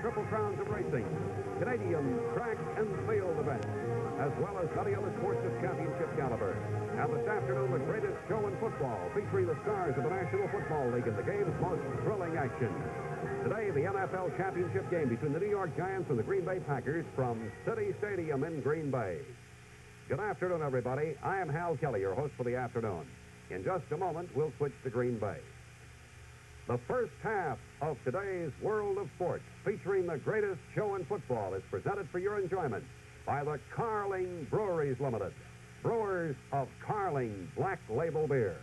Triple Crowns of Racing, Canadian track and field events, as well as many other sports of championship caliber. And this afternoon, the greatest show in football, featuring the stars of the National Football League in the game's most thrilling action. Today, the NFL championship game between the New York Giants and the Green Bay Packers from City Stadium in Green Bay. Good afternoon, everybody. I am Hal Kelly, your host for the afternoon. In just a moment, we'll switch to Green Bay. The first half of today's World of Sports, featuring the greatest show in football, is presented for your enjoyment by the Carling Breweries Limited, brewers of Carling Black Label Beer.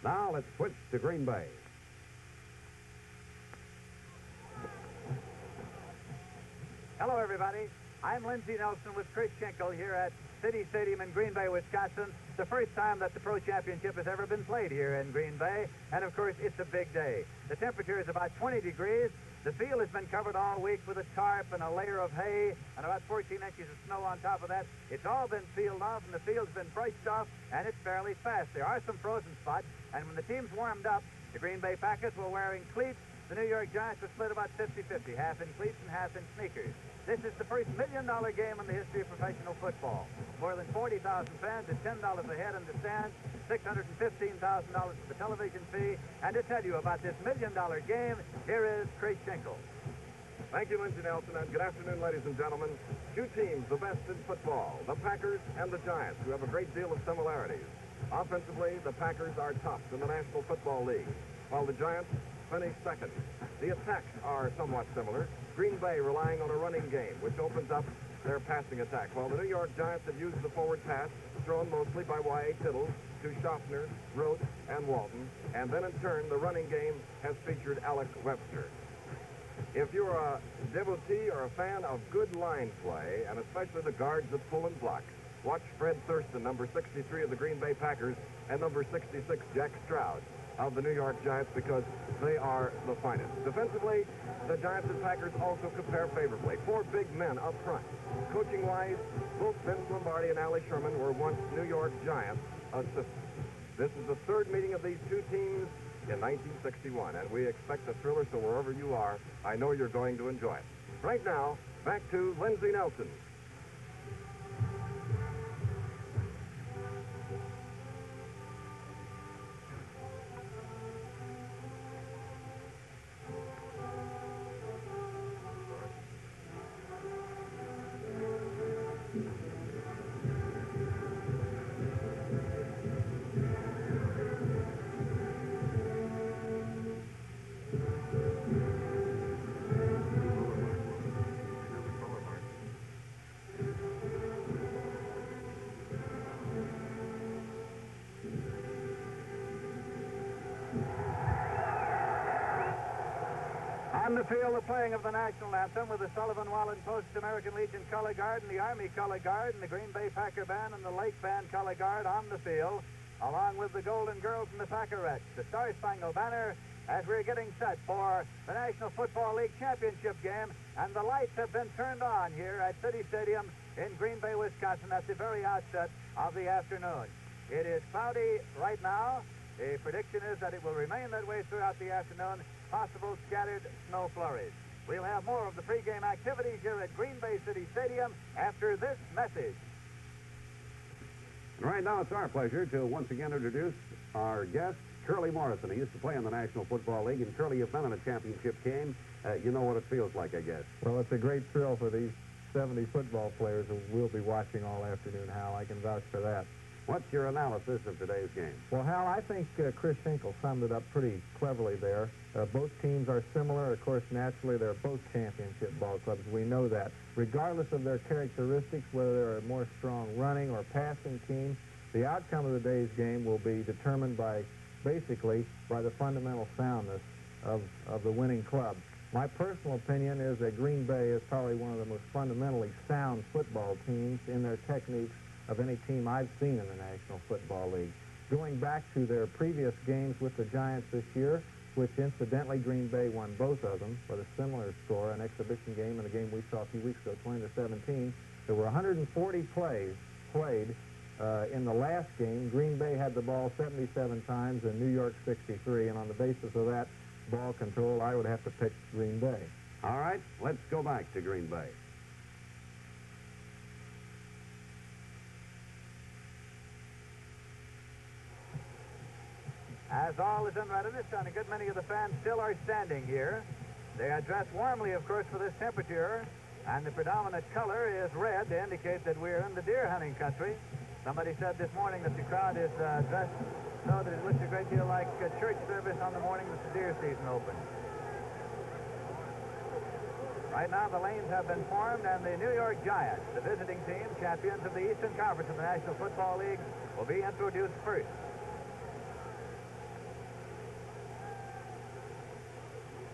Now let's switch to Green Bay. Hello, everybody. I'm Lindsey Nelson with Chris Schenkel here at City Stadium in Green Bay, Wisconsin. The first time that the Pro Championship has ever been played here in Green Bay. And, of course, it's a big day. The temperature is about 20 degrees. The field has been covered all week with a tarp and a layer of hay and about 14 inches of snow on top of that. It's all been sealed off, and the field's been brushed off, and it's fairly fast. There are some frozen spots, and when the team's warmed up, the Green Bay Packers were wearing cleats. The New York Giants were split about 50-50, half in cleats and half in sneakers. This is the first $1 million game in the history of professional football. More than 40,000 fans at $10 a head in the stands, $615,000 for the television fee. And to tell you about this $1 million game, here is Chris Schenkel. Thank you, Lindsey Nelson, and good afternoon, ladies and gentlemen. Two teams, the best in football, the Packers and the Giants, who have a great deal of similarities. Offensively, the Packers are tops in the National Football League, while the Giants finished second. The attacks are somewhat similar. Green Bay relying on a running game, which opens up their passing attack, while the New York Giants have used the forward pass, thrown mostly by Y.A. Tittle to Schaffner, Rote, and Walton, and then in turn, the running game has featured Alec Webster. If you're a devotee or a fan of good line play, and especially the guards that pull and block, watch Fred Thurston, number 63 of the Green Bay Packers, and number 66, Jack Stroud of the New York Giants, because they are the finest. Defensively, the Giants and Packers also compare favorably. Four big men up front. Coaching-wise, both Vince Lombardi and Allie Sherman were once New York Giants assistants. This is the third meeting of these two teams in 1961, and we expect a thriller, so wherever you are, I know you're going to enjoy it. Right now, back to Lindsey Nelson. On the field, the playing of the national anthem with the Sullivan Wallen Post American Legion Color Guard and the Army Color Guard and the Green Bay Packer Band and the Lake Band Color Guard on the field, along with the Golden Girls and the Packerettes, the Star Spangled Banner, as we're getting set for the National Football League Championship game. And the lights have been turned on here at City Stadium in Green Bay, Wisconsin at the very outset of the afternoon. It is cloudy right now. The prediction is that it will remain that way throughout the afternoon. Possible scattered snow flurries. We'll have more of the pregame activities here at Green Bay City Stadium after this message. And right now, it's our pleasure to once again introduce our guest, Curly Morrison. He used to play in the National Football League, and Curly, you've been in a championship game. You know what it feels like, I guess. Well, it's a great thrill for these 70 football players who we'll be watching all afternoon, Hal. I can vouch for that. What's your analysis of today's game? Well, Hal, I think Chris Schenkel summed it up pretty cleverly there. Both teams are similar. Of course, naturally, they're both championship ball clubs. We know that. Regardless of their characteristics, whether they're a more strong running or passing team, the outcome of the day's game will be determined by, basically, by the fundamental soundness of the winning club. My personal opinion is that Green Bay is probably one of the most fundamentally sound football teams in their techniques of any team I've seen in the National Football League. Going back to their previous games with the Giants this year, which incidentally Green Bay won both of them with a similar score, an exhibition game and a game we saw a few weeks ago, 20-17. There were 140 plays played in the last game. Green Bay had the ball 77 times and New York 63, and on the basis of that ball control, I would have to pick Green Bay. All right, let's go back to Green Bay. As all is in readiness, and a good many of the fans still are standing here. They are dressed warmly, of course, for this temperature, and the predominant color is red to indicate that we're in the deer hunting country. Somebody said this morning that the crowd is dressed so that it looks a great deal like a church service on the morning that the deer season opens. Right now, the lanes have been formed, and the New York Giants, the visiting team, champions of the Eastern Conference of the National Football League, will be introduced first.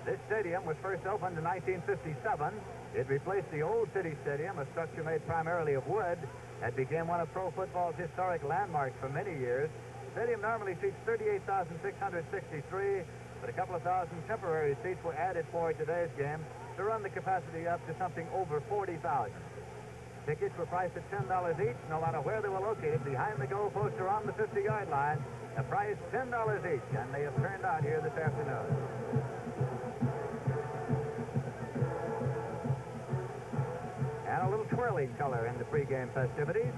This stadium was first opened in 1957. It replaced the old City Stadium, a structure made primarily of wood, that became one of pro football's historic landmarks for many years. The stadium normally seats 38,663, but a couple of thousand temporary seats were added for today's game to run the capacity up to something over 40,000. Tickets were priced at $10 each, no matter where they were located, behind the goalpost or on the 50-yard line. The price $10 each, and they have turned out here this afternoon. And a little twirling color in the pregame festivities.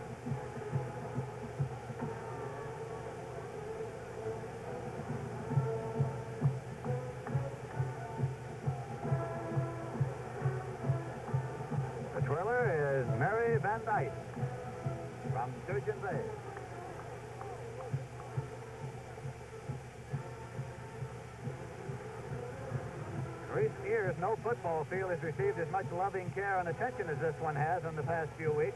The twirler is Mary Van Dyke from Sturgeon Bay. In recent years, no football field has received as much loving care and attention as this one has in the past few weeks.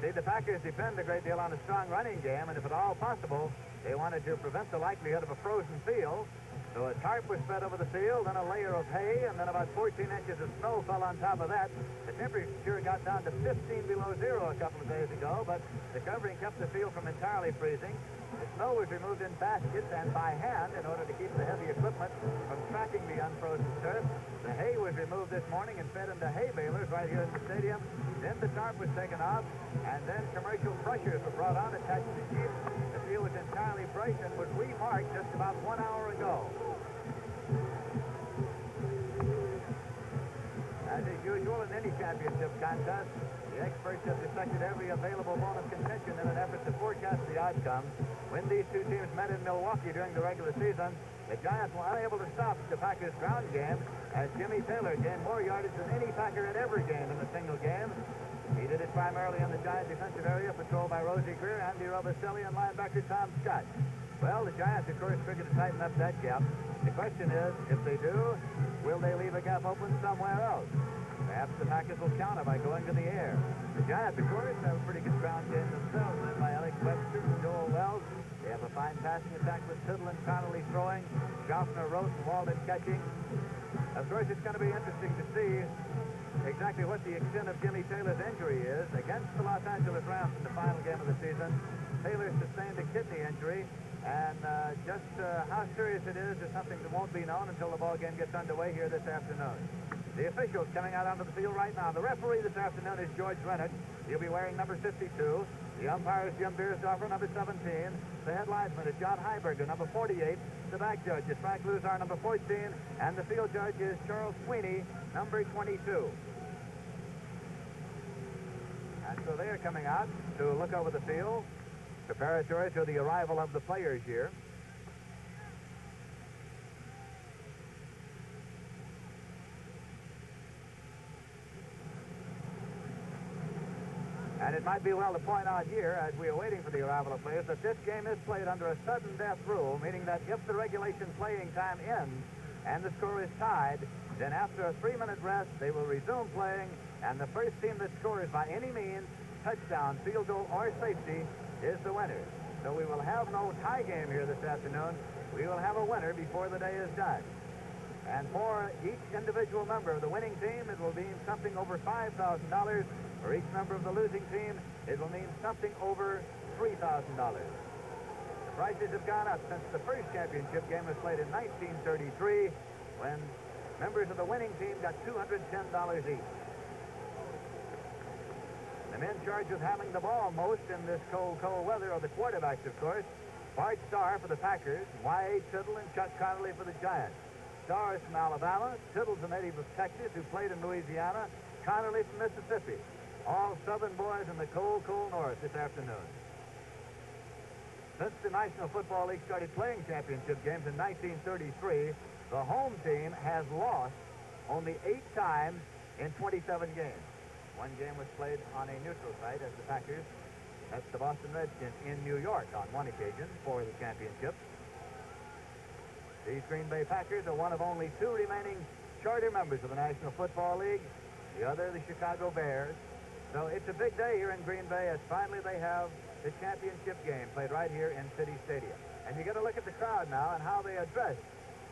See, the Packers depend a great deal on a strong running game, and if at all possible, they wanted to prevent the likelihood of a frozen field. So a tarp was spread over the field, then a layer of hay, and then about 14 inches of snow fell on top of that. The temperature got down to 15 below zero a couple of days ago, but the covering kept the field from entirely freezing. The snow was removed in baskets and by hand in order to keep the heavy equipment from tracking the unfrozen turf. The hay was removed this morning and fed into hay balers right here in the stadium. Then the tarp was taken off, and then commercial brushers were brought on attached to sheep. The field was entirely brushed and was remarked just about 1 hour ago. As is usual in any championship contest, the experts have dissected every available bone of contention in an effort to forecast the outcome. When these two teams met in Milwaukee during the regular season, the Giants were unable to stop the Packers' ground game, as Jimmy Taylor gained more yardage than any Packer had ever gained in a single game. He did it primarily in the Giant defensive area, patrolled by Rosie Greer, Andy Robicelli, and linebacker Tom Scott. Well, the Giants, of course, figured to tighten up that gap. The question is, if they do, will they leave a gap open somewhere else? Perhaps the Packers will counter by going to the air. The Giants, of course, have a pretty good ground game themselves, led by Alex Webster and Joel Wells. They have a fine passing attack with Tiddle and Connolly throwing, Schaffner, Rote, and Walden catching. Of course, it's going to be interesting to see exactly what the extent of Jimmy Taylor's injury is. Against the Los Angeles Rams in the final game of the season, Taylor sustained a kidney injury, and just how serious it is something that won't be known until the ball game gets underway here this afternoon. The officials coming out onto the field right now. The referee this afternoon is George Rennick. He'll be wearing number 52. The umpire is Jim Beersdorfer, number 17. The head linesman is John Heiberger, number 48. The back judge is Frank Luzar, number 14. And the field judge is Charles Sweeney, number 22. And so they are coming out to look over the field, preparatory to the arrival of the players here. And it might be well to point out here, as we are waiting for the arrival of players, that this game is played under a sudden death rule, meaning that if the regulation playing time ends and the score is tied, then after a 3-minute rest, they will resume playing, and the first team that scores by any means, touchdown, field goal, or safety, is the winner. So we will have no tie game here this afternoon. We will have a winner before the day is done. And for each individual member of the winning team, it will mean something over $5,000. For each member of the losing team, it will mean something over $3,000. The prices have gone up since the first championship game was played in 1933, when members of the winning team got $210 each. The men charged with handling the ball most in this cold weather are the quarterbacks, of course. Bart Starr for the Packers, Y.A. Tiddle, and Chuck Connolly for the Giants. Stars from Alabama, Tittle's a native of Texas who played in Louisiana, Connerly from Mississippi. All Southern boys in the cold, cold north this afternoon. Since the National Football League started playing championship games in 1933, the home team has lost only 8 times in 27 games. One game was played on a neutral site as the Packers, that's the Boston Redskins, in New York on one occasion for the championship. These Green Bay Packers are one of only 2 remaining charter members of the National Football League. The other, the Chicago Bears. So it's a big day here in Green Bay as finally they have the championship game played right here in City Stadium. And you get a look at the crowd now and how they are dressed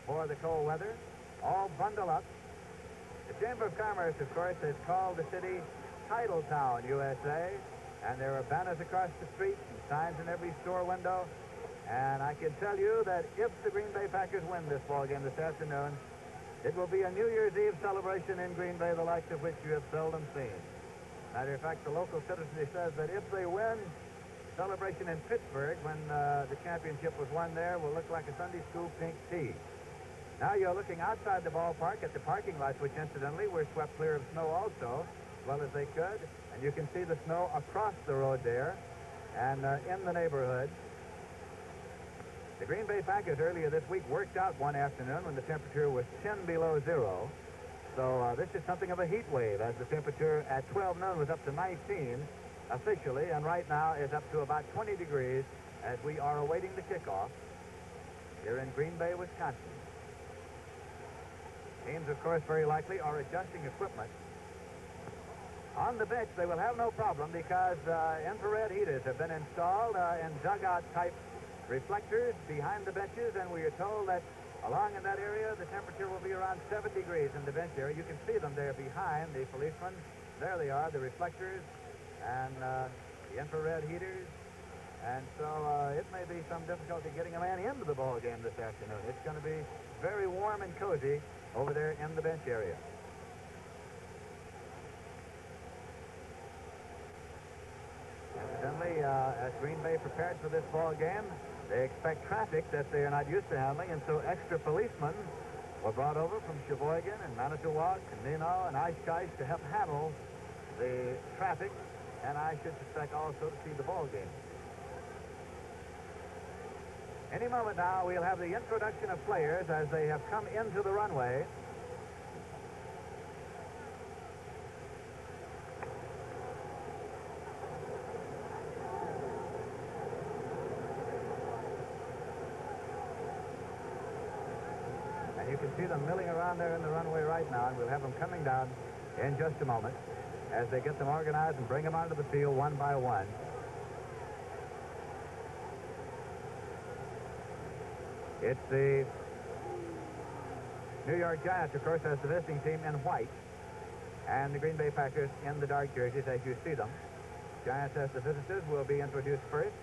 for the cold weather, all bundled up. The Chamber of Commerce, of course, has called the city Titletown, USA, and there are banners across the street and signs in every store window. And I can tell you that if the Green Bay Packers win this ball game this afternoon, it will be a New Year's Eve celebration in Green Bay, the likes of which you have seldom seen. Matter of fact, the local citizenry says that if they win, celebration in Pittsburgh when the championship was won there will look like a Sunday school pink tea. Now you're looking outside the ballpark at the parking lots, which incidentally were swept clear of snow also, as well as they could. And you can see the snow across the road there and in the neighborhood. The Green Bay Packers earlier this week worked out one afternoon when the temperature was 10 below zero. So this is something of a heat wave, as the temperature at 12 noon was up to 19 officially, and right now is up to about 20 degrees as we are awaiting the kickoff here in Green Bay, Wisconsin. Teams, of course, very likely are adjusting equipment. On the bench, they will have no problem because infrared heaters have been installed in dugout-type reflectors behind the benches, and we are told that along in that area, the temperature will be around 7 degrees in the bench area. You can see them there behind the policemen. There they are, the reflectors and the infrared heaters. And so it may be some difficulty getting a man into the ball game this afternoon. It's going to be very warm and cozy over there in the bench area. Incidentally, as Green Bay prepared for this ball game, they expect traffic that they are not used to handling, and so extra policemen were brought over from Sheboygan and Manitowoc and Neenah and Oshkosh to help handle the traffic, and I should suspect also to see the ball game. Any moment now, we'll have the introduction of players as they have come into the runway. And you can see them milling around there in the runway right now, and we'll have them coming down in just a moment as they get them organized and bring them onto the field one by one. It's the New York Giants, of course, as the visiting team in white, and the Green Bay Packers in the dark jerseys as you see them. Giants as the visitors will be introduced first.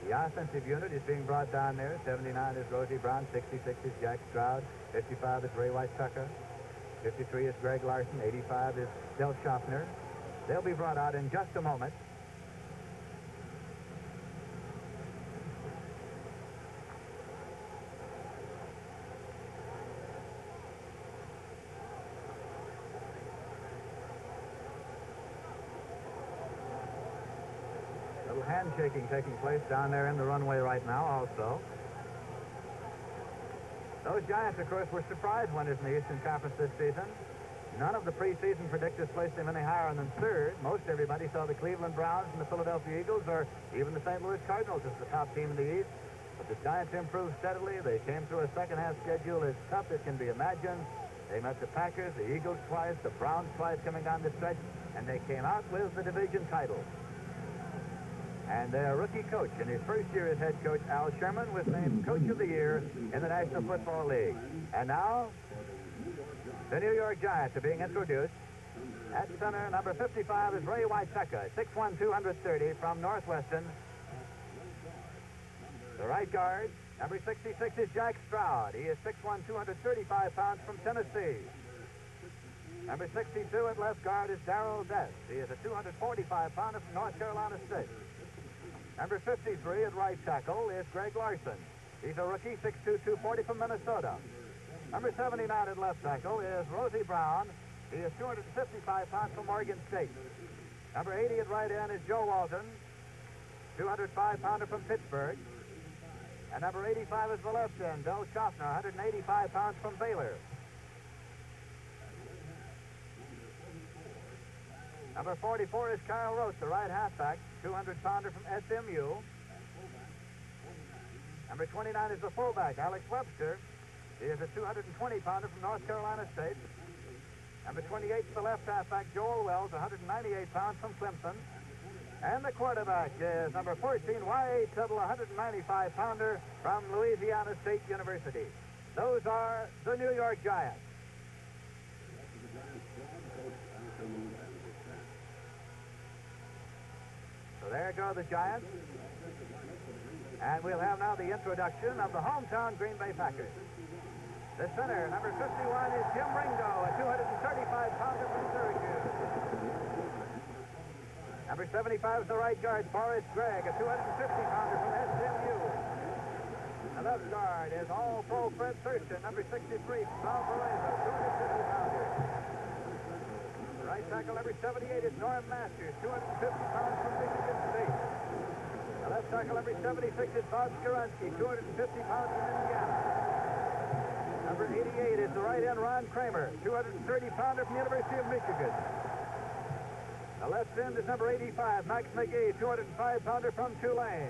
The offensive unit is being brought down there. 79 is Rosie Brown, 66 is Jack Stroud, 55 is Ray White Tucker, 53 is Greg Larson, 85 is Del Schaffner. They'll be brought out in just a moment. Handshaking taking place down there in the runway right now also. Those Giants, of course, were surprised winners in the Eastern Conference this season. None of the preseason predictors placed them any higher than third. Most everybody saw the Cleveland Browns and the Philadelphia Eagles, or even the St. Louis Cardinals as the top team in the East. But the Giants improved steadily. They came through a second-half schedule as tough as can be imagined. They met the Packers, the Eagles twice, the Browns twice coming down the stretch, and they came out with the division title. And their rookie coach, in his first year as head coach, Al Sherman, was named Coach of the Year in the National Football League. And now, the New York Giants are being introduced. At center, number 55 is Ray White Tucker, 6'1", 230 from Northwestern. The right guard, number 66 is Jack Stroud. He is 6'1", 235 pounds from Tennessee. Number 62 at left guard is Darrell Dess. He is a 245-pounder from North Carolina State. Number 53 at right tackle is Greg Larson. He's a rookie, 6'2", 240 from Minnesota. Number 79 at left tackle is Rosie Brown. He is 255 pounds from Oregon State. Number 80 at right end is Joe Walton, 205-pounder from Pittsburgh. And number 85 is the left end, Bill Schaffner, 185 pounds from Baylor. Number 44 is Kyle Roach, the right halfback, 200-pounder from SMU. Number 29 is the fullback, Alex Webster. He is a 220-pounder from North Carolina State. Number 28 is the left halfback, Joel Wells, 198 pounds from Clemson. And the quarterback is number 14, Y.A. Tittle, 195-pounder from Louisiana State University. Those are the New York Giants. So there go the Giants. And we'll have now the introduction of the hometown Green Bay Packers. The center, number 51, is Jim Ringo, a 235-pounder from Syracuse. Number 75 is the right guard, Forrest Gregg, a 250-pounder from SMU. The left guard is All-Pro Fred Thurston, number 63 from Valparaiso, 250-pounder. The right tackle, number 78, is Norm Masters, 250 pounds from Michigan State. The left tackle, number 76, is Bob Skarunsky, 250 pounds from Indiana. Number 88 is the right end, Ron Kramer, 230-pounder from the University of Michigan. The left end is number 85, Max McGee, 205-pounder from Tulane.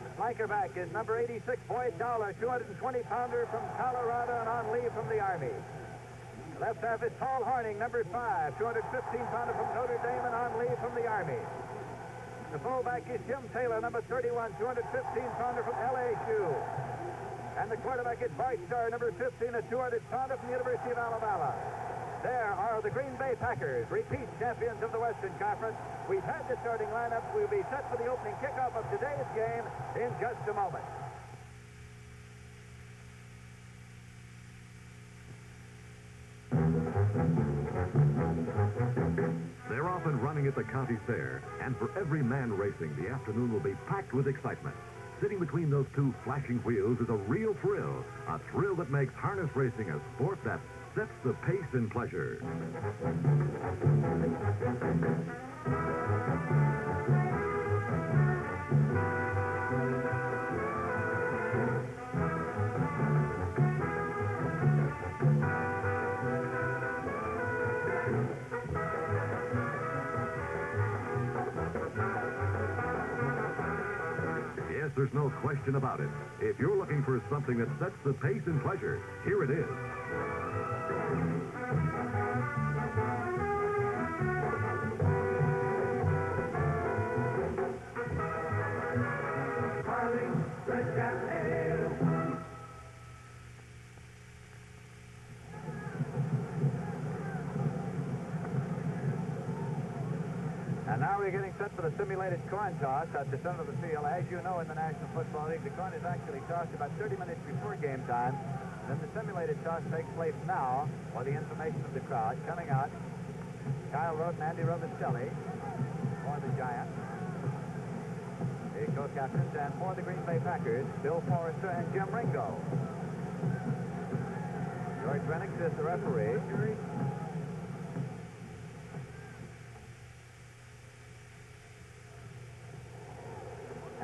The flanker back is number 86, Boyd Dowler, 220-pounder from Colorado and on leave from the Army. The left half is Paul Horning, number 5, 215-pounder from Notre Dame and on leave from the Army. The fullback is Jim Taylor, number 31, 215-pounder from LSU. And the quarterback is Bart Starr, number 15, a 200-pounder from the University of Alabama. There are the Green Bay Packers, repeat champions of the Western Conference. We've had the starting lineup. We'll be set for the opening kickoff of today's game in just a moment. They're off and running at the county fair, and for every man racing, the afternoon will be packed with excitement. Sitting between those two flashing wheels is a real thrill, a thrill that makes harness racing a sport that sets the pace in pleasure. Yes, there's no question about it. If you're looking for something that sets the pace in pleasure, here it is. And now we're getting set for the simulated coin toss at the center of the field. As you know, in the National Football League, the coin is actually tossed about 30 minutes before game time. Then the simulated toss takes place now for the information of the crowd. Coming out, Kyle Rote and Andy Robistelli for the Giants. The co-captains, and for the Green Bay Packers, Bill Forrester and Jim Ringo. George Rennick is the referee.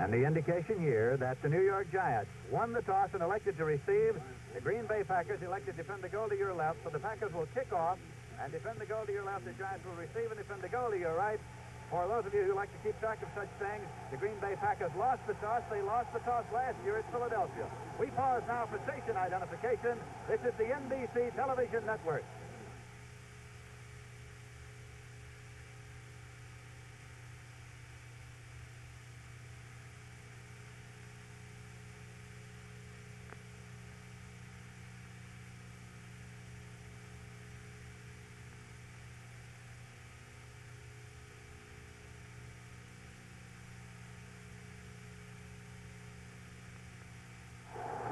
And the indication here that the New York Giants won the toss and elected to receive. The Green Bay Packers elected to defend the goal to your left, so the Packers will kick off and defend the goal to your left. The Giants will receive and defend the goal to your right. For those of you who like to keep track of such things, the Green Bay Packers lost the toss. They lost the toss last year at Philadelphia. We pause now for station identification. This is the NBC Television Network.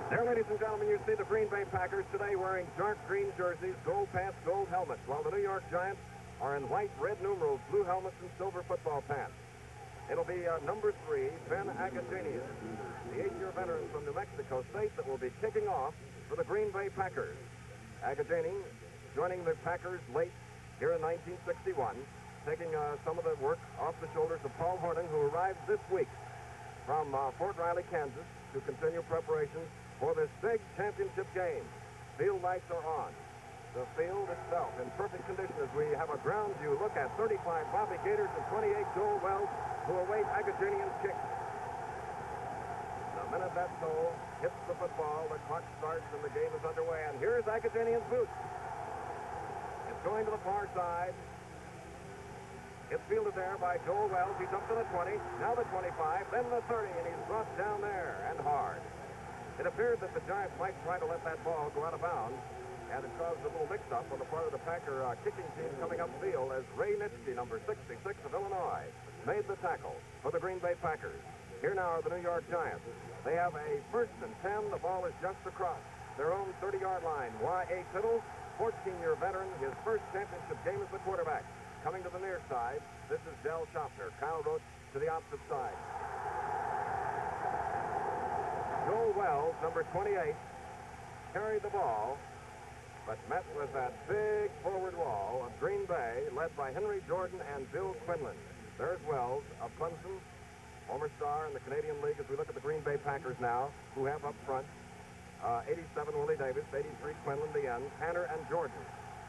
There, ladies and gentlemen, you see the Green Bay Packers today wearing dark green jerseys, gold pants, gold helmets, while the New York Giants are in white, red numerals, blue helmets, and silver football pants. It'll be number 3, Ben Agajanian, the 8-year veteran from New Mexico State that will be kicking off for the Green Bay Packers. Agajanian joining the Packers late here in 1961, taking some of the work off the shoulders of Paul Hornung, who arrived this week from Fort Riley, Kansas, to continue preparations for this big championship game. Field lights are on. The field itself in perfect condition as we have a ground view look at 35 Bobby Gators and 28 Joel Wells, who await Agajanian's kick. The minute that toe hits the football, the clock starts and the game is underway. And here's Agajanian's boot. It's going to the far side. It's fielded there by Joel Wells. He's up to the 20, now the 25, then the 30, and he's brought down there and hard. It appeared that the Giants might try to let that ball go out of bounds, and it caused a little mix-up on the part of the Packer kicking team coming upfield as Ray Nitschke, number 66 of Illinois, made the tackle for the Green Bay Packers. Here now are the New York Giants. They have a 1st and 10. The ball is just across their own 30-yard line. Y.A. Tittle, 14-year veteran, his first championship game as the quarterback. Coming to the near side, this is Del Schaffner. Kyle Roach to the opposite side. Joel Wells, number 28, carried the ball, but met with that big forward wall of Green Bay, led by Henry Jordan and Bill Quinlan. There's Wells of Clemson, former star in the Canadian League, as we look at the Green Bay Packers now, who have up front 87 Willie Davis, 83 Quinlan, the end. Tanner and Jordan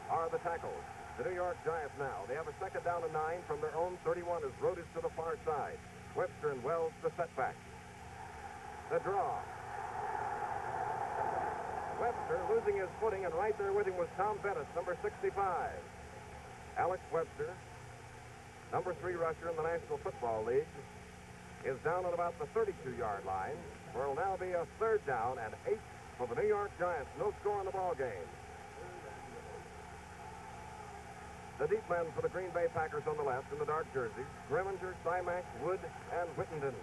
are the tackles. The New York Giants now, they have a 2nd down and 9 from their own 31 as Road is to the far side. Webster and Wells the setback. The draw. Webster losing his footing, and right there with him was Tom Bettis, number 65. Alex Webster, number 3 rusher in the National Football League, is down at about the 32-yard line, where it'll now be a 3rd down and 8 for the New York Giants. No score in the ball game. The deep men for the Green Bay Packers on the left in the dark jerseys, Grimminger, Simac, Wood, and Whittenden.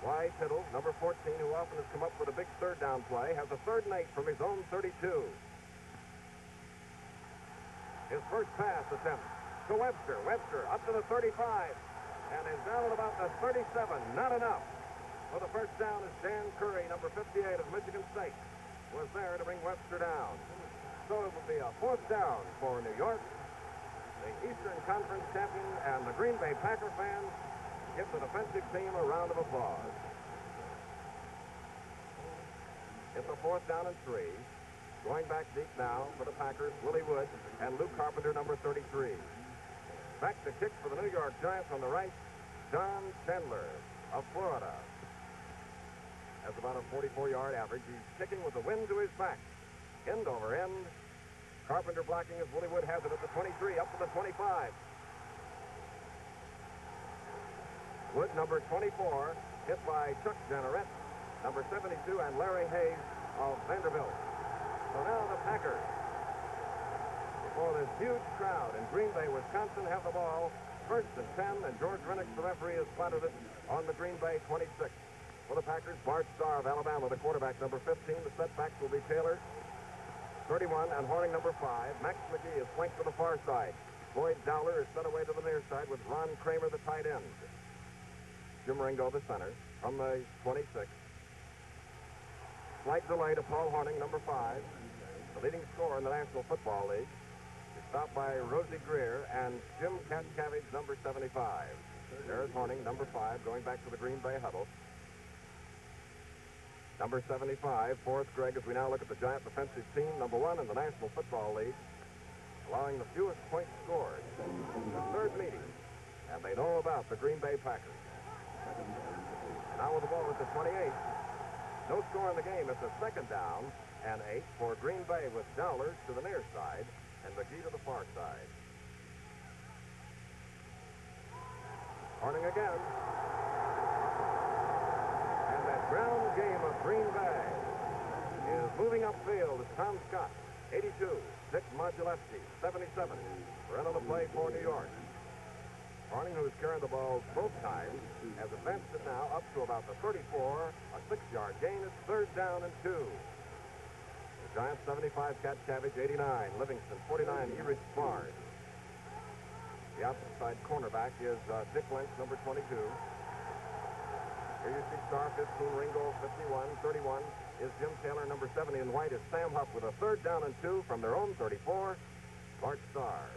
Y. Tittle, number 14, who often has come up with a big 3rd down play, has a 3rd and 8 from his own 32. His first pass attempt to Webster. Webster up to the 35 and is down at about the 37. Not enough. For the first down is Dan Curry, number 58 of Michigan State, was there to bring Webster down. So it will be a 4th down for New York. The Eastern Conference champion and the Green Bay Packer fans give the defensive team a round of applause. It's a 4th down and 3. Going back deep now for the Packers, Willie Wood and Luke Carpenter, number 33. Back to kick for the New York Giants on the right, John Chandler of Florida. Has about a 44-yard average. He's kicking with the wind to his back. End over end. Carpenter blocking as Willie Wood has it at the 23, up to the 25. Wood, number 24, hit by Chuck Jenneret, number 72, and Larry Hayes of Vanderbilt. So now the Packers, before this huge crowd in Green Bay, Wisconsin, have the ball. 1st and 10, and George Rennick, the referee, has spotted it on the Green Bay 26. For the Packers, Bart Starr of Alabama, the quarterback, number 15. The setbacks will be Taylor, 31, and Horning, number 5. Max McGee is flanked to the far side. Boyd Dowler is sent away to the near side with Ron Kramer, the tight end. Jim Ringo, the center, from the 26. Slight delay to Paul Horning, number 5, the leading scorer in the National Football League. He's stopped by Rosie Greer and Jim Katcavage, number 75. There's Horning, number 5, going back to the Green Bay huddle. Number 75, Forrest Gregg, as we now look at the Giant defensive team, number 1 in the National Football League, allowing the fewest points scored. The 3rd meeting, and they know about the Green Bay Packers. Now with the ball at the 28. No score in the game. It's a 2nd down and 8 for Green Bay with Dowler to the near side and McGee to the far side. Horning again. And that ground game of Green Bay is moving upfield as Tom Scott, 82, Dick Modulewski, 77, run on the play for New York. Horning, who's carrying the ball both times, has advanced it now up to about the 34, a 6-yard gain. It's 3rd down and 2. The Giants 75, Katcavage 89, Livingston 49, Erich Barnes. The opposite side cornerback is Dick Lynch, number 22. Here you see Star 15, Ringo 51, 31 is Jim Taylor, number 70, and white is Sam Huff with a 3rd down and 2 from their own 34, Bart Starr.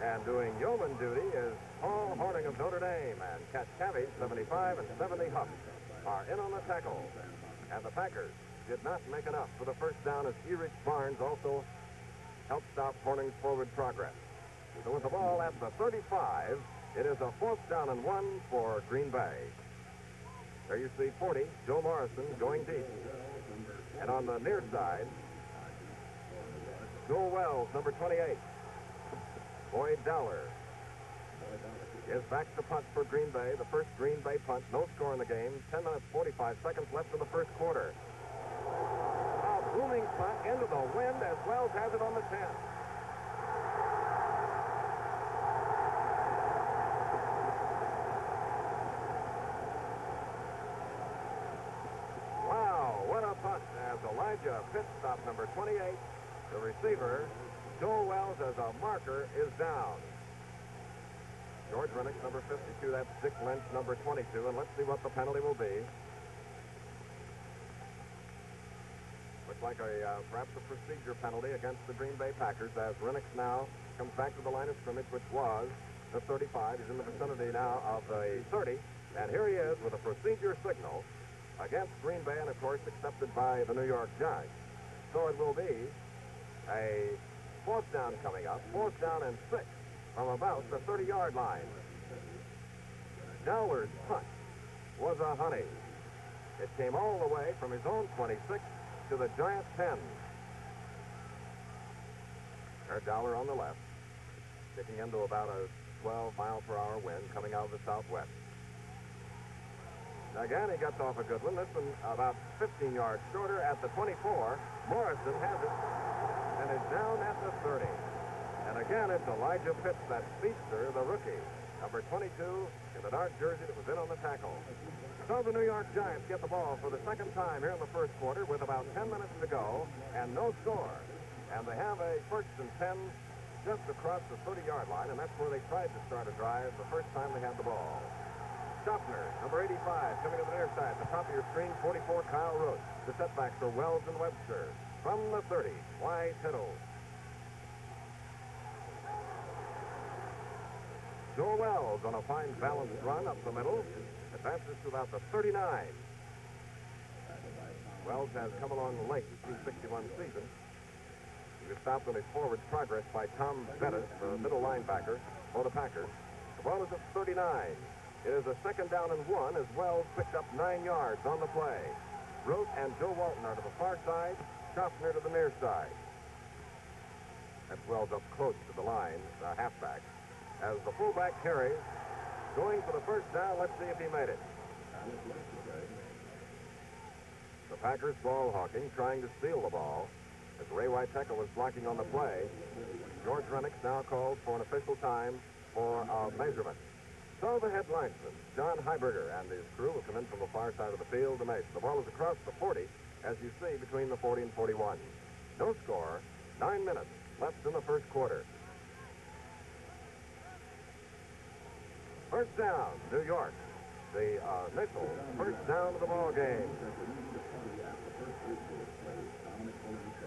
And doing yeoman duty is Paul Horning of Notre Dame, and Cat Cavey, 75, and 70 Huff are in on the tackle. And the Packers did not make enough for the first down as Erich Barnes also helped stop Horning's forward progress. So with the ball at the 35, it is a 4th down and 1 for Green Bay. There you see 40, Joe Morrison going deep. And on the near side, Joe Wells, number 28. Boyd Dowler is back to punt for Green Bay. The first Green Bay punt, no score in the game. 10 minutes, 45 seconds left in the first quarter. A booming punt into the wind as Wells has it on the 10. Wow, what a punt as Elijah Pitts stopped number 28. The receiver, Joe Wells, as a marker, is down. George Rennick, number 52. That's Dick Lynch, number 22. And let's see what the penalty will be. Looks like perhaps a procedure penalty against the Green Bay Packers as Rennick now comes back to the line of scrimmage, which was the 35. He's in the vicinity now of the 30. And here he is with a procedure signal against Green Bay, and of course accepted by the New York Giants. So it will be a 4th down coming up, 4th down and 6 from about the 30-yard line. Dowler's punt was a honey. It came all the way from his own 26 to the Giants' 10. There's Dowler on the left, kicking into about a 12-mile-per-hour wind coming out of the southwest. Again, he gets off a good one. This one about 15 yards shorter at the 24. Morrison has it and is down at the 30. And again, it's Elijah Pitts, that speedster, the rookie, number 22, in the dark jersey that was in on the tackle. So the New York Giants get the ball for the second time here in the first quarter with about 10 minutes to go and no score. And they have a 1st and 10 just across the 30-yard line, and that's where they tried to start a drive the first time they had the ball. Schaffner, number 85, coming to the near side. The top of your screen, 44, Kyle Roach. The setbacks are Wells and Webster. From the 30, Wyatt Tittle. Joe Wells on a fine balanced run up the middle. Advances to about the 39. Wells has come along late in the 61 season. He was stopped on his forward progress by Tom Bettis, the middle linebacker for the Packers. The ball is at 39. It is a 2nd down and 1 as Wells picked up 9 yards on the play. Rote and Joe Walton are to the far side, Schaffner to the near side. That's Wells up close to the line, the halfback. As the fullback carries, going for the first down, let's see if he made it. The Packers ball hawking, trying to steal the ball. As Ray Witeka was blocking on the play, George Rennick now called for an official time for a measurement. So the head linesman, John Heiberger, and his crew will come in from the far side of the field to measure. The ball is across the 40, as you see, between the 40 and 41. No score, 9 minutes left in the first quarter. First down, New York. The initial first down of the ball game.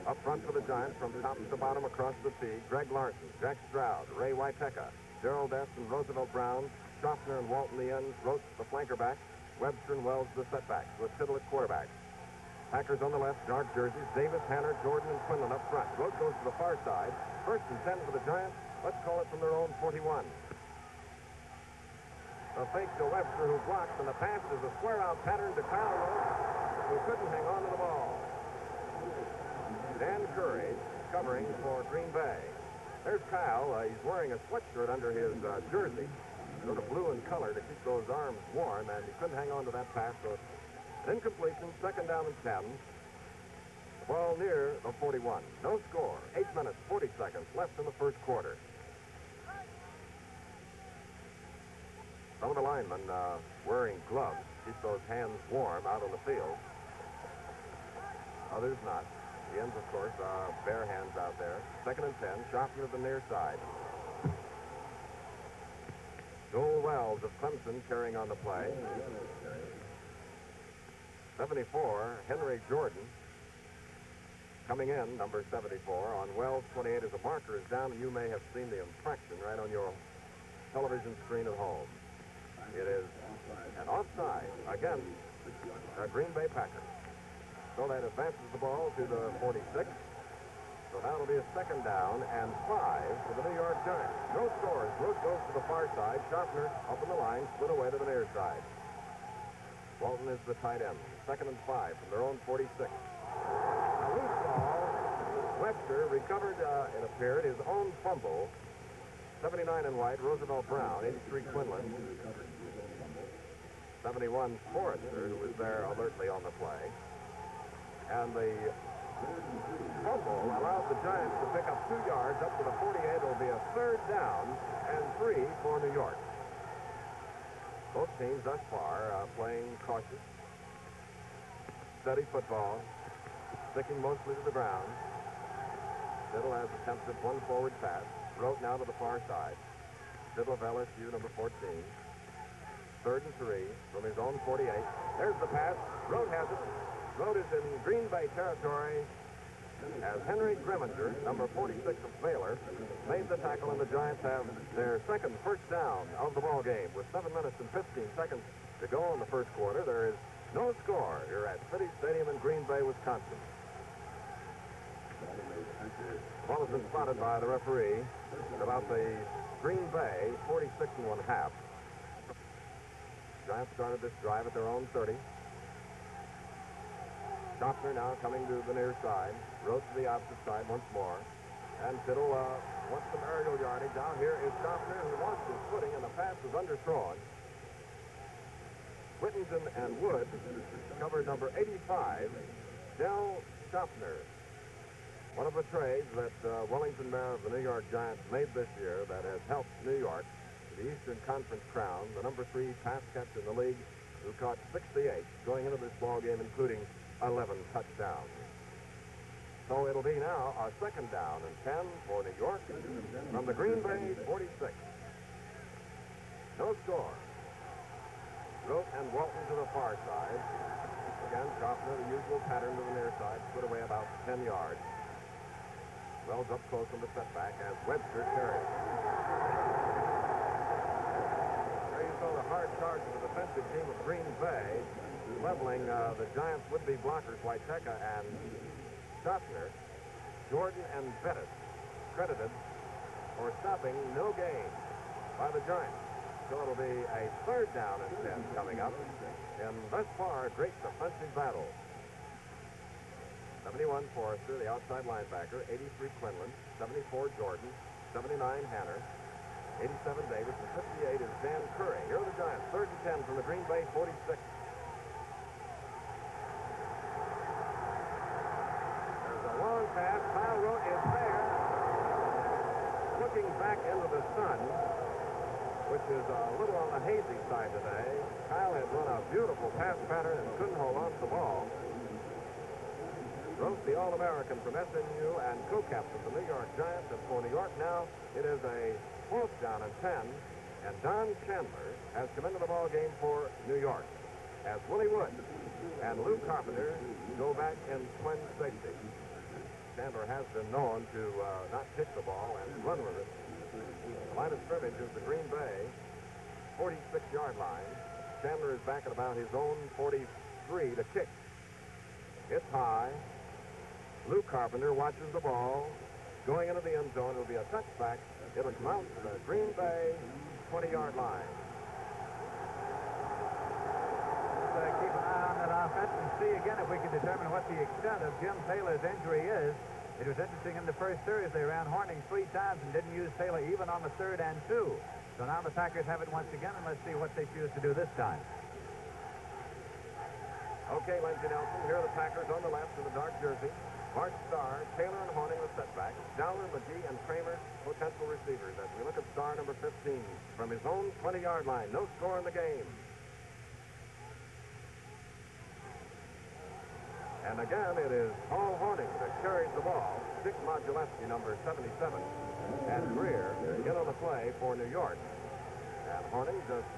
Up front for the Giants from top to bottom across the sea, Greg Larson, Jack Stroud, Ray Witeka, Gerald Eston, Roosevelt Brown, Schaffner and Walton the ends, Roach the flanker back, Webster and Wells the setbacks, with Tittle at quarterback. Packers on the left, dark jerseys, Davis, Hanner, Jordan, and Quinlan up front. Roach goes to the far side. 1st and 10 for the Giants. Let's call it from their own 41. The fake to Webster, who blocks, and the pass is a square-out pattern to Kyle Roach, who couldn't hang on to the ball. Dan Curry covering for Green Bay. There's Kyle. He's wearing a sweatshirt under his jersey, sort of blue in color to keep those arms warm, and he couldn't hang on to that pass, so an incompletion, 2nd down and 10. The ball near the 41. No score. 8 minutes, 40 seconds left in the first quarter. Some of the linemen wearing gloves to keep those hands warm out on the field. Others not. The ends, of course, bare hands out there. 2nd and 10. Schaffner at the near side. Joel Wells of Clemson carrying on the play. 74, Henry Jordan. Coming in, number 74, on Wells 28 as a marker is down, and you may have seen the infraction right on your television screen at home. It is an offside against the Green Bay Packers. So that advances the ball to the 46. So now it'll be a 2nd down and 5 for the New York Giants. No scores. Root goes to the far side. Schaffner up in the line, split away to the near side. Walton is the tight end. 2nd and 5 from their own 46. A loose ball. Webster recovered, it appeared, his own fumble. 79 in white, Roosevelt Brown. 83 Quinlan. 71 Forrester, who was there alertly on the play. And the fumble allowed the Giants to pick up 2 yards up to the 48. It'll be a 3rd down and 3 for New York. Both teams thus far playing cautious, steady football, sticking mostly to the ground. Biddle has attempted one forward pass. Rote now to the far side. Biddle of LSU, number 14. 3rd and 3 from his own 48. There's the pass. Rote has it. Rote is in Green Bay territory as Henry Grimminger, number 46 of Baylor, made the tackle, and the Giants have their 2nd first down of the ball game with 7 minutes and 15 seconds to go in the first quarter. There is no score here at City Stadium in Green Bay, Wisconsin. The ball has been spotted by the referee at about the Green Bay 46 1/2. Giants started this drive at their own 30. Schaffner now coming to the near side. Rote to the opposite side once more. And Biddle wants some aerial yardage. Down here is Schaffner, who lost his footing, and the pass was underthrown. Whittington and Wood covered number 85, Del Schaffner. One of the trades that Wellington Mayer of the New York Giants made this year that has helped New York to the Eastern Conference crown, the number 3 pass catcher in the league, who caught 68 going into this ball game, including 11 touchdowns. So it'll be now a 2nd down and 10 for New York from the Green Bay 46. No score. Rote and Walton to the far side. Again, Schaffner, the usual pattern to the near side, split away about 10 yards. Wells up close on the setback as Webster carries. There you saw the hard charge of the defensive team of Green Bay, leveling the Giants' would-be blockers, Waiteka and Schaffner. Jordan and Bettis credited for stopping no gain by the Giants. So it'll be a 3rd down and 10 coming up in thus far a great defensive battle. 71 Forrester, the outside linebacker. 83 Quinlan. 74 Jordan. 79 Hanner. 87 Davis. And 58 is Dan Curry. Here are the Giants. 3rd and 10 from the Green Bay 46. There's a long pass. Kyle Rote is there, looking back into the sun, which is a little on the hazy side today. Kyle had run a beautiful pass pattern and couldn't hold on to the ball. Rote, the All-American from SMU and co-captain of the New York Giants. And for New York now, it is a 4th down and 10. And Don Chandler has come into the ball game for New York as Willie Wood and Lou Carpenter go back in twin safety. Chandler has been known to not kick the ball and run with it. The line of scrimmage is the Green Bay 46-yard line. Chandler is back at about his own 43 to kick. It's high. Lou Carpenter watches the ball going into the end zone. It'll be a touchback. It'll come out to the Green Bay 20-yard line. Let's keep an eye on that offense and see again if we can determine what the extent of Jim Taylor's injury is. It was interesting in the first series they ran Horning 3 times and didn't use Taylor even on the 3rd and 2. So now the Packers have it once again, and let's see what they choose to do this time. Okay, Lindsey Nelson. Here are the Packers on the left in the dark jersey. Bart Starr, Taylor and Horning the setback. Dowler, McGee, and Kramer, potential receivers. As we look at Starr, number 15, from his own 20-yard line. No score in the game. And again, it is Paul Horning that carries the ball. Dick Modulewski, number 77, and Greer in on the play for New York. And Horning just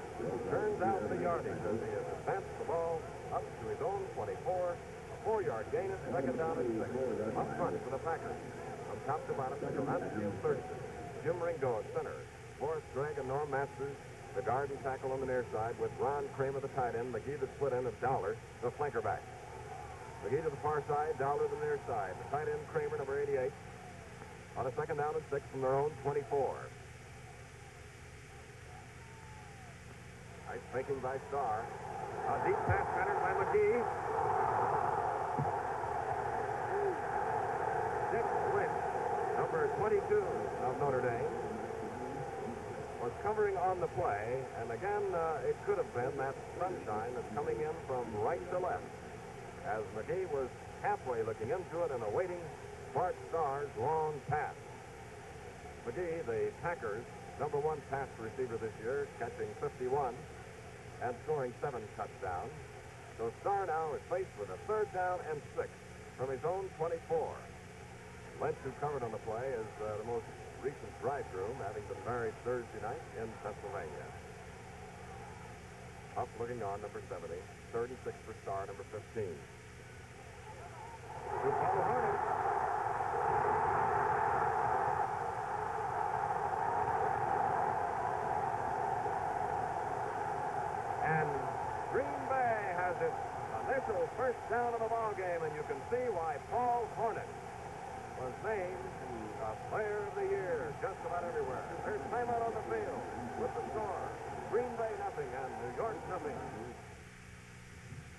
turns out the yardage as he has advanced the ball up to his own 24. A 4-yard gain at second down and 6. Up front for the Packers. From top to bottom, Jonathan Thurston, Jim Ringo at center, Forrest Gregg and Norm Masters, the guard and tackle on the near side, with Ron Kramer, the tight end, McGee, the split end, of Dowler, the flanker back. McGee to the far side, Dowler the near side. The tight end, Kramer, number 88, on a second down and 6 from their own 24. Nice faking by Starr. A deep pass centered by McGee. Dick Lynch, number 22 of Notre Dame, was covering on the play, and again, it could have been that Sunshine that's coming in from right to left, as McGee was halfway looking into it and awaiting Bart Starr's long pass. McGee, the Packers' number 1 pass receiver this year, catching 51 and scoring 7 touchdowns. So Starr now is faced with a 3rd down and 6 from his own 24. Lynch, who covered on the play, is the most recent bridegroom, having been married Thursday night in Pennsylvania. Up looking on, number 70. 36 for Starr, number 15. To Paul Horning. And Green Bay has its initial first down of the ball game, and you can see why Paul Horning was named Player of the Year just about everywhere. There's timeout on the field with the score. Green Bay nothing and New York nothing.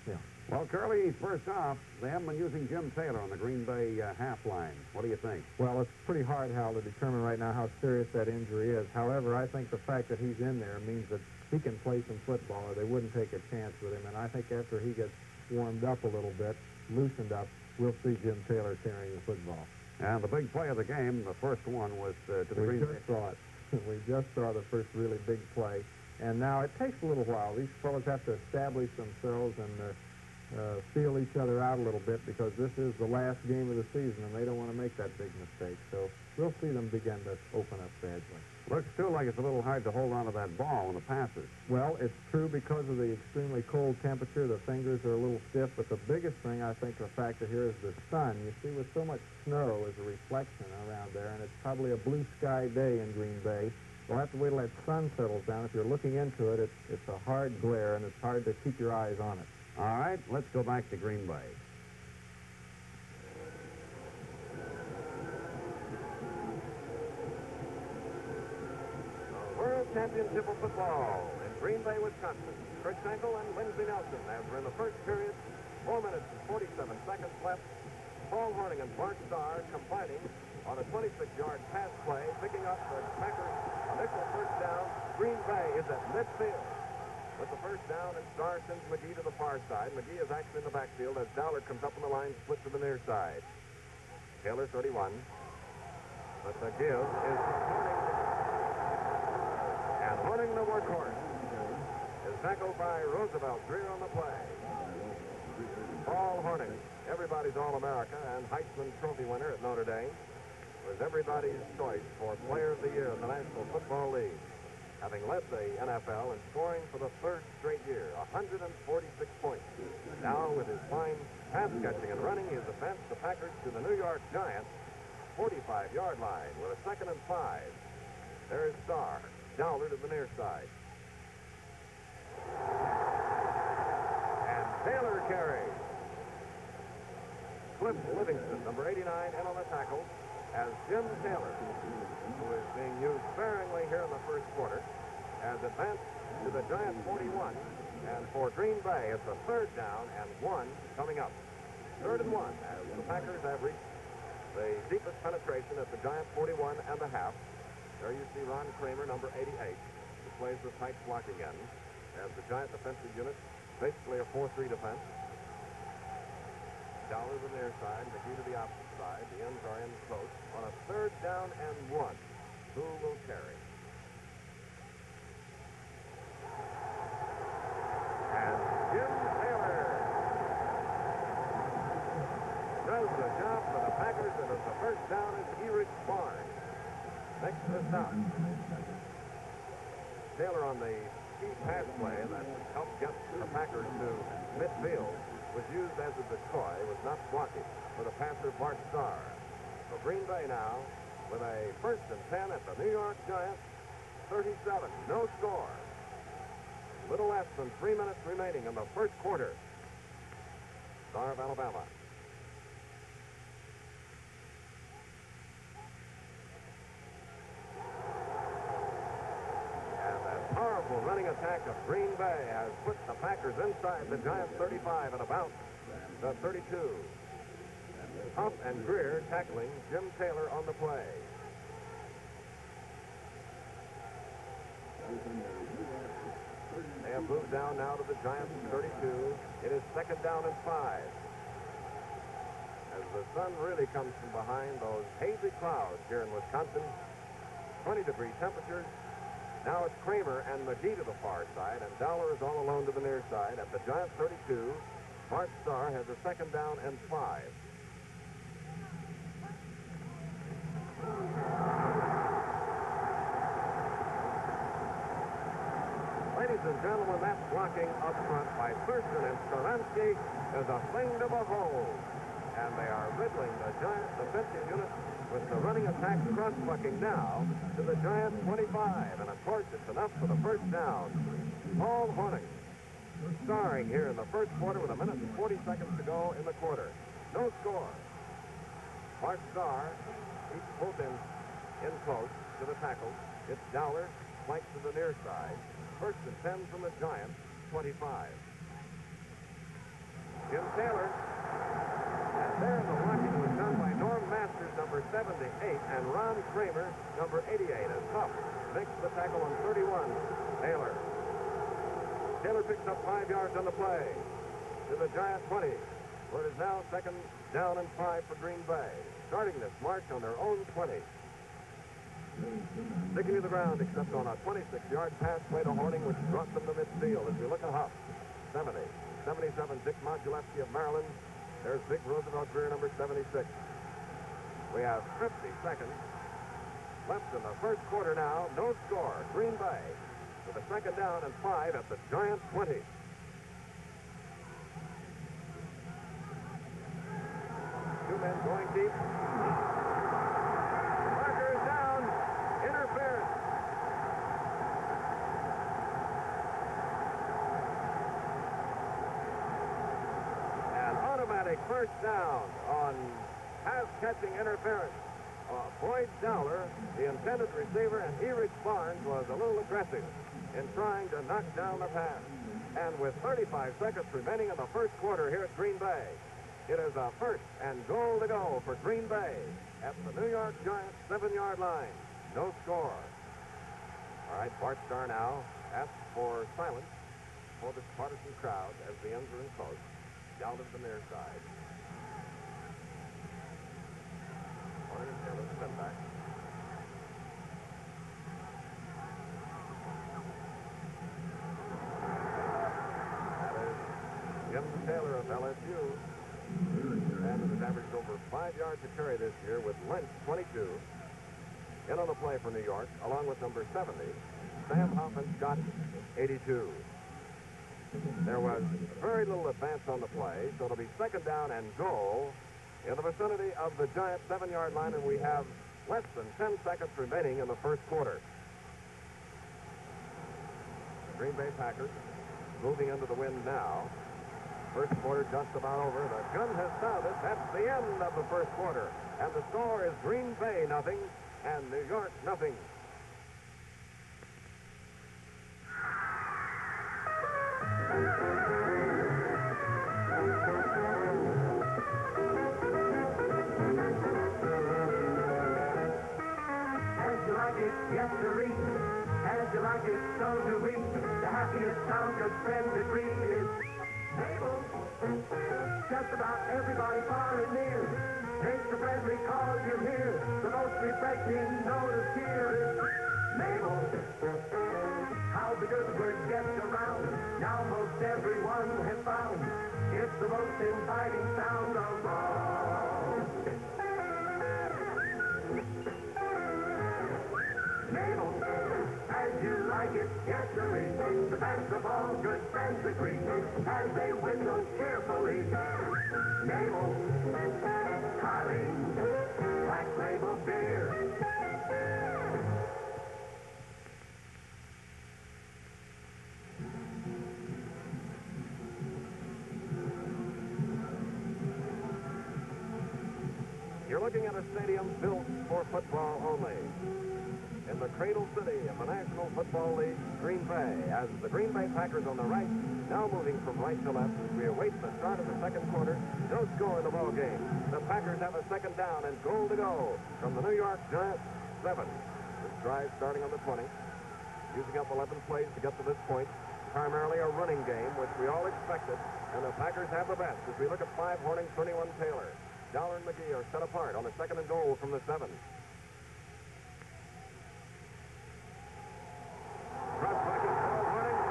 Yeah. Well, Curly, first off, they haven't been using Jim Taylor on the Green Bay half line. What do you think? Well, it's pretty hard, Hal, to determine right now how serious that injury is. However, I think the fact that he's in there means that he can play some football, or they wouldn't take a chance with him. And I think after he gets warmed up a little bit, loosened up, we'll see Jim Taylor carrying the football. And the big play of the game, the first one, was to the Green Bay. We just saw it. We just saw the first really big play. And now it takes a little while. These fellows have to establish themselves and feel each other out a little bit, because this is the last game of the season, and they don't want to make that big mistake. So we'll see them begin to open up gradually. Looks, too, like it's a little hard to hold on to that ball when it passes. Well, it's true because of the extremely cold temperature. The fingers are a little stiff, but the biggest thing, I think, the factor here is the sun. You see, with so much snow as a reflection around there, and it's probably a blue sky day in Green Bay. We'll have to wait till that sun settles down. If you're looking into it, it's a hard glare, and it's hard to keep your eyes on it. All right, let's go back to Green Bay. World Championship of Football in Green Bay, Wisconsin. Kurt Schenkel and Lindsey Nelson, as we're in the first period, 4 minutes and 47 seconds left. Paul Horning and Bart Starr combining on a 26-yard pass play, picking up the Packers' initial first down. Green Bay is at midfield with the first down, and Starr sends McGee to the far side. McGee is actually in the backfield as Dowler comes up on the line, split to the near side. Taylor, 31. But the give is Horning. And Horning, the workhorse, is tackled by Roosevelt. Greer on the play. Paul Horning, everybody's All-America and Heisman Trophy winner at Notre Dame, was everybody's choice for Player of the Year in the National Football League, having led the NFL in scoring for the 3rd straight year, 146 points. Now, with his fine pass catching and running, he has advanced the Packers to the New York Giants 45-yard line with a 2nd and 5. There's Starr. Dowler to the near side. And Taylor carries. Cliff Livingston, number 89, in on the tackle, as Jim Taylor, who is being used sparingly here in the first quarter, has advanced to the Giants 41. And for Green Bay, it's a 3rd down and 1 coming up. 3rd and 1, as the Packers have reached the deepest penetration at the Giants 41 and a half. There you see Ron Kramer, number 88, who plays the tight blocking end, as the Giant defensive unit, basically a 4-3 defense. Dowler to the near side, McGee to the opposite side. The ends are in close. On a 3rd down and 1, who will carry? And Jim Taylor. stop for the Packers, and it's the first down is Erich Barnes. Next to the stop. Taylor on the key pass play that helped get the Packers to midfield was used as a decoy, was not blocking for the passer Bart Starr. So Green Bay now with a 1st and 10 at the New York Giants, 37, no score. Little less than 3 minutes remaining in the first quarter. Star of Alabama. And that powerful running attack of Green Bay has put the Packers inside the Giants 35 and about the 32. Huff and Greer tackling Jim Taylor on the play. They have moved down now to the Giants 32. It is 2nd down and 5. As the sun really comes from behind those hazy clouds here in Wisconsin, 20-degree temperatures. Now it's Kramer and McGee to the far side, and Dowler is all alone to the near side. At the Giants 32, Bart Starr has a 2nd down and 5. Ladies and gentlemen, that blocking up front by Thurston and Skoransky is a thing to behold. And they are riddling the Giants defensive unit with the running attack cross-bucking now to the Giants 25. And, of course, it's enough for the first down. Paul Hornung starring here in the first quarter with 1 minute and 40 seconds to go in the quarter. No score. Bart Starr, he's pulled in close to the tackle. It's Dowler, flanked to the near side. 1st and 10 from the Giants, 25. Jim Taylor. And there the blocking was done by Norm Masters, number 78, and Ron Kramer, number 88. As Huff makes the tackle on 31. Taylor. Taylor picks up 5 yards on the play to the Giant 20, where it is now 2nd down and 5 for Green Bay. Starting this march on their own 20. Sticking to the ground except on a 26-yard pass play to Hornung, which brought them to midfield. As we look at Huff, 70. 77, Dick Modulewski of Maryland. There's Big Roosevelt Greer, number 76. We have 50 seconds left in the first quarter now. No score. Green Bay with a 2nd down and 5 at the Giants 20. Two men going deep. Marker is down. Interference. An automatic first down on pass-catching interference. Boyd Dowler, the intended receiver, and Erich Barnes was a little aggressive in trying to knock down the pass. And with 35 seconds remaining in the first quarter here at Green Bay, it is a 1st and goal to go for Green Bay at the New York Giants 7-yard line. No score. All right, Bart Starr now asks for silence for this partisan crowd as the ends are in close. Down to the near side. Hornung and Taylor step back. That is Jim Taylor of LSU. And has averaged over 5 yards a carry this year with Lynch, 22. In on the play for New York, along with number 70, Sam Huff and Scott, 82. There was very little advance on the play, so it'll be 2nd down and goal in the vicinity of the Giants 7-yard line, and we have less than 10 seconds remaining in the first quarter. The Green Bay Packers moving into the wind now. First quarter just about over. The gun has sounded. That's the end of the first quarter. And the score is Green Bay nothing and New York nothing. As you like it, yes, sirree. As you like it, so do we. The happiest sound of friends agree is Mabel. Just about everybody far and near takes a friendly call you hear. The most refreshing note of cheer is Mabel. How the good word gets around. Now most everyone has found it's the most inviting sound of all. The best of all good friends agree as they whistle cheerfully. Mabel, Carlene, Black Label Beer. You're looking at a stadium built for football only. In the cradle city of the National Football League, Green Bay, as the Green Bay Packers on the right, now moving from right to left as we await the start of the second quarter. No score in the ball game. The Packers have a second down and goal to go from the New York Giants 7. This drive starting on the 20, using up 11 plays to get to this point. Primarily a running game, which we all expected, and the Packers have the best as we look at 5 Hornings, 21 Taylor. Dollar and McGee are set apart on the second and goal from the 7. Cross-backing Paul Hornings.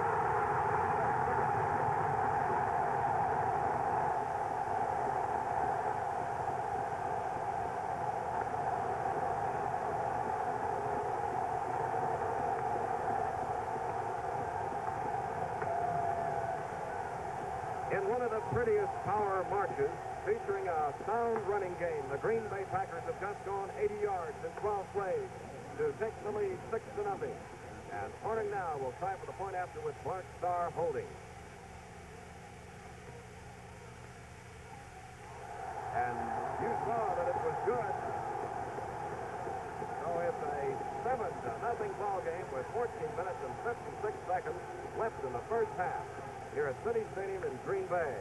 In one of the prettiest power marches, featuring a sound running game, the Green Bay Packers have just gone 80 yards in 12 plays to take the lead 6-0. And Horning now will try for the point after with Clark Starr holding. And you saw that it was good. So it's a 7-0 ball game with 14 minutes and 56 seconds left in the first half here at City Stadium in Green Bay.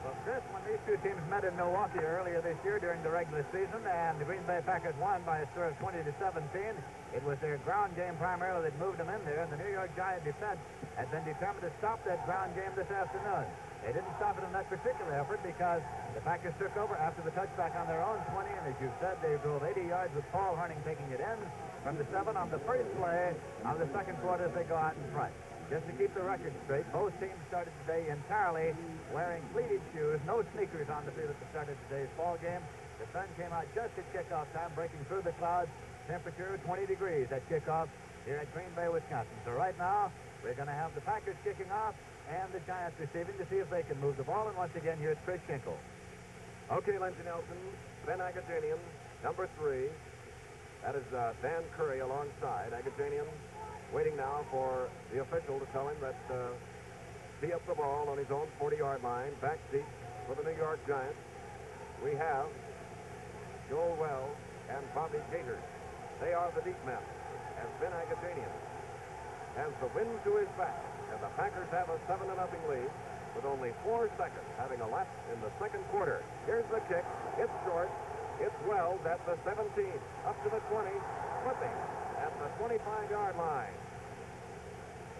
Well, Chris, when these two teams met in Milwaukee earlier this year during the regular season, and the Green Bay Packers won by a score of 20-17, it was their ground game primarily that moved them in there, and the New York Giant defense had been determined to stop that ground game this afternoon. They didn't stop it in that particular effort because the Packers took over after the touchback on their own 20, and as you said, they drove 80 yards with Paul Horning taking it in from the 7 on the first play of the second quarter as they go out in front. Just to keep the record straight, both teams started today entirely wearing cleated shoes, no sneakers on the field at the start of today's ball game. The sun came out just at kickoff time, breaking through the clouds. Temperature 20 degrees at kickoff here at Green Bay, Wisconsin. So right now, we're going to have the Packers kicking off and the Giants receiving to see if they can move the ball. And once again, here's Chris Schenkel. Okay, Lindsey Nelson, Ben Agajanian, number 3. That is Dan Curry alongside Agajanian. Waiting now for the official to tell him that tee up the ball on his own 40-yard line, back deep for the New York Giants. We have Joel Wells and Bobby Gator. They are the deep men, as Ben Agajanian has the wind to his back, and the Packers have a 7-0 lead with only 4 seconds having elapsed in the second quarter. Here's the kick. It's short. It's Wells at the 17, up to the 20, flipping at the 25-yard line.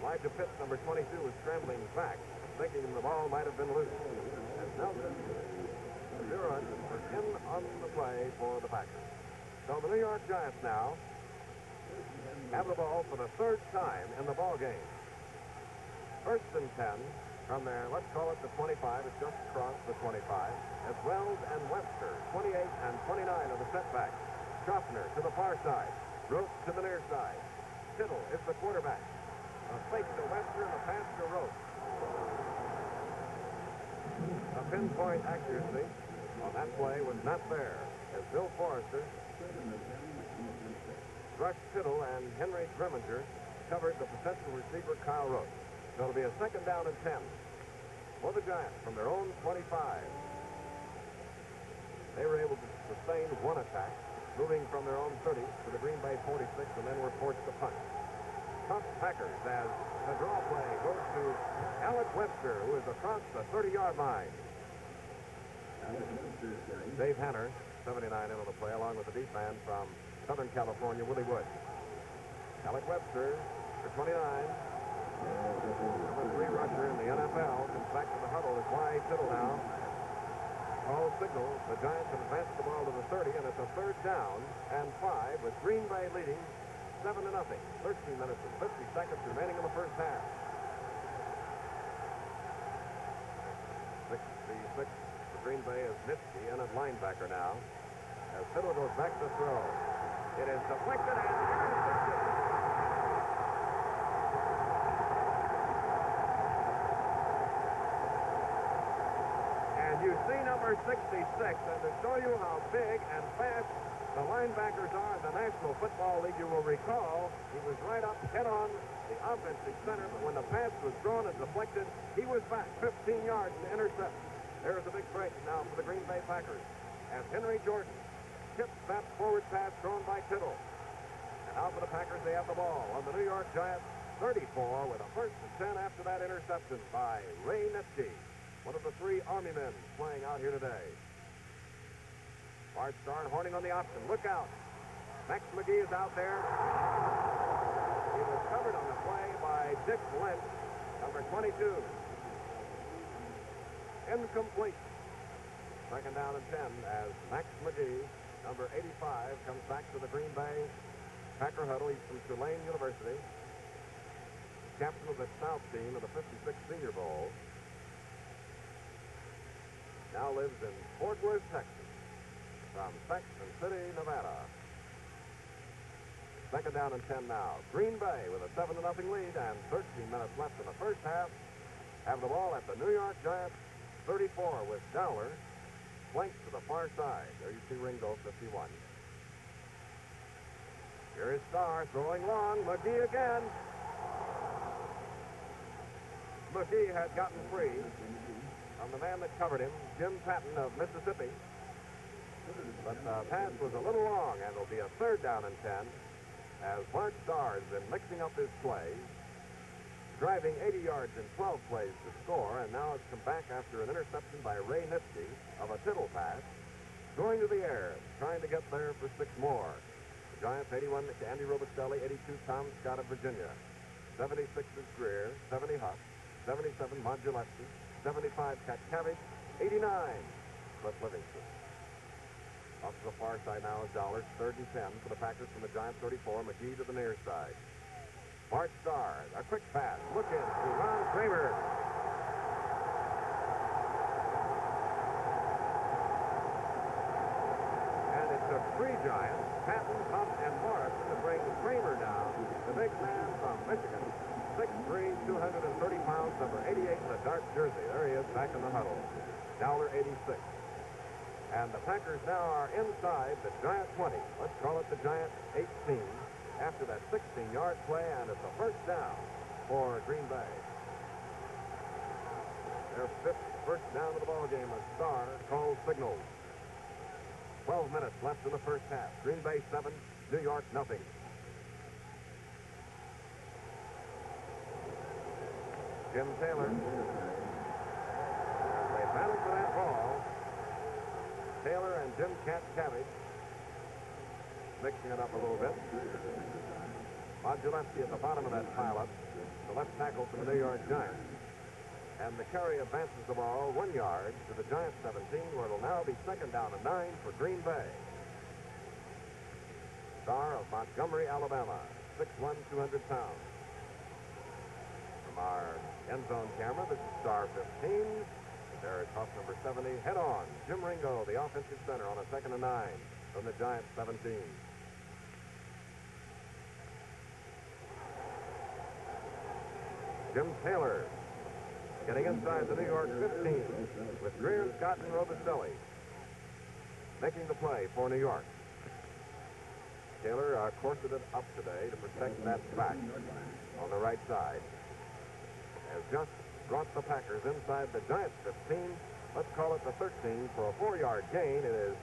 Elijah Pitts, number 22, was scrambling back, thinking the ball might have been loose. And Nelson Duran was in on the play for the Packers. So the New York Giants now have the ball for the 3rd time in the ball game. 1st and 10 from their, let's call it the 25, it's just across the 25, as Wells and Webster, 28 and 29 of the setback. Schaffner to the far side. Rote to the near side. Tittle is the quarterback. A fake to Webster and a pass to Rote. A pinpoint accuracy on that play was not there, as Bill Forrester brushed Tittle and Henry Grimminger covered the potential receiver Kyle Rote. So it'll be a 2nd down and 10 for the Giants from their own 25. They were able to sustain one attack, moving from their own 30 to the Green Bay 46, and then were forced to punt. Tough Packers as the draw play goes to Alec Webster, who is across the 30-yard line. Dave Hanner, 79 into the play, along with the deep man from Southern California, Willie Wood. Alec Webster, for 29, number 3 rusher in the NFL, comes back to the huddle. It's Y. Tittle now. All signals. The Giants have advanced the ball to the 30, and it's a 3rd down and 5 with Green Bay leading 7-0. 13 minutes and 50 seconds remaining in the first half. 66 for Green Bay is Nitsky in at linebacker now. As Tittle goes back to throw. It is deflected and intercepted. you see number 66, and to show you how big and fast the linebackers are in the National Football League, you will recall he was right up head-on the offensive center, but when the pass was thrown and deflected, he was back 15 yards to intercept. There's a big break now for the Green Bay Packers as Henry Jordan tips that forward pass thrown by Tittle. And now for the Packers, they have the ball on the New York Giants 34 with a 1st and 10 after that interception by Ray Nitschke, one of the 3 Army men playing out here today. Bart Starr and Horning on the option. Look out. Max McGee is out there. He was covered on the play by Dick Lynch, number 22. Incomplete. 2nd down and 10 as Max McGee, number 85, comes back to the Green Bay Packer huddle. He's from Tulane University. Captain of the South team of the 56 Senior Bowl. Now lives in Fort Worth, Texas. From Sexton City, Nevada. 2nd down and 10 now. Green Bay with a 7-0 lead and 13 minutes left in the first half. Have the ball at the New York Giants 34 with Dowler flanked to the far side. There you see Ringo, 51. Here is Starr throwing long. McGee again. McGee had gotten free from the man that covered him, Jim Patton of Mississippi. But the pass was a little long, and it'll be a 3rd down and 10 as Bart Starr has been mixing up his plays, driving 80 yards in 12 plays to score, and now has come back after an interception by Ray Nitschke of a Tittle pass, going to the air, trying to get there for 6 more. The Giants 81, Andy Robustelli, 82, Tom Scott of Virginia, 76 is Greer, 70 Huff, 77 Modulewski, 75 Katkavich, 89 Cliff Livingston. Off to the far side now is Dowler, 3rd and 10 for the Packers from the Giants 34. McGee to the near side. Bart Starr, a quick pass. Look in to Ron Kramer. And it took 3 Giants, Patton, Huff, and Morrison to bring Kramer down. The big man from Michigan, 6'3", 230 pounds, number 88 in the dark jersey. There he is back in the huddle. Dowler, 86. And the Packers now are inside the Giant 20. Let's call it the Giant 18 after that 16-yard play, and it's a 1st down for Green Bay. Their 5th first down of the ball game as Starr calls signals. 12 minutes left in the first half. Green Bay 7, New York nothing. Jim Taylor. They battled for that ball. Taylor and Jim Katkavich mixing it up a little bit. Modulewski at the bottom of that pileup, the left tackle for the New York Giants. And the carry advances the ball 1 yard to the Giants 17, where it'll now be 2nd down and 9 for Green Bay. Starr of Montgomery, Alabama, 6'1", 200 pounds. From our end zone camera, this is Starr 15. There is Huff, number 70. Head on. Jim Ringo, the offensive center, on a 2nd and 9 from the Giants 17. Jim Taylor getting inside the New York 15 with Greer, Scott, and Robustelli making the play for New York. Taylor corseted up today to protect that back on the right side. Has just brought the Packers inside the Giants 15. Let's call it the 13 for a 4-yard gain. It is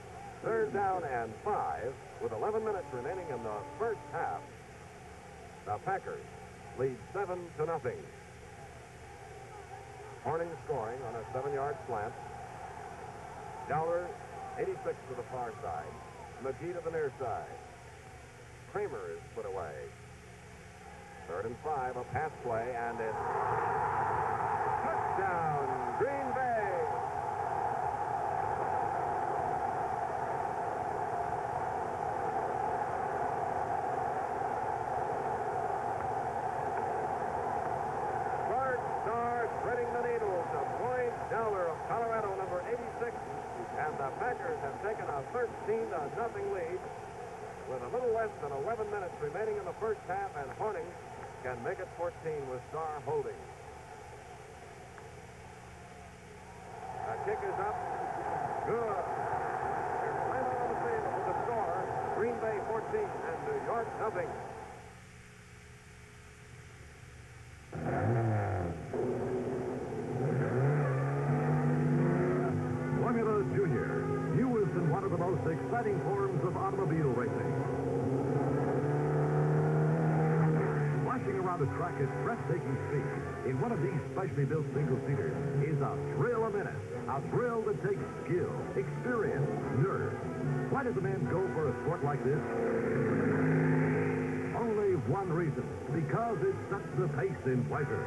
3rd down and 5 with 11 minutes remaining in the first half. The Packers lead 7-0. Horning scoring on a 7-yard slant. Dowler, 86 to the far side. McGee to the near side. Kramer is put away. 3rd and 5, a pass play, and it's touchdown, Green Bay. Bart Starr threading the needle to Boyd Dowler of Colorado, number 86, and the Packers have taken a 13-0 lead with a little less than 11 minutes remaining in the first half, and Horning can make it 14 with Starr holding. kick is up. Good. There's time out on the field with the score. Green Bay 14 and New York nothing. Formula Junior, newest and one of the most exciting forms of automobile racing. Flashing around a track at breathtaking speed in one of these specially built single-seaters is a thrill a minute. A thrill that takes skill, experience, nerve. Why does a man go for a sport like this? Only one reason. Because it sets the pace in pleasure.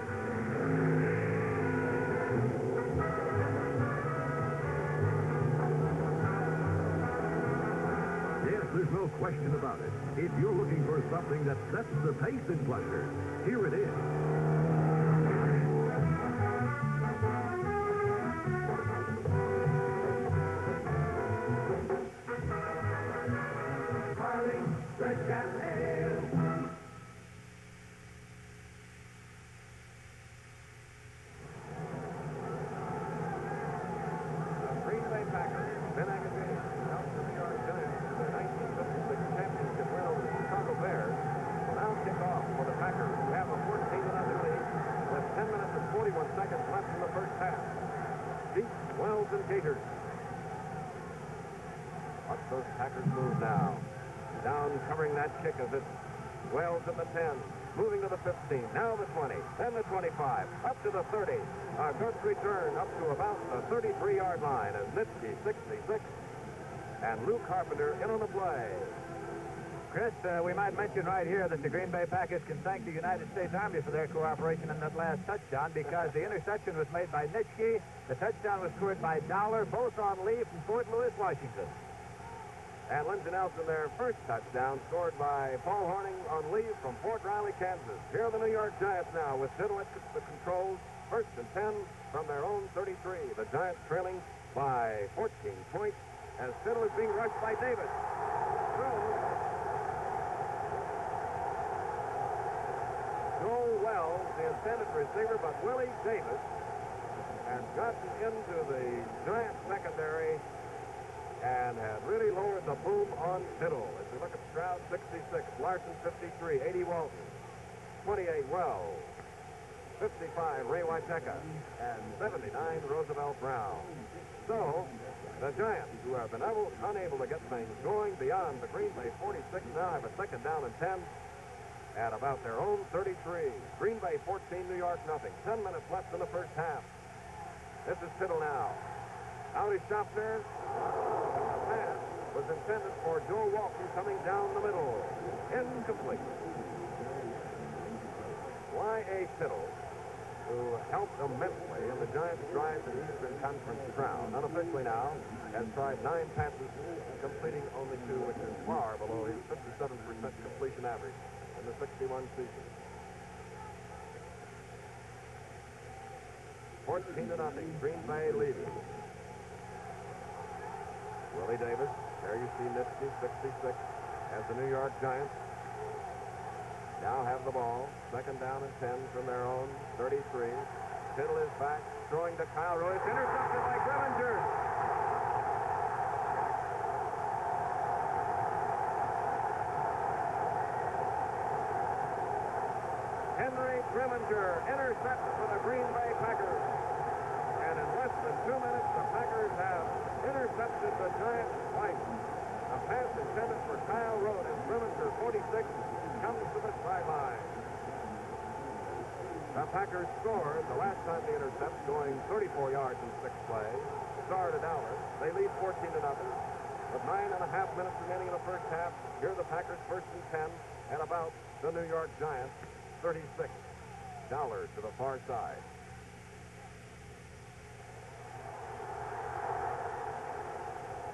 Yes, there's no question about it. If you're looking for something that sets the pace in pleasure, here it is. Green Bay Packers, Ben Agassiz, out to the New York Giants in the 1956 championship win over the Chicago Bears, will now kick off for the Packers, who have a 14-0 lead with 10 minutes and 41 seconds left in the first half. Deep, Wells, and Gators. Watch those Packers move now. Down covering that kick as it's Wells at the 10. Moving to the 15, now the 20, then the 25, up to the 30. A good return up to about the 33-yard line as Nitschke, 66, and Lou Carpenter in on the play. Chris, we might mention right here that the Green Bay Packers can thank the United States Army for their cooperation in that last touchdown because the interception was made by Nitschke. The touchdown was scored by Dowler, both on leave from Fort Lewis, Washington. And Lindsey Nelson, their first touchdown, scored by Paul Horning on leave from Fort Riley, Kansas. Here are the New York Giants now with Tittle at the controls. First and 10 from their own 33. The Giants trailing by 14 points as Tittle is being rushed by Davis. Joe Wells, the intended receiver, but Willie Davis has gotten into the Giants secondary and had really lowered the boom on Tittle. As we look at Stroud, 66, Larson, 53, 80 Walton, 28 Wells, 55 Ray Wyteka, and 79 Roosevelt Brown. So, the Giants, who have been unable to get things going beyond the Green Bay 46, now have a second down and 10 at about their own 33. Green Bay 14, New York nothing. 10 minutes left in the first half. This is Tittle now. Out is Schaffner. The pass was intended for Joe Walton coming down the middle. Incomplete. Y.A. Tittle, who helped immensely in the Giants' drive to the Eastern Conference crown, unofficially now, has tried 9 passes, completing only 2, which is far below his 57% completion average in the 61 season. 14-0, Green Bay leading. Willie Davis, there you see Nitschke, 66, as the New York Giants now have the ball. Second down and 10 from their own 33. Tittle is back, throwing to Kyle Royce, intercepted by Grimminger. Henry Grimminger intercepted for the Green Bay Packers. And in less than 2 minutes, the Packers have intercepted the Giants twice. A pass intended for Kyle Rote as Grimminger, 46, comes to the sideline. The Packers scored the last time they intercept, going 34 yards in 6 plays. Started Dowler. They lead 14-0. With 9.5 minutes remaining in the first half, here are the Packers first and 10 at about the New York Giants, 36. Dowler to the far side.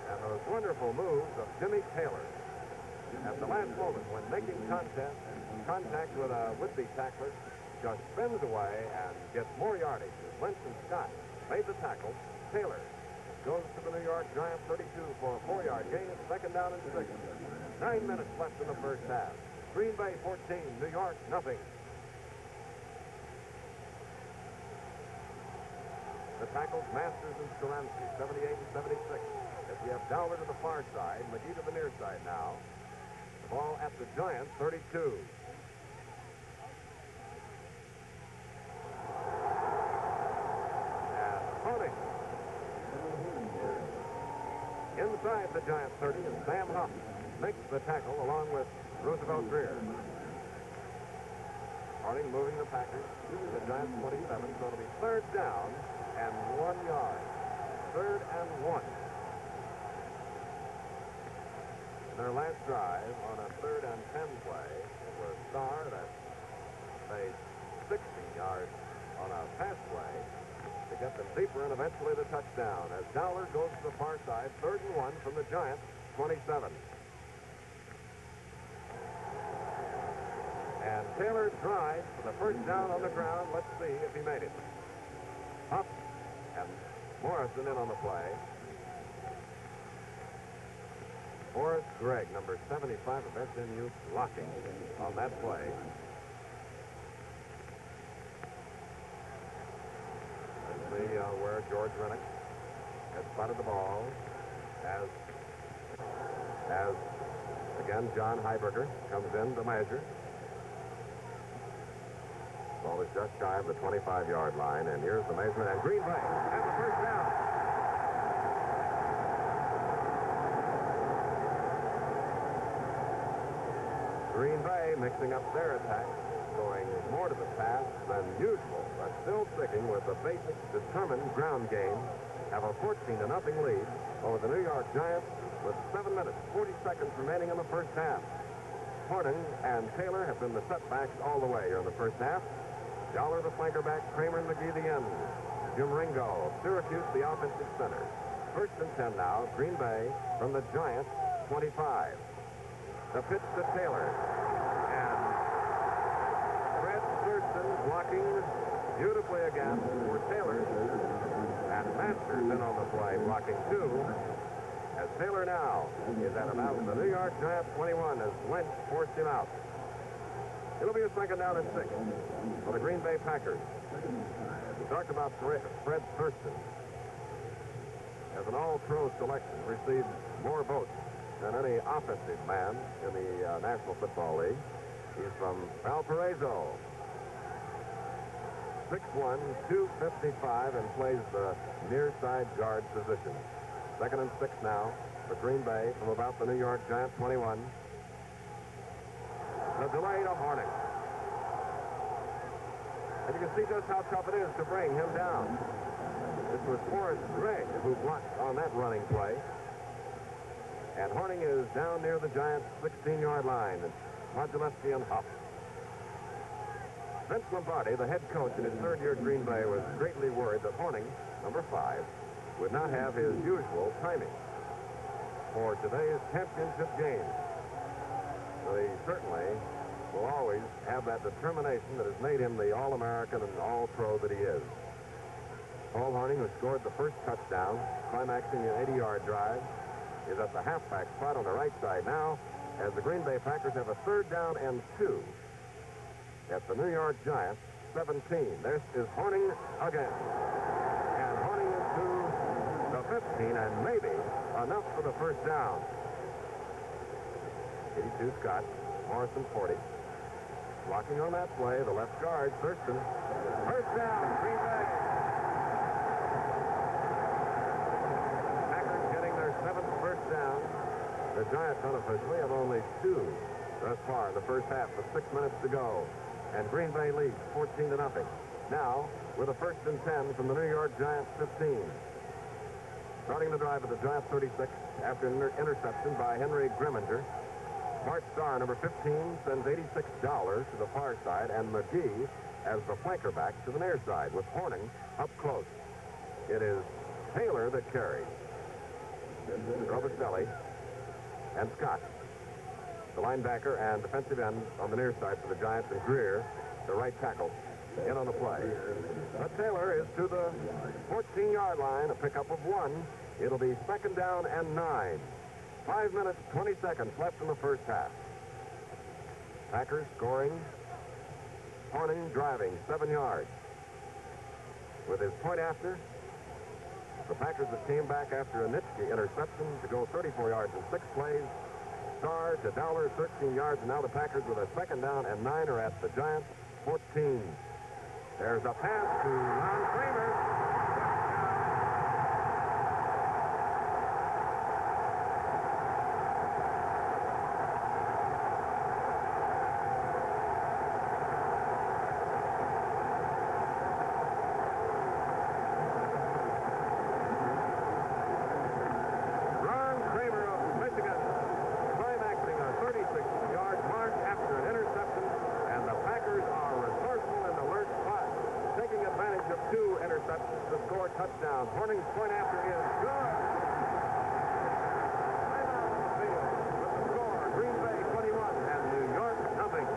And those wonderful moves of Jimmy Taylor at the last moment when making contact with a would-be tackler, just spins away and gets more yardage. As Winston Scott made the tackle, Taylor goes to the New York Giants 32 for a 4-yard gain. Second down and 6. 9 minutes left in the first half. Green Bay 14, New York nothing. The tackles, Masters and Skolensky, 78 and 76. As we have Dowler to the far side, McGee to the near side now. The ball at the Giants, 32. And Horning. Inside the Giants 30 is Sam Huff. Makes the tackle along with Roosevelt Greer. Harding moving the Packers to the Giants 27, so it'll be third down and 1 yard. Third and 1. In their last drive on a 3rd and 10 play, it was Starr that made 60 yards on a pass play to get them deeper and eventually the touchdown as Dowler goes to the far side, 3rd and 1 from the Giants 27. And Taylor tries for the first down on the ground. Let's see if he made it. Huff and Morrison in on the play. Horace Gregg, number 75 of SMU, blocking on that play. Let's see where George Rennick has spotted the ball as again John Heiberger comes in to measure. Ball is just shy of the 25-yard line, and here's the measurement, and Green Bay has the first down. Green Bay mixing up their attack, going more to the pass than usual, but still sticking with the basic determined ground game. Have a 14-0 lead over the New York Giants with 7 minutes, 40 seconds remaining in the first half. Horning and Taylor have been the setbacks all the way here in the first half. Dowler the flanker back, Kramer and McGee the end. Jim Ringo, Syracuse the offensive center. 1st and 10 now, Green Bay from the Giants 25. The pitch to Taylor. And Fred Thurston blocking beautifully again for Taylor. And Masters in on the play, blocking too. As Taylor now is at about the New York Giants 21 as Lynch forced him out. It'll be a 2nd down and 6 for the Green Bay Packers. We talked about Fred Thurston as an all-pro selection, received more votes than any offensive man in the National Football League. He's from Valparaiso. 6'1", 255, and plays the near side guard position. 2nd and 6 now for Green Bay from about the New York Giants 21. The delay to Horning. And you can see just how tough it is to bring him down. This was Forrest Gregg who blocked on that running play. And Horning is down near the Giants' 16-yard line. Modulewski and Huff. Vince Lombardi, the head coach in his 3rd year at Green Bay, was greatly worried that Horning, number 5, would not have his usual timing for today's championship game. So he certainly will always have that determination that has made him the All-American and All-Pro that he is. Paul Horning, who scored the first touchdown, climaxing an 80-yard drive, is at the halfback spot on the right side now as the Green Bay Packers have a 3rd down and 2 at the New York Giants 17. This is Horning again. And Horning is to the 15 and maybe enough for the first down. 82 Scott, Morrison 40. Blocking on that play, the left guard, Thurston. First down, Green Bay. Packers getting their 7th first down. The Giants unofficially have only 2 thus far in the first half with 6 minutes to go. And Green Bay leads 14-0. Now, with a 1st and 10 from the New York Giants 15. Starting the drive at the Giants 36 after an interception by Henry Grimminger. Bart Starr, number 15, sends $86 to the far side, and McGee as the flanker back to the near side with Horning up close. It is Taylor that carries. Robicelli and Scott, the linebacker and defensive end on the near side for the Giants, and Greer, the right tackle, in on the play. But Taylor is to the 14-yard line, a pickup of 1. It'll be 2nd down and 9. 5 minutes, 20 seconds left in the first half. Packers scoring. Horning driving 7 yards. With his point after, The Packers that came back after a Nitschke interception to go 34 yards in 6 plays. Starr to Dowler, 13 yards, and now the Packers with a second down and 9 are at the Giants, 14. There's a pass to Ron Kramer. Ron Kramer of Michigan climaxing a 36-yard march after an interception, and the Packers are resourceful and alert, but taking advantage of 2 interceptions to score touchdowns. Horning's point after is good. Timeout on the field with the score, Green Bay 21 and New York nothing.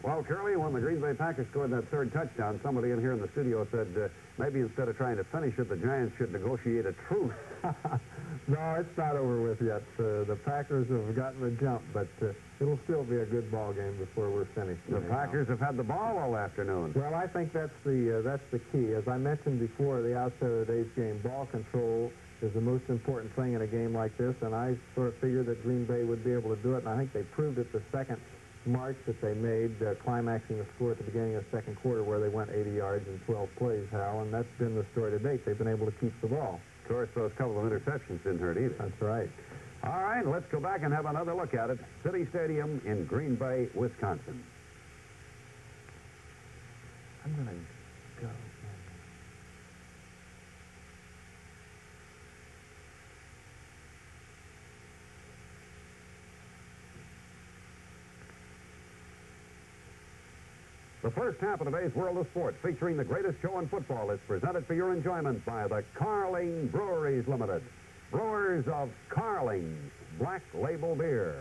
Well, Curly, when the Green Bay Packers scored that 3rd touchdown, somebody in here in the studio said maybe instead of trying to finish it, the Giants should negotiate a truce. No, it's not over with yet. The Packers have gotten the jump, but it'll still be a good ball game before we're finished. The Packers have had the ball all afternoon. Well, I think that's the key. As I mentioned before, the outset of today's game, ball control is the most important thing in a game like this, and I sort of figured that Green Bay would be able to do it, and I think they proved it the second march that they made, climaxing the score at the beginning of the second quarter where they went 80 yards in 12 plays, Hal, and that's been the story to date. They've been able to keep the ball. Of course, those couple of interceptions didn't hurt either. That's right. All right, let's go back and have another look at it. City Stadium in Green Bay, Wisconsin. I'm going to go. The first half of today's World of Sports, featuring the greatest show in football, is presented for your enjoyment by the Carling Breweries Limited. Brewers of Carling's Black Label Beer.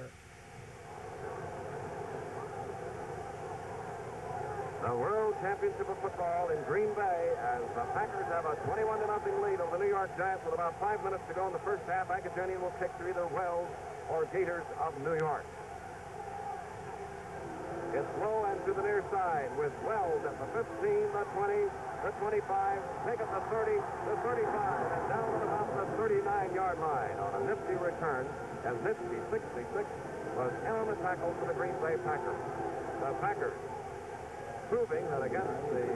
The World Championship of Football in Green Bay as the Packers have a 21-0 lead over the New York Giants with about 5 minutes to go in the first half. Agajanian will kick to either Wells or Gators of New York. It's low and to the near side with Wells at the 15, the 20, the 25, take it the 30, the 35, and down at about the 39-yard line on a nifty return, as Nifty 66 was in on the tackle for the Green Bay Packers. The Packers proving that against the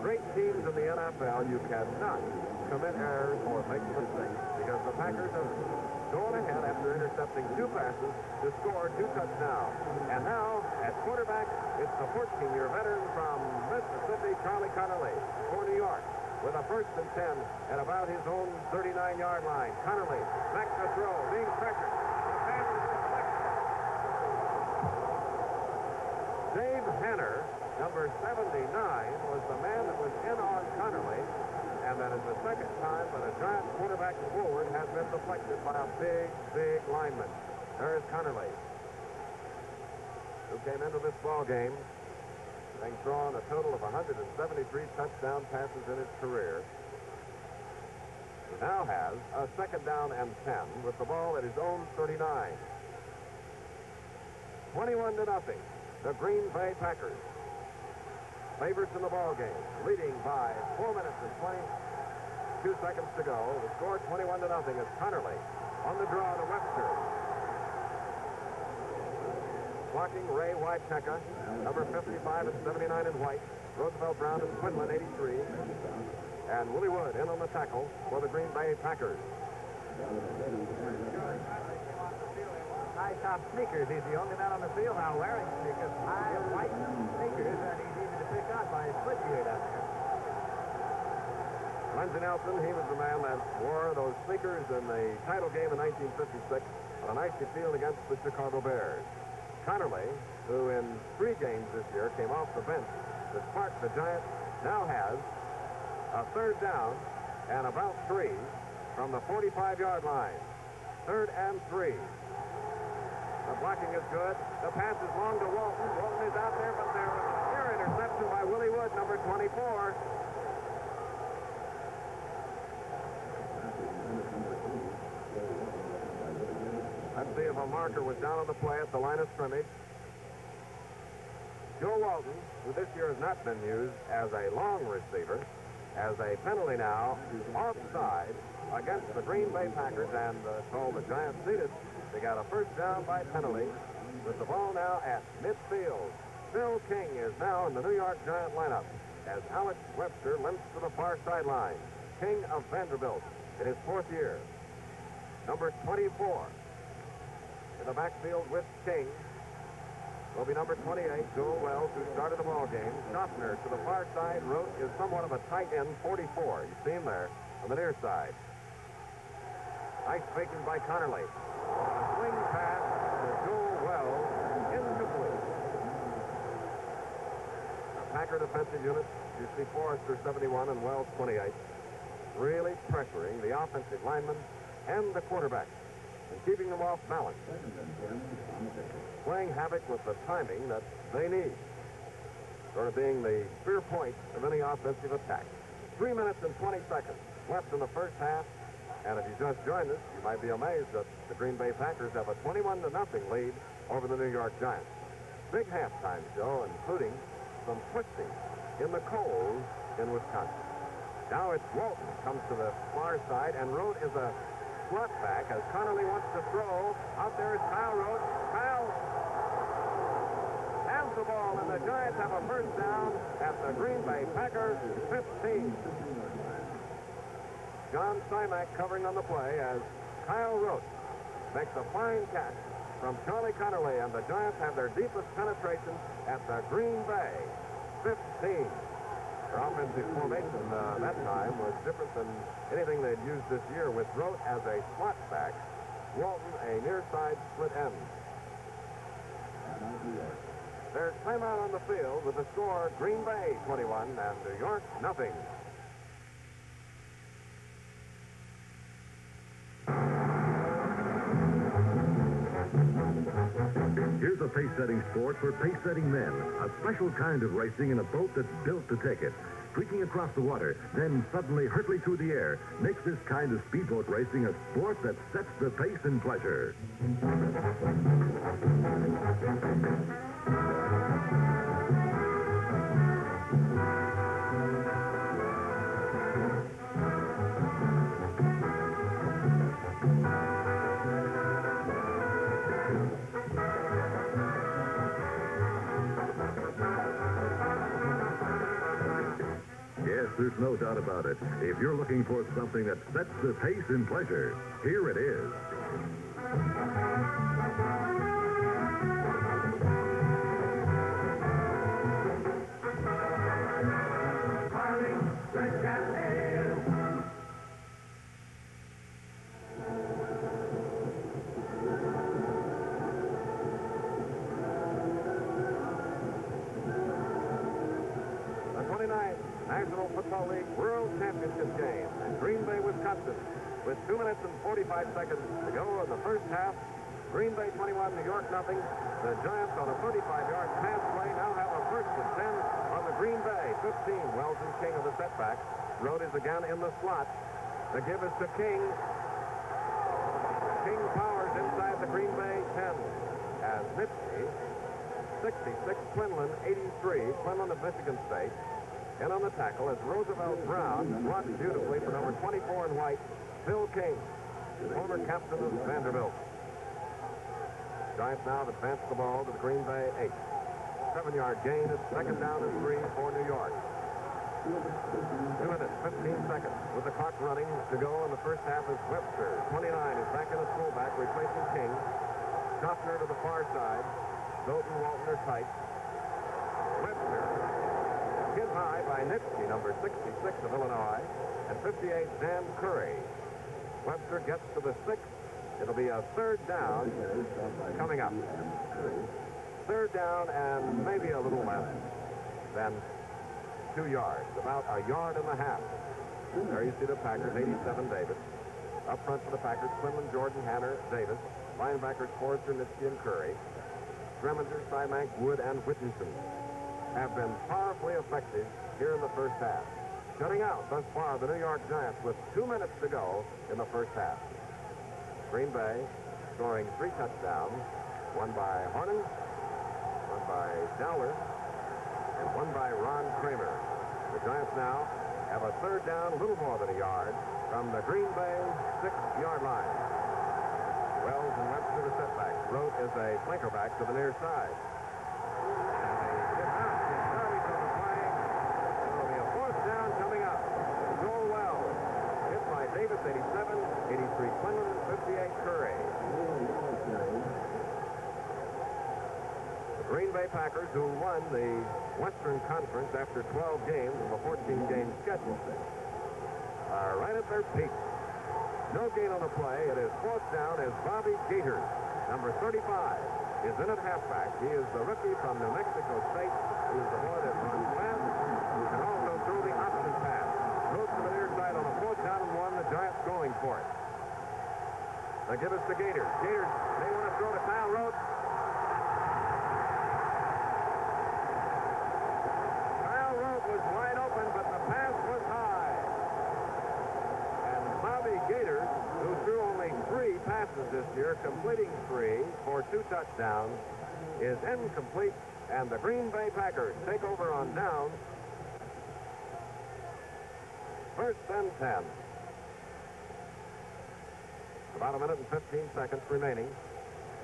great teams in the NFL, you cannot commit errors or make mistakes because the Packers have gone ahead after intercepting 2 passes to score 2 touchdowns. And now, at quarterback, it's the 14-year veteran from Mississippi, Charlie Connerly, for New York, with a 1st and 10 at about his own 39-yard line. Connerly back to throw, being pressured. The pass is deflected. Dave Hanner, number 79, was the man that was in on Connerly, and that is the second time that a Giant quarterback forward has been deflected by a big, big lineman. There's Connerly, who came into this ball game having thrown a total of 173 touchdown passes in his career. He now has a 2nd down and 10 with the ball at his own 39. 21-0. The Green Bay Packers, favorites in the ball game, leading by 4 minutes and 22 seconds to go. The score 21-0 is Connerly on the draw to Webster. Blocking Ray Whitechecker, number 55 and 79 in white. Roosevelt Brown and Quinlan, 83. And Willie Wood in on the tackle for the Green Bay Packers. High-top sneakers. He's the only man on the field now wearing sneakers. High white sneakers, and he's easy to pick out by his foot gear down there. Lindsey Nelson, he was the man that wore those sneakers in the title game in 1956 on an icy field against the Chicago Bears. Connerly, who in 3 games this year came off the bench to spark the Giants, now has a 3rd down and about 3 from the 45-yard line. 3rd and 3. The blocking is good. The pass is long to Walton. Walton is out there, but there was a clear interception by Willie Wood, number 24. Let's see if a marker was down on the play at the line of scrimmage. Joe Walton, who this year has not been used as a long receiver, as a penalty now, offside against the Green Bay Packers, and called the Giants seated. They got a first down by penalty with the ball now at midfield. Phil King is now in the New York Giant lineup as Alex Webster limps to the far sideline. King of Vanderbilt in his 4th year. Number 24 in the backfield with King will be number 28, Joel Wells, who started the ball game. Schaffner to the far side. Rote is somewhat of a tight end, 44. You see him there on the near side. Nice faking by Connerly. A swing pass to Joel Wells, incomplete. The Packer defensive unit, you see Forrester 71 and Wells 28, really pressuring the offensive linemen and the quarterback and keeping them off balance. Playing havoc with the timing that they need. Sort of being the spear point of any offensive attack. 3 minutes and 20 seconds left in the first half. And if you just joined us, you might be amazed that the Green Bay Packers have a 21-0 lead over the New York Giants. Big halftime show, including some twisting in the cold in Wisconsin. Now it's Walton comes to the far side, and Rote is a slot back as Connerly wants to throw. Out there is Kyle Rote. Kyle has the ball, and the Giants have a first down at the Green Bay Packers 15. John Simak covering on the play as Kyle Rote makes a fine catch from Charlie Connerly, and the Giants have their deepest penetration at the Green Bay 15. Their offensive formation that time was different than anything they'd used this year, with Rote as a slot back, Walton a near side split end. There's timeout on the field with the score Green Bay 21 and New York nothing. Here's a pace-setting sport for pace-setting men. A special kind of racing in a boat that's built to take it. Streaking across the water, then suddenly hurtling through the air, makes this kind of speedboat racing a sport that sets the pace in pleasure. There's no doubt about it. If you're looking for something that sets the pace in pleasure, here it is. Carling, Red Cap Ale. The 29th National Football League World Championship game in Green Bay, Wisconsin. With 2 minutes and 45 seconds to go in the first half. Green Bay 21, New York nothing. The Giants on a 35-yard pass play now have a first and 10 on the Green Bay 15. Wells is King of the setback. Rote is again in the slot. The give is to King. King powers inside the Green Bay 10 as Mitchie 66, Quinlan 83. Quinlan of Michigan State. And on the tackle is Roosevelt Brown, blocked beautifully for number 24 in white, Phil King, former captain of Vanderbilt. Giants now have advanced the ball to the Green Bay 8. 7-yard gain is second down and 3 for New York. 2 minutes, 15 seconds with the clock running to go in the first half is Webster. 29 is back in as fullback, replacing King. Schaffner to the far side. Doughton, Walton are tight. Webster hit high by Nitsky, number 66 of Illinois, and 58, Dan Curry. Webster gets to the 6. It'll be a third down coming up. Third down and maybe a little less than 2 yards, about a yard and a half. There you see the Packers, 87 Davis. Up front for the Packers, Quinlan, Jordan, Hanner, Davis. Linebackers, Forrester, Nitsky, and Curry. Screminger, Simak, Wood, and Whittington have been powerfully effective here in the first half, shutting out thus far the New York Giants with 2 minutes to go in the first half. Green Bay scoring 3 touchdowns, one by Harnan, one by Dowler, and one by Ron Kramer. The Giants now have a third down, a little more than a yard, from the Green Bay 6-yard line. Wells and Webster the setback. Rote is a flanker back to the near side. And they get out. Get garbage on the play. There will be a fourth down coming up. Joel Wells. Hit by Davis, 87, 83 Clinton, and 58 Curry. The Green Bay Packers, who won the Western Conference after 12 games of a 14-game schedule, are right at their peak. No gain on the play. It is fourth down as Bobby Gators, number 35, is in at halfback. He is the rookie from New Mexico State. He is the boy that runs fast and can also throw the option pass. Goes to the near side on a fourth down and one. The Giants going for it. They give us to Gators. Gators, they want to throw to Kyle Rote. Kyle Rote was wide open, but the pass was high. And Bobby Gators, who threw only 3 passes this year, completing 3 for 2 touchdowns, is incomplete, and the Green Bay Packers take over on downs. First and 10. About a minute and 15 seconds remaining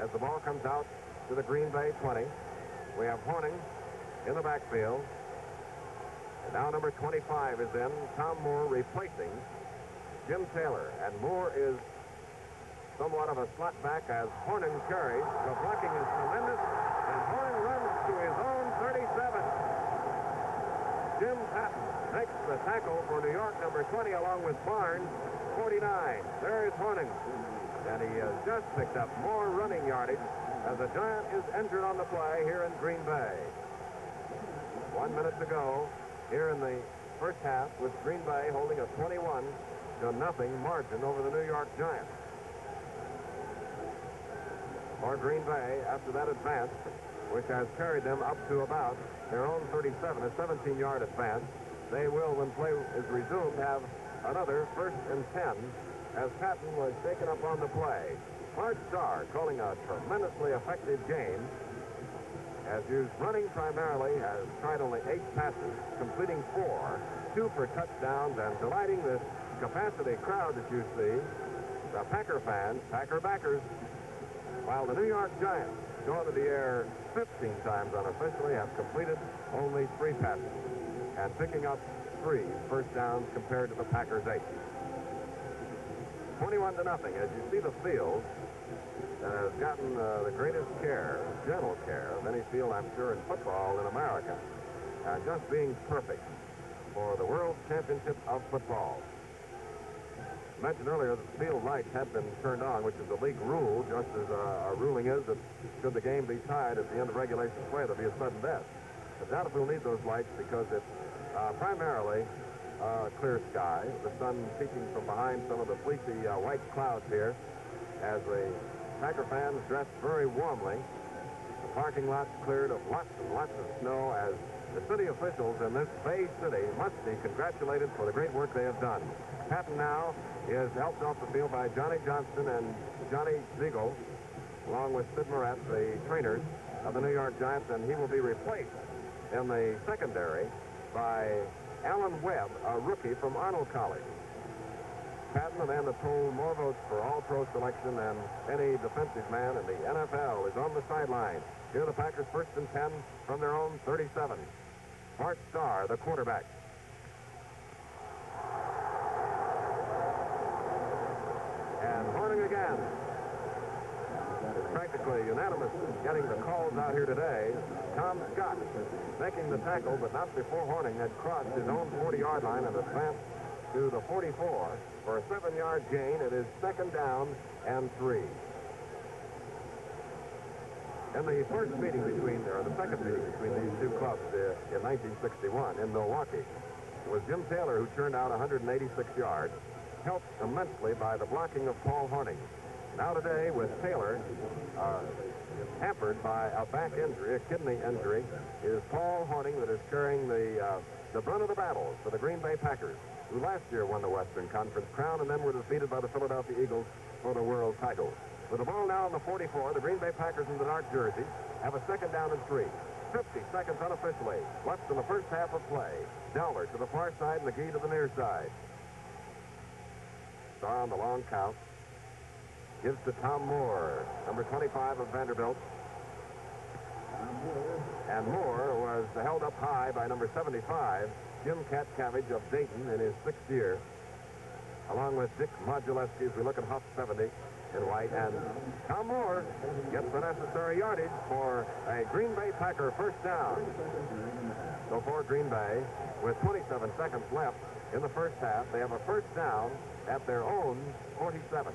as the ball comes out to the Green Bay 20. We have Horning in the backfield. And now number 25 is in. Tom Moore replacing Jim Taylor. And Moore is somewhat of a slot back as Horning carries. The blocking is tremendous. And Horning runs to his own 37. Jim Patton makes the tackle for New York, number 20, along with Barnes, 49. There is Horning. And he has just picked up more running yardage as a Giant is injured on the play here in Green Bay. 1 minute to go here in the first half with Green Bay holding a 21-0 margin over the New York Giants. For Green Bay, after that advance, which has carried them up to about their own 37, a 17-yard advance, they will, when play is resumed, have another first and 10 as Patton was taken up on the play. Art Starr calling a tremendously effective game. As used running primarily, has tried only 8 passes, completing 4, 2 for touchdowns, and delighting this capacity crowd that you see, the Packer fans, Packer backers, while the New York Giants, going to the air 15 times unofficially, have completed only 3 passes and picking up 3 first downs compared to the Packers' 8. 21-0. As you see the field, has gotten the greatest care, gentle care of any field, I'm sure, in football in America. Just being perfect for the World Championship of Football. I mentioned earlier that the field lights have been turned on, which is a league rule, just as our ruling is that should the game be tied at the end of regulation play, there'll be a sudden death. But now we'll need those lights because it's primarily clear sky, the sun peeking from behind some of the fleecy white clouds here as the Packer fans dressed very warmly. The parking lot's cleared of lots and lots of snow as the city officials in this Bay City must be congratulated for the great work they have done. Patton now is helped off the field by Johnny Johnston and Johnny Ziegel, along with Sid Moret, the trainers of the New York Giants, and he will be replaced in the secondary by Alan Webb, a rookie from Arnold College. Patton, a man that polled more votes for All-Pro selection than any defensive man in the NFL, is on the sideline. Here are the Packers first and 10 from their own 37. Art Starr, the quarterback. And Horning again. Practically unanimous getting the calls out here today. Tom Scott making the tackle, but not before Horning had crossed his own 40-yard line and advanced to the 44 for a 7-yard gain. It is second down and 3. In the first meeting between, or the second meeting between these two clubs in 1961 in Milwaukee, it was Jim Taylor who turned out 186 yards, helped immensely by the blocking of Paul Horning. Now today, with Taylor hampered by a back injury, a kidney injury, is Paul Horning that is carrying the brunt of the battles for the Green Bay Packers, who last year won the Western Conference crown and then were defeated by the Philadelphia Eagles for the world title. With the ball now on the 44, the Green Bay Packers in the dark jersey have a second down and 3. 50 seconds unofficially. Less than the first half of play. Delver to the far side, McGee to the near side. Starr on the long count. Gives to Tom Moore, number 25 of Vanderbilt. And Moore was held up high by number 75, Jim Katcavage of Dayton in his 6th year, along with Dick Modulewski as we look at Huff 70 in white. And Tom Moore gets the necessary yardage for a Green Bay Packer first down. So for Green Bay, with 27 seconds left in the first half, they have a first down at their own 47.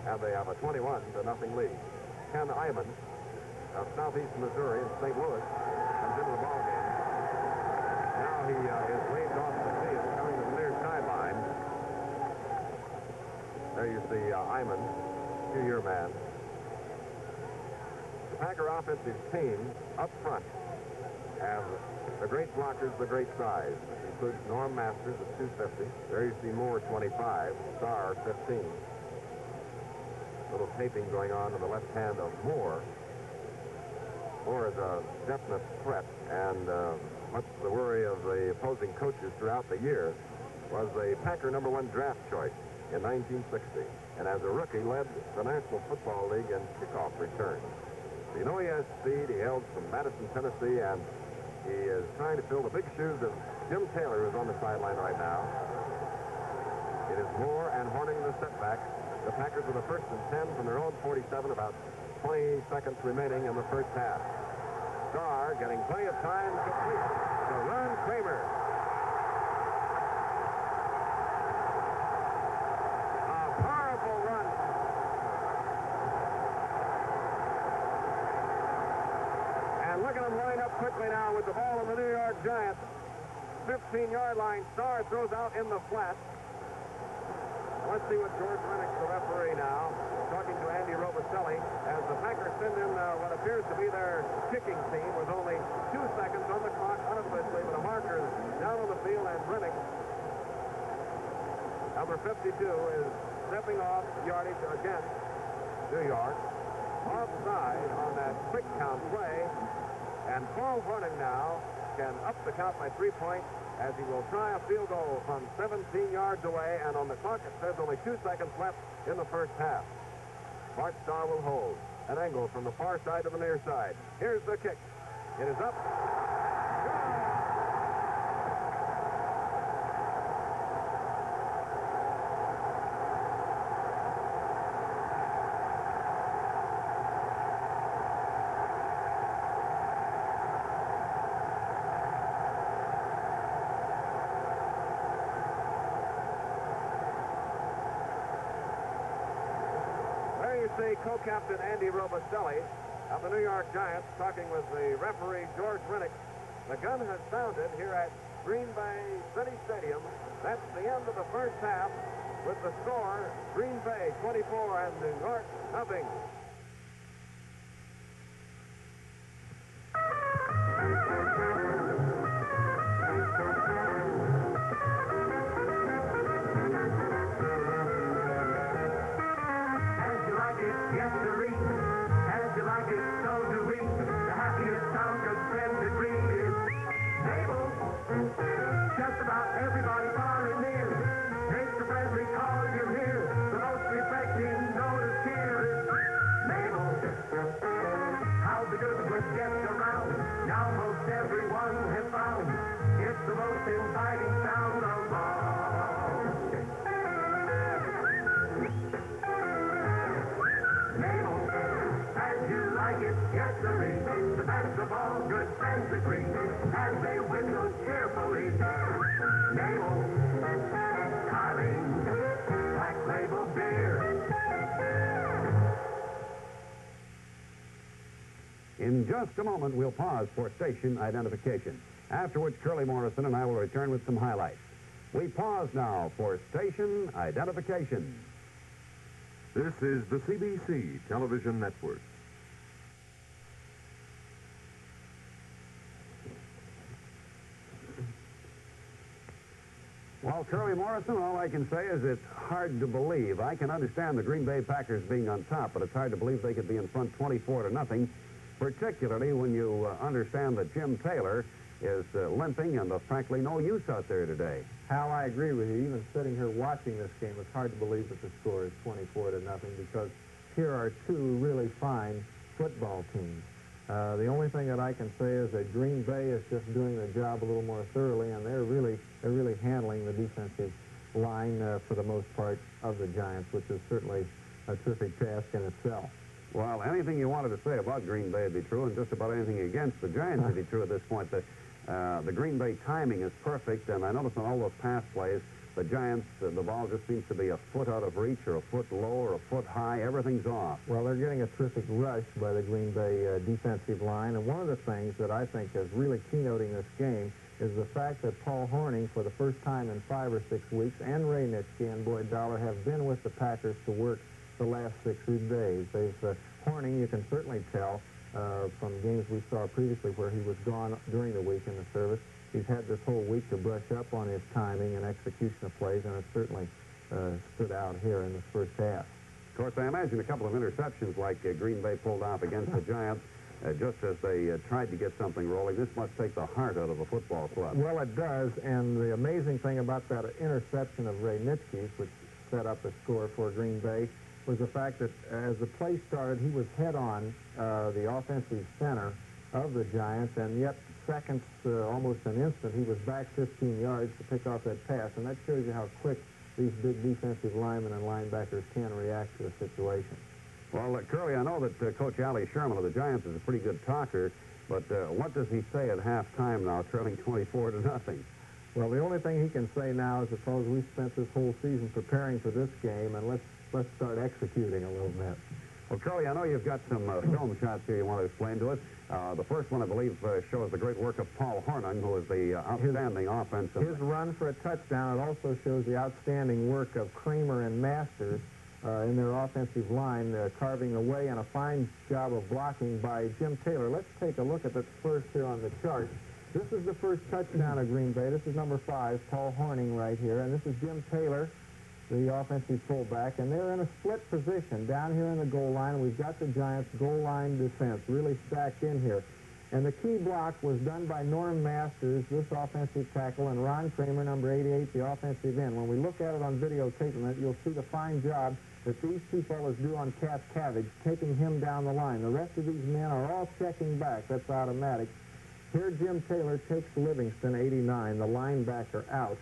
And they have a 21-0 lead. Ken Iman of Southeast Missouri and St. Louis comes into the ballgame. Now he is waved off the field, coming to the near sideline. There you see Iman, 2-year man. The Packer offensive team up front have the great blockers, the great size. It includes Norm Masters at 250. There you see Moore, 25. Starr, 15. Little taping going on the left hand of Moore. Moore is a definite threat, and much to the worry of the opposing coaches throughout the year, was the Packer #1 draft choice in 1960. And as a rookie, led the National Football League in kickoff returns. So you know he has speed. He hails from Madison, Tennessee, and he is trying to fill the big shoes of Jim Taylor, who's on the sideline right now. It is Moore and Horning the setback. The Packers with a 1st and 10 from their own 47, about 20 seconds remaining in the first half. Starr getting plenty of time to complete to Ron Kramer. A powerful run. And look at him line up quickly now with the ball on the New York Giants. 15-yard line. Starr throws out in the flat. Let's see what George Rennick, the referee now, talking to Andy Robicelli, as the Packers send in what appears to be their kicking team with only 2 seconds on the clock unofficially, but a marker down on the field, and Rennick, number 52, is stepping off yardage against New York. Offside on that quick count play, and Paul Horning now can up the count by 3 points, as he will try a field goal from 17 yards away, and on the clock it says only 2 seconds left in the first half. Bart Starr will hold. An angle from the far side to the near side. Here's the kick. It is up. See co-captain Andy Robicelli of the New York Giants talking with the referee George Rennick. The gun has sounded here at Green Bay City Stadium. That's the end of the first half with the score Green Bay 24 and New York nothing. In just a moment, we'll pause for station identification, after which Curly Morrison and I will return with some highlights. We pause now for station identification. This is the CBC Television Network. Well, Curly Morrison, all I can say is it's hard to believe. I can understand the Green Bay Packers being on top, but it's hard to believe they could be in front 24-0 particularly when you understand that Jim Taylor is limping and of frankly no use out there today. Hal, I agree with you. Even sitting here watching this game, it's hard to believe that the score is 24-0 because here are two really fine football teams. The only thing that I can say is that Green Bay is just doing the job a little more thoroughly, and they're really handling the defensive line for the most part of the Giants, which is certainly a terrific task in itself. Well, anything you wanted to say about Green Bay would be true, and just about anything against the Giants would be true at this point. The Green Bay timing is perfect, and I noticed on all those pass plays, the Giants, the ball just seems to be a foot out of reach or a foot low or a foot high. Everything's off. Well, they're getting a terrific rush by the Green Bay defensive line, and one of the things that I think is really keynoting this game is the fact that Paul Hornung, for the first time in 5 or 6 weeks, and Ray Nitschke and Boyd Dowler have been with the Packers to work the last 6 days. Hornung, you can certainly tell from games we saw previously where he was gone during the week in the service. He's had this whole week to brush up on his timing and execution of plays, and it certainly stood out here in this first half. Of course, I imagine a couple of interceptions like Green Bay pulled off against the Giants just as they tried to get something rolling. This must take the heart out of a football club. Well, it does, and the amazing thing about that interception of Ray Nitschke's, which set up the score for Green Bay, was the fact that as the play started, he was head-on the offensive center of the Giants, and yet seconds, almost an instant, he was back 15 yards to pick off that pass, and that shows you how quick these big defensive linemen and linebackers can react to a situation. Well, Curly, I know that Coach Allie Sherman of the Giants is a pretty good talker, but what does he say at halftime now, trailing 24-0? Well, the only thing he can say now is, suppose we spent this whole season preparing for this game, and let's start executing a little bit. Well, Curly, I know you've got some film shots here you want to explain to us. The first one, I believe, shows the great work of Paul Hornung, who is the outstanding offensive. His run for a touchdown. It also shows the outstanding work of Kramer and Masters in their offensive line, carving away, and a fine job of blocking by Jim Taylor. Let's take a look at the first here on the chart. This is the first touchdown of Green Bay. This is number 5, Paul Hornung right here, and this is Jim Taylor, the offensive fullback, and they're in a split position down here in the goal line. We've got the Giants' goal line defense really stacked in here. And the key block was done by Norm Masters, this offensive tackle, and Ron Kramer, number 88, the offensive end. When we look at it on videotape, you'll see the fine job that these two fellows do on Cass Cabbage, taking him down the line. The rest of these men are all checking back. That's automatic. Here Jim Taylor takes Livingston, 89, the linebacker, out.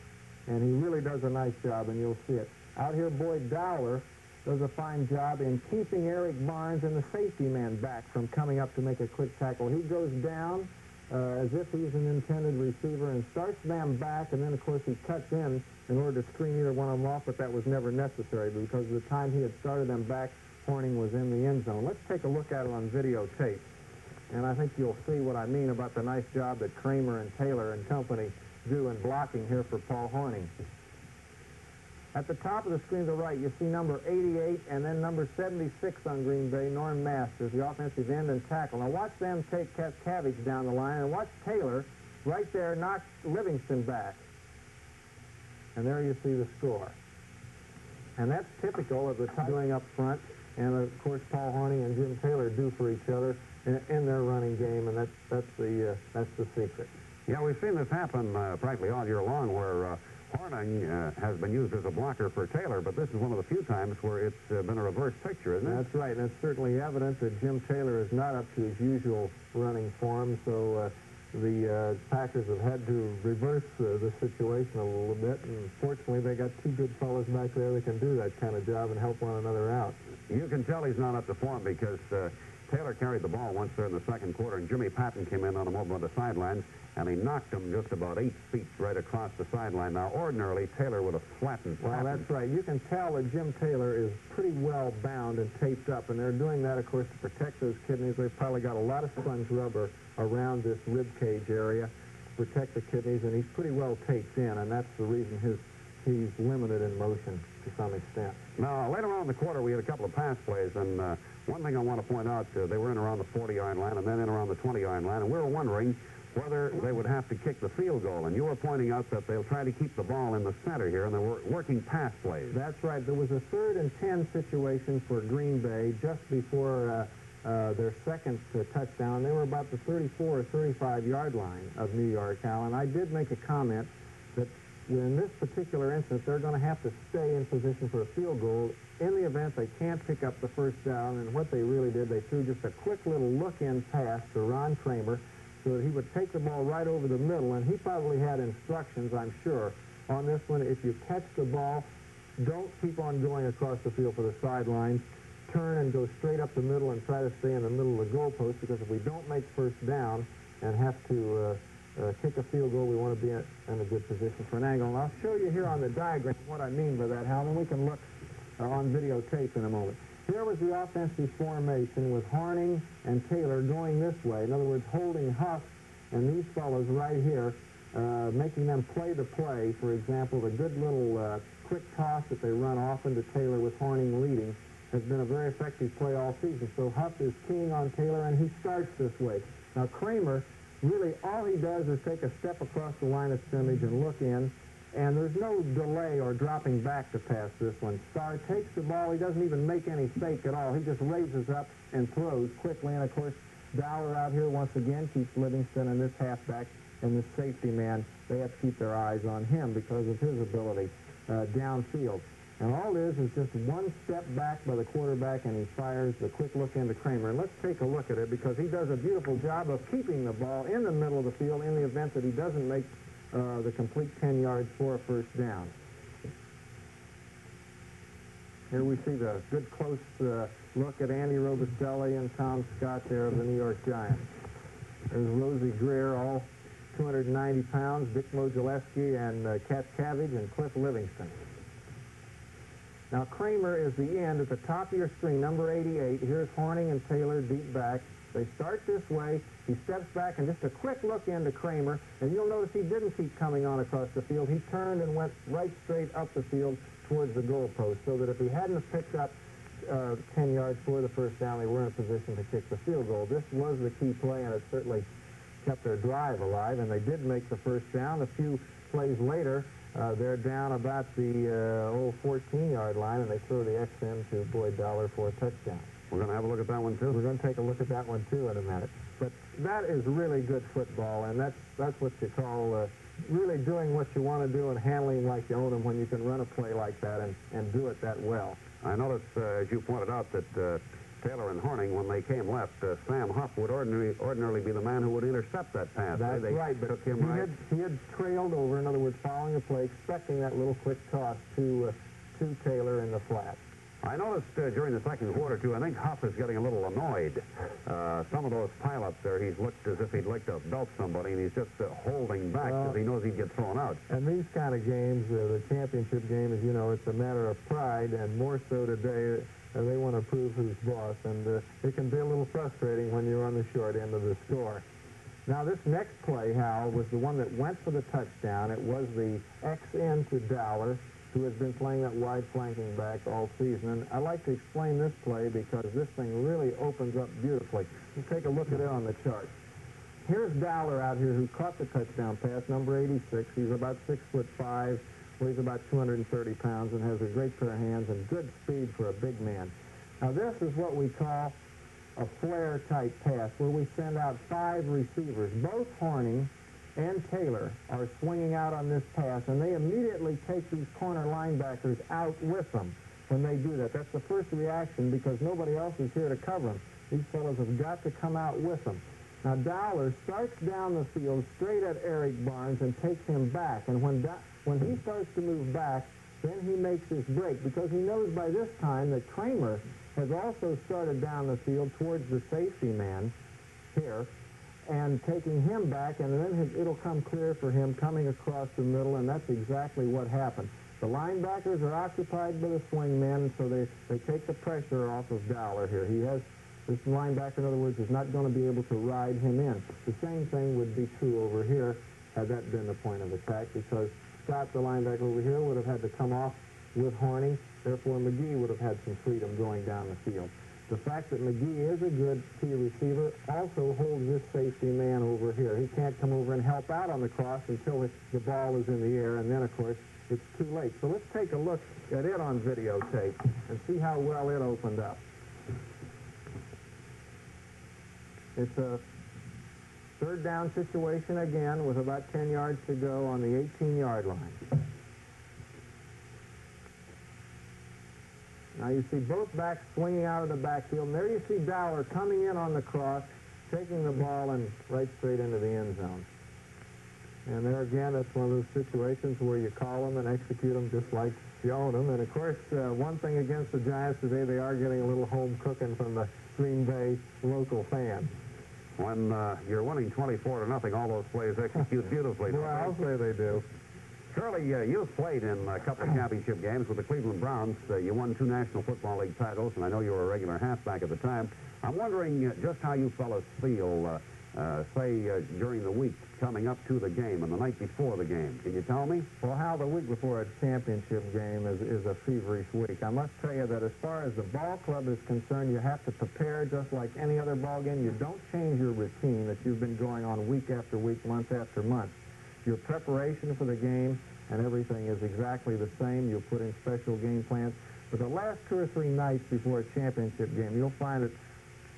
And he really does a nice job, and you'll see it. Out here, Boyd Dowler does a fine job in keeping Eric Barnes and the safety man back from coming up to make a quick tackle. He goes down as if he's an intended receiver and starts them back, and then, of course, he cuts in order to screen either one of them off, but that was never necessary because of the time he had started them back, Hornung was in the end zone. Let's take a look at it on videotape, and I think you'll see what I mean about the nice job that Kramer and Taylor and company do in blocking here for Paul Hornung. At the top of the screen to the right, you see number 88 and then number 76 on Green Bay, Norm Masters, the offensive end and tackle. Now watch them take Cabbage down the line, and watch Taylor right there knock Livingston back. And there you see the score. And that's typical of the doing up front, and of course Paul Hornung and Jim Taylor do for each other in their running game, and that's the secret. Yeah, we've seen this happen practically all year long, where Hornung has been used as a blocker for Taylor, but this is one of the few times where it's been a reverse picture, isn't it? That's right, and it's certainly evident that Jim Taylor is not up to his usual running form, so the Packers have had to reverse the situation a little bit, and fortunately they got two good fellows back there that can do that kind of job and help one another out. You can tell he's not up to form because Taylor carried the ball once there in the second quarter, and Jimmy Patton came in on him over on the sidelines, and he knocked him just about 8 feet right across the sideline. Now, ordinarily, Taylor would have flattened. Well, that's right. You can tell that Jim Taylor is pretty well bound and taped up, and they're doing that, of course, to protect those kidneys. They've probably got a lot of sponge rubber around this rib cage area to protect the kidneys, and he's pretty well taped in, and that's the reason he's limited in motion to some extent. Now, later on in the quarter, we had a couple of pass plays, and one thing I want to point out, they were in around the 40-yard line and then in around the 20-yard line, and we were wondering whether they would have to kick the field goal. And you were pointing out that they'll try to keep the ball in the center here, and they're working pass plays. That's right. There was a 3rd and 10 situation for Green Bay just before their second touchdown. They were about the 34 or 35-yard line of New York, Hal. And I did make a comment that in this particular instance, they're going to have to stay in position for a field goal in the event they can't pick up the first down. And what they really did, they threw just a quick little look-in pass to Ron Kramer so that he would take the ball right over the middle. And he probably had instructions, I'm sure, on this one. If you catch the ball, don't keep on going across the field for the sidelines. Turn and go straight up the middle and try to stay in the middle of the goalpost, because if we don't make first down and have to kick a field goal, we want to be in a good position for an angle. And I'll show you here on the diagram what I mean by that, Hal, and we can look on videotape in a moment. Here was the offensive formation with Horning and Taylor going this way. In other words, holding Huff and these fellows right here, making them play the play. For example, the good little quick toss that they run often to Taylor with Horning leading has been a very effective play all season. So Huff is keying on Taylor, and he starts this way. Now, Kramer, really all he does is take a step across the line of scrimmage and look in, and there's no delay or dropping back to pass this one. Starr takes the ball. He doesn't even make any fake at all. He just raises up and throws quickly. And, of course, Dowler out here once again keeps Livingston and this halfback and this safety man. They have to keep their eyes on him because of his ability downfield. And all it is just one step back by the quarterback, and he fires the quick look into Kramer. And let's take a look at it, because he does a beautiful job of keeping the ball in the middle of the field in the event that he doesn't make the complete 10 yards for a first down. Here we see the good close look at Andy Robustelli and Tom Scott there of the New York Giants. There's Rosie Greer, all 290 pounds, Dick Modzelewski and Cat Cabbage and Cliff Livingston. Now, Kramer is the end at the top of your screen, number 88. Here's Horning and Taylor deep back. They start this way. He steps back, and just a quick look into Kramer, and you'll notice he didn't keep coming on across the field. He turned and went right straight up the field towards the goalpost, so that if he hadn't picked up 10 yards for the first down, they were in a position to kick the field goal. This was the key play, and it certainly kept their drive alive, and they did make the first down. A few plays later, they're down about the old 14-yard line, and they throw the X in to Boyd Dowler for a touchdown. We're going to have a look at that one, too? We're going to take a look at that one, too, in a minute. But that is really good football, and that's what you call really doing what you want to do and handling like you own them when you can run a play like that and do it that well. I noticed, as you pointed out, that Taylor and Horning, when they came left, Sam Huff would ordinarily be the man who would intercept that pass. That's right, but he had trailed over, in other words, following the play, expecting that little quick toss to Taylor in the flat. I noticed during the second quarter, too, I think Huff is getting a little annoyed. Some of those pileups there, he's looked as if he'd like to belt somebody, and he's just holding back because he knows he'd get thrown out. And these kind of games, the championship game, as you know, it's a matter of pride, and more so today, they want to prove who's boss, and it can be a little frustrating when you're on the short end of the score. Now, this next play, Hal, was the one that went for the touchdown. It was the X-in to Dowler, who has been playing that wide flanking back all season. And I like to explain this play because this thing really opens up beautifully. You take a look at it on the chart. Here's Dowler out here who caught the touchdown pass, number 86. He's about 6'5", weighs about 230 pounds, and has a great pair of hands and good speed for a big man. Now, this is what we call a flare-type pass, where we send out 5 receivers. Both Horning and Taylor are swinging out on this pass, and they immediately take these corner linebackers out with them when they do that. That's the first reaction because nobody else is here to cover them. These fellows have got to come out with them. Now, Dowler starts down the field straight at Eric Barnes and takes him back, and when he starts to move back, then he makes his break because he knows by this time that Kramer has also started down the field towards the safety man here, and taking him back, and then it'll come clear for him coming across the middle, and that's exactly what happened. The linebackers are occupied by the swing men, so they take the pressure off of Dowler here. This linebacker, in other words, is not going to be able to ride him in. The same thing would be true over here had that been the point of attack, because Scott, the linebacker over here, would have had to come off with Horning. Therefore, McGee would have had some freedom going down the field. The fact that McGee is a good key receiver also holds this safety man over here. He can't come over and help out on the cross until the ball is in the air, and then, of course, it's too late. So let's take a look at it on videotape and see how well it opened up. It's a third down situation again with about 10 yards to go on the 18-yard line. Now you see both backs swinging out of the backfield. And there you see Dowler coming in on the cross, taking the ball and right straight into the end zone. And there again, that's one of those situations where you call them and execute them just like you own them. And of course, one thing against the Giants today, they are getting a little home cooking from the Green Bay local fans. When you're winning 24-0, all those plays execute beautifully. Well, I'll say they do. Shirley, you've played in a couple of championship games with the Cleveland Browns. You won 2 National Football League titles, and I know you were a regular halfback at the time. I'm wondering just how you fellas feel, during the week coming up to the game and the night before the game. Can you tell me? Well, Hal, the week before a championship game is a feverish week. I must tell you that as far as the ball club is concerned, you have to prepare just like any other ball game. You don't change your routine that you've been going on week after week, month after month. Your preparation for the game and everything is exactly the same. You'll put in special game plans. But the last 2 or 3 nights before a championship game, you'll find it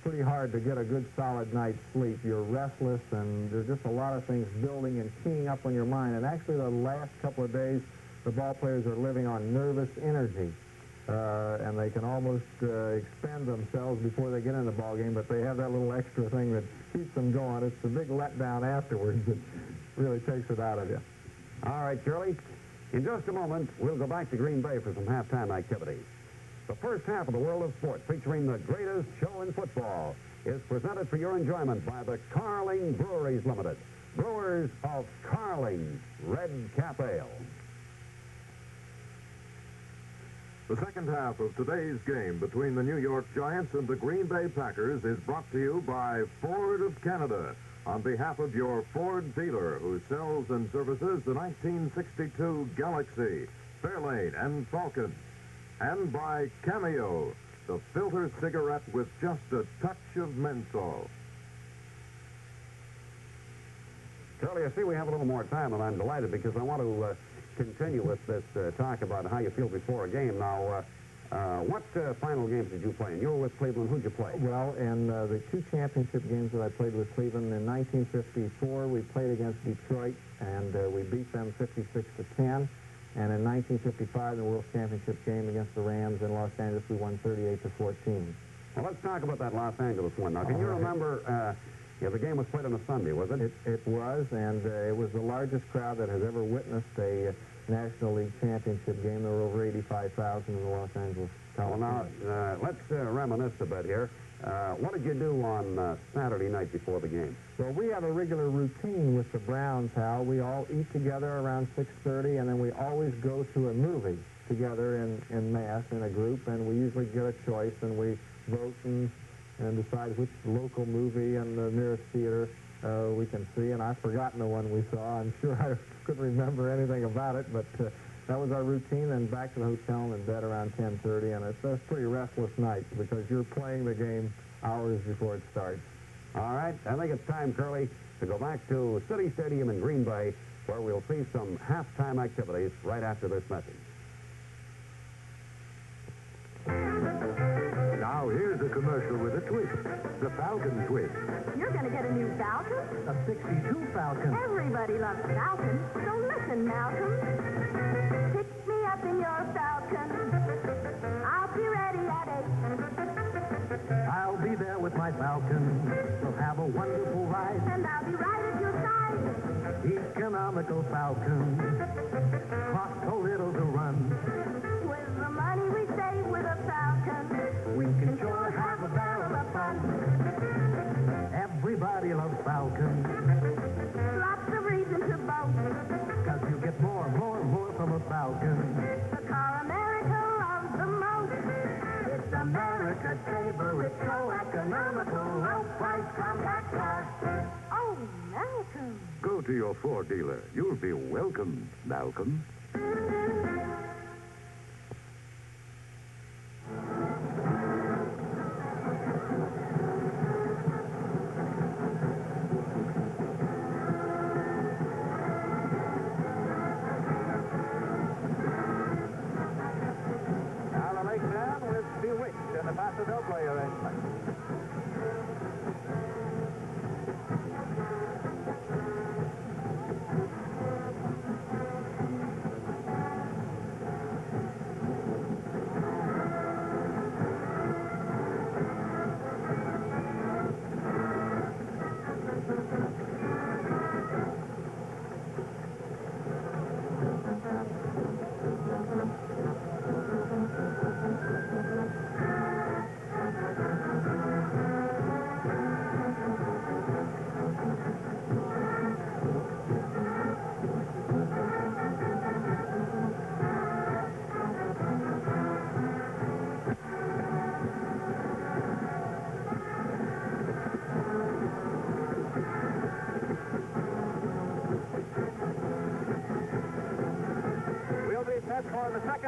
pretty hard to get a good solid night's sleep. You're restless, and there's just a lot of things building and keying up on your mind. And actually, the last couple of days, the ball players are living on nervous energy. And they can almost expend themselves before they get in the ball game, but they have that little extra thing that keeps them going. It's the big letdown afterwards that really takes it out of you. All right, Shirley. In just a moment, we'll go back to Green Bay for some halftime activities. The first half of the World of Sports, featuring the greatest show in football, is presented for your enjoyment by the Carling Breweries Limited, brewers of Carling's Red Cap Ale. The second half of today's game between the New York Giants and the Green Bay Packers is brought to you by Ford of Canada, on behalf of your Ford dealer who sells and services the 1962 Galaxy, Fairlane, and Falcon. And by Cameo, the filter cigarette with just a touch of menthol. Shirley, I see we have a little more time, and I'm delighted because I want to continue with this talk about how you feel before a game. Now, what final games did you play in? You were with Cleveland. Who'd you play? Well, in the 2 championship games that I played with Cleveland, in 1954, we played against Detroit, and we beat them 56-10. And in 1955, the World Championship game against the Rams in Los Angeles, we won 38-14. Well, let's talk about that Los Angeles one. Now, can you remember, the game was played on a Sunday, was it? It was, and it was the largest crowd that has ever witnessed a National League Championship game. There were over 85,000 in Los Angeles. Well, now, let's reminisce a bit here. What did you do on Saturday night before the game? Well, we have a regular routine with the Browns, Hal. We all eat together around 6:30, and then we always go to a movie together in mass, in a group, and we usually get a choice, and we vote and decide which local movie and the nearest theater we can see. And I've forgotten the one we saw. I'm sure I couldn't remember anything about it, but that was our routine, and back to the hotel and in bed around 10:30, and it's a pretty restless night because you're playing the game hours before it starts. All right, I think it's time, Curly, to go back to City Stadium in Green Bay, where we'll see some halftime activities right after this message. Now here's a commercial with a twist, the Falcon twist. You're going to get a new Falcon? A 62 Falcon. Everybody loves Falcon. So listen, Malcolm. Pick me up in your Falcon. I'll be ready at 8. I'll be there with my Falcon. We'll have a wonderful ride. And I'll be right at your side. Economical Falcon. Cost so little to run. With the money we save with a Falcon, We can sure have a barrel of fun. Everybody loves Falcon. lots of reason to boast. Because you get more from a Falcon. The car America loves the most. It's America's favorite, so economical, low-price compact car. Oh, Malcolm. Go to your Ford dealer. You'll be welcomed, Malcolm. Now the leg down with Bewitched and the Paso Del Play arrangement.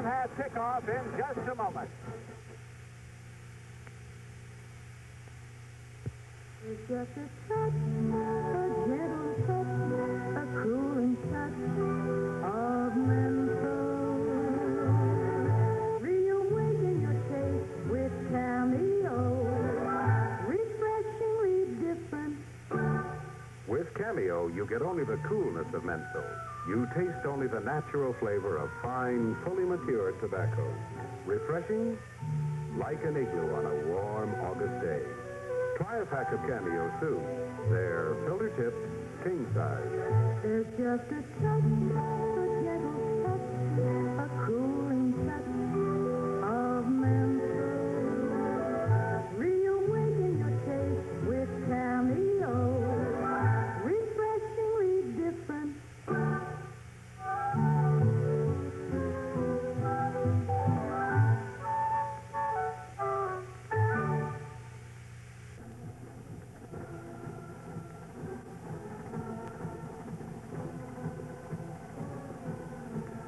second half kickoff in just a moment. It's just a touch, a gentle touch, a cooling touch of menthol. Reawaken your taste with Cameo. Refreshingly different. With Cameo, you get only the coolness of menthol. You taste only the natural flavor of fine, fully matured tobacco. Refreshing, like an igloo on a warm August day. Try a pack of Cameo soon. They're filter tipped, king size. There's just a touch, a gentle touch, a cooling touch of menthol. Reawaken your taste with Cameo. Refreshingly different.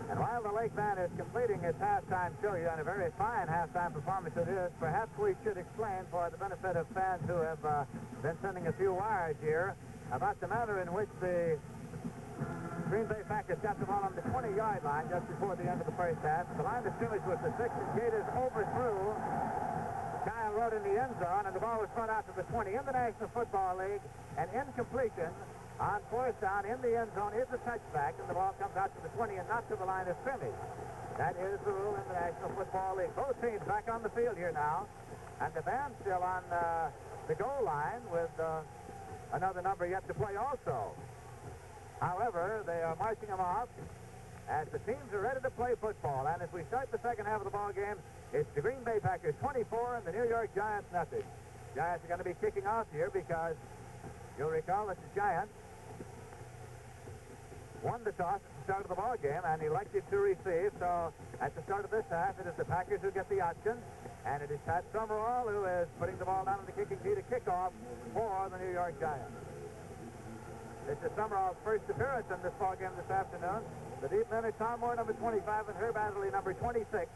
And while the Lake Band is completing its halftime show here, and a very fine halftime performance it is, perhaps we should explain for the benefit of fans who have been sending a few wires here about the manner in which the Green Bay Packers got the ball on the 20-yard line just before the end of the first half. The line of scrimmage was the 6, and Gators overthrew Kyle Rote in the end zone, and the ball was thrown out to the 20 in the National Football League. An incompletion on fourth down in the end zone is a touchback, and the ball comes out to the 20 and not to the line of scrimmage. That is the rule in the National Football League. Both teams back on the field here now, and the band's still on the goal line with another number yet to play also. However, they are marching them off as the teams are ready to play football. And as we start the second half of the ball game, it's the Green Bay Packers 24 and the New York Giants nothing. Giants are going to be kicking off here because you'll recall that the Giants won the toss at the start of the ball game and elected to receive. So at the start of this half, it is the Packers who get the option, and it is Pat Summerall who is putting the ball down on the kicking tee to kick off for the New York Giants. This is Summerall's first appearance in this ball game this afternoon. The deep men are Tom Moore, number 25, and Herb Adderley, number 26.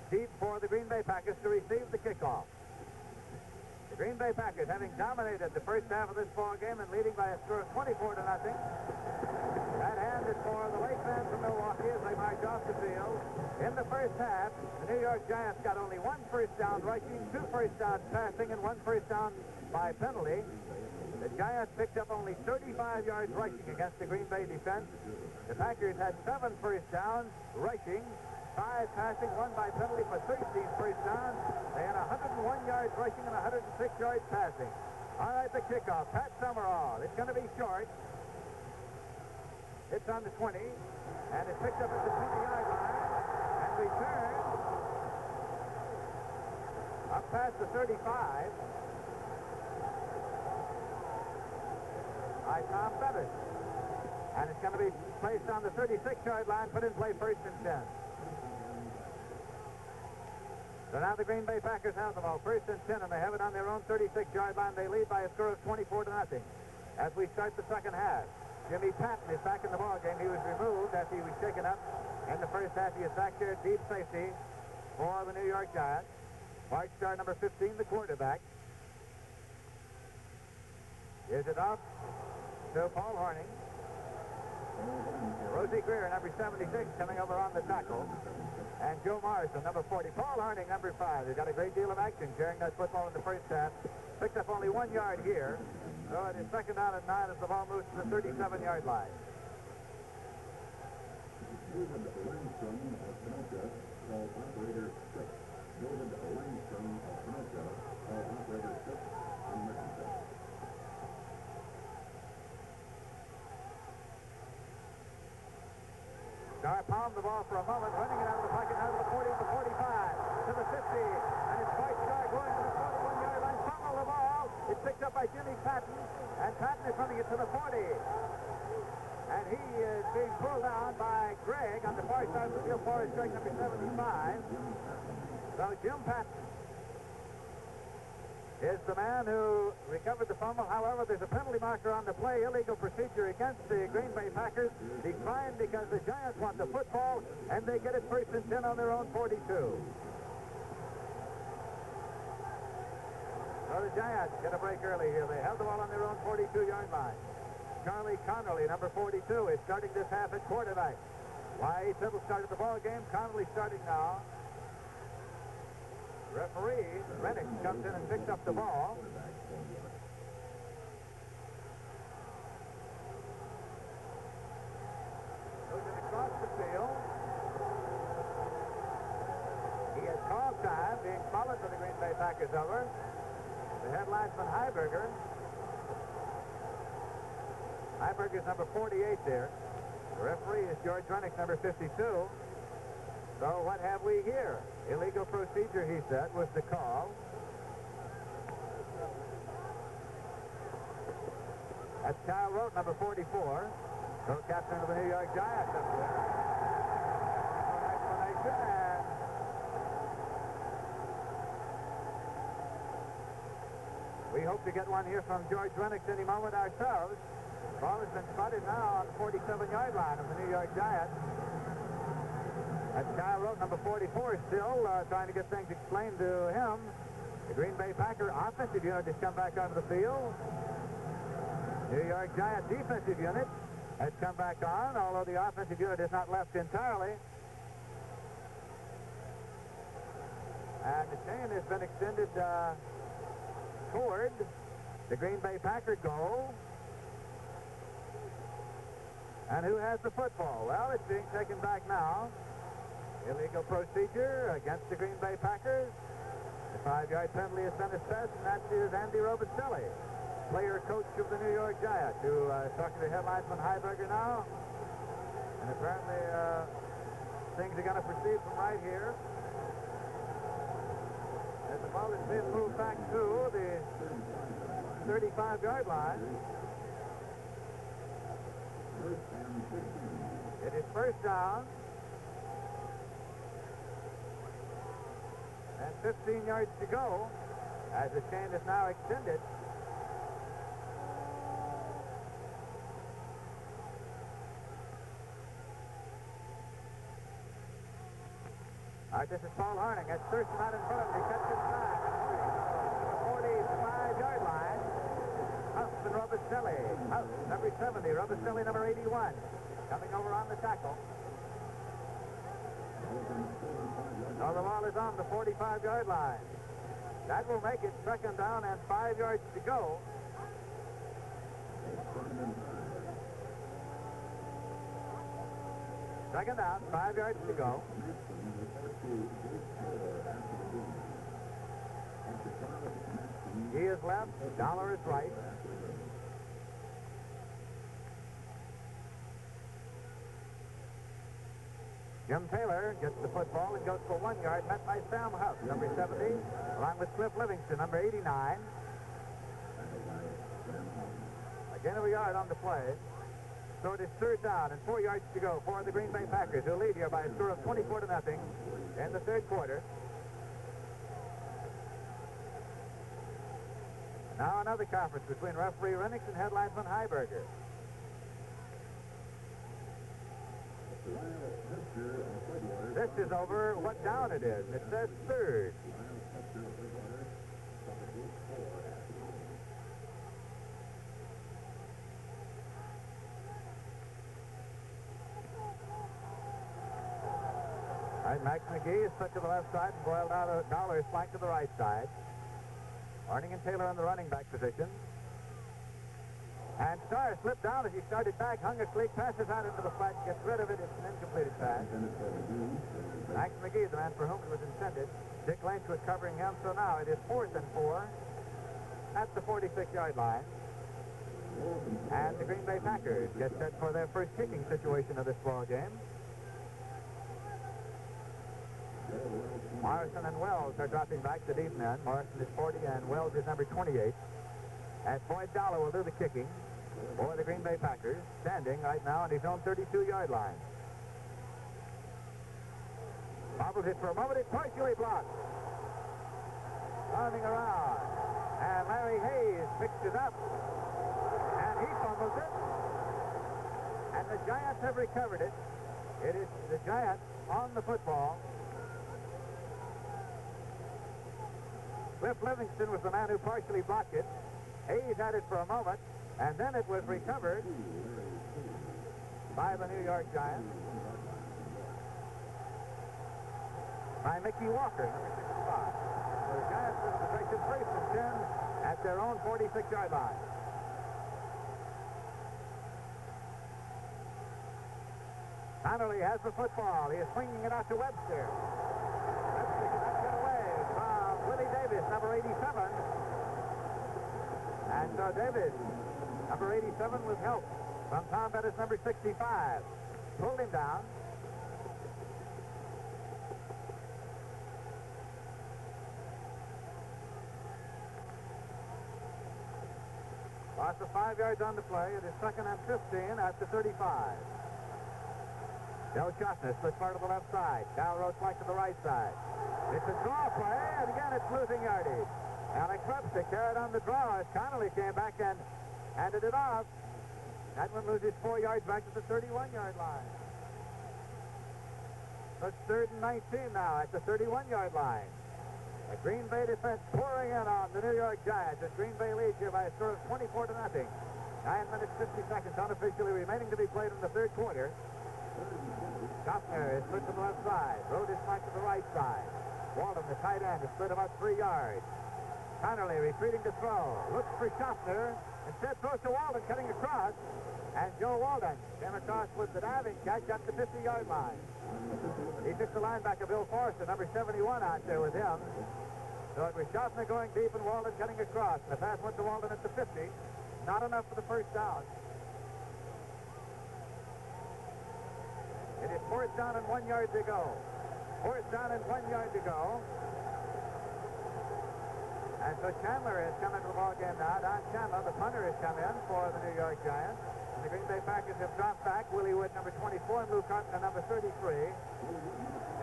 Deep for the Green Bay Packers to receive the kickoff. The Green Bay Packers, having dominated the first half of this ball game and leading by a score of 24-0. That hand is for the Lake Band from Milwaukee as they march off the field. In the first half, the New York Giants got only 1 first down rushing, 2 first downs passing, and 1 first down by penalty. The Giants picked up only 35 yards rushing against the Green Bay defense. The Packers had 7 first downs rushing, 5 passing, 1 by penalty for 13 first downs. They had 101 yards rushing and 106 yards passing. All right, the kickoff. Pat Summerall. It's going to be short. It's on the 20, and it's picked up at the 20-yard line and returned up past the 35. By Tom Bevis. And it's going to be placed on the 36-yard line, put in play first and 10. So now the Green Bay Packers have the ball, first and 10, and they have it on their own 36-yard line. They lead by a score of 24-0. As we start the second half, Jimmy Patton is back in the ball game. He was removed after he was shaken up in the first half. He is back there at deep safety for the New York Giants. March star number 15, the quarterback. Is it off to Paul Horning. Rosie Greer, number 76, coming over on the tackle. And Joe Morrison, number 40. Paul Horning, number 5. They've got a great deal of action carrying that football in the first half. Picked up only 1 yard here. So it is second down and 9 as the ball moves to the 37-yard line. Star palmed the ball for a moment, running it out of the pocket, out of the 40 to the 45, to the 50, and it's Mike Star going to the 41-yard line, fumble the ball. It's picked up by Jimmy Patton, and Patton is running it to the 40. And he is being pulled down by Gregg on the far side of the field, Forrest Gregg, number 75. So Jim Patton is the man who recovered the fumble. However, there's a penalty marker on the play, illegal procedure against the Green Bay Packers. Declined because the Giants want the football, and they get it 1st and 10 on their own 42. So the Giants get a break early here. They held the ball on their own 42-yard line. Charlie Connolly, number 42, is starting this half at quarterback. Y.A. Tibble started the ball game. Connolly starting now. Referee Rennick comes in and picks up the ball. Goes it across the field. He has called time, being followed by the Green Bay Packers over. The head linesman Heiberger. Heiberger's number 48 there. The referee is George Rennick, number 52. So what have we here? Illegal procedure, he said, was the call. That's Kyle Rote, number 44. Co-captain of the New York Giants up there. An explanation, and we hope to get one here from George Rennick any moment ourselves. The ball has been spotted now on the 47-yard line of the New York Giants. That's Kyle Rote, number 44, still trying to get things explained to him. The Green Bay Packer offensive unit has come back onto the field. New York Giant defensive unit has come back on, although the offensive unit is not left entirely. And the chain has been extended toward the Green Bay Packer goal. And who has the football? Well, it's being taken back now. Illegal procedure against the Green Bay Packers. The 5-yard penalty is sent assessed, and that is Andy Robicelli, player-coach of the New York Giants, who is talking to head linesman Heiberger now. And apparently things are going to proceed from right here. As the ball is being moved back to the 35-yard line. It is 1st down. And 15 yards to go as the chain is now extended. All right, this is Paul Horning. That's Thurston out in front. He cuts his back. 45-yard line. Huff and Robicelli. Huff, number 70. Robicelli, number 81. Coming over on the tackle. So the ball is on the 45-yard line. That will make it 2nd down and 5 yards to go. Second down, 5 yards to go. He is left, Dollar is right. Jim Taylor gets the football and goes for 1 yard, met by Sam Huff, number 70, along with Cliff Livingston, number 89. A gain of a yard on the play. So it is 3rd down and 4 yards to go for the Green Bay Packers, who lead here by a score of 24-0 in the 3rd quarter. Now another conference between referee Rennick and head linesman Heiberger. This is over what down it is. It says 3rd. All right, Max McGee is put to the left side and Boyle Dollar is flanked to the right side. Horning and Taylor in the running back position. And Starr slipped down as he started back, hung a cleat, passes out into the flat, gets rid of it. It's an incompleted pass. Max McGee, the man for whom it was intended. Dick Lynch was covering him, so now it is 4th and 4 at the 46-yard line. And the Green Bay Packers get set for their first kicking situation of this ball game. Morrison and Wells are dropping back to deep men. Morrison is 40 and Wells is number 28. And Boyd Dollar will do the kicking for the Green Bay Packers, standing right now on his own 32-yard line. Bobbles it for a moment. It's partially blocked. Turning around. Picked it up. And he fumbles it. And the Giants have recovered it. It is the Giants on the football. Cliff Livingston was the man who partially blocked it. Hayes had it for a moment, and then it was recovered by the New York Giants. By Mickey Walker, number 65. So the Giants with the possession first and 10 at their own 46-yard line. Connolly has the football. He is swinging it out to Webster. Webster cannot get away from Willie Davis, number 87. And so Davis, number 87, was helped from Tom Bettis, number 65. Pulled him down. Lost of 5 yards on the play. It is 2nd and 15 at the 35. Del Schaffner splits part of the left side. Cal Roach back to the right side. It's a draw play, and again it's losing yardage. Alex Webster carried on the draw as Connolly came back and handed it off. That one loses 4 yards back to the 31-yard line. So it's 3rd and 19 now at the 31-yard line. The Green Bay defense pouring in on the New York Giants as Green Bay leads here by a score of 24-0. 9 minutes, 50 seconds unofficially remaining to be played in the third quarter. Schaffner is split to the left side. Rode is back to the right side. Walden, the tight end, is split about 3 yards. Connolly retreating to throw. Looks for Schaffner. Instead throws to Walden, cutting across. And Joe Walden came across with the diving catch at the 50-yard line. He took the linebacker, Bill Forrester, number 71, out there with him. So it was Schaffner going deep and Walden cutting across. The pass went to Walden at the 50. Not enough for the first down. It is 4th down and 1 yard to go. 4th down and 1 yard to go. And so Chandler has come into the ball game now. Don Chandler, the punter, has come in for the New York Giants. And the Green Bay Packers have dropped back. Willie Wood, number 24, and Lou Carpenter, number 33.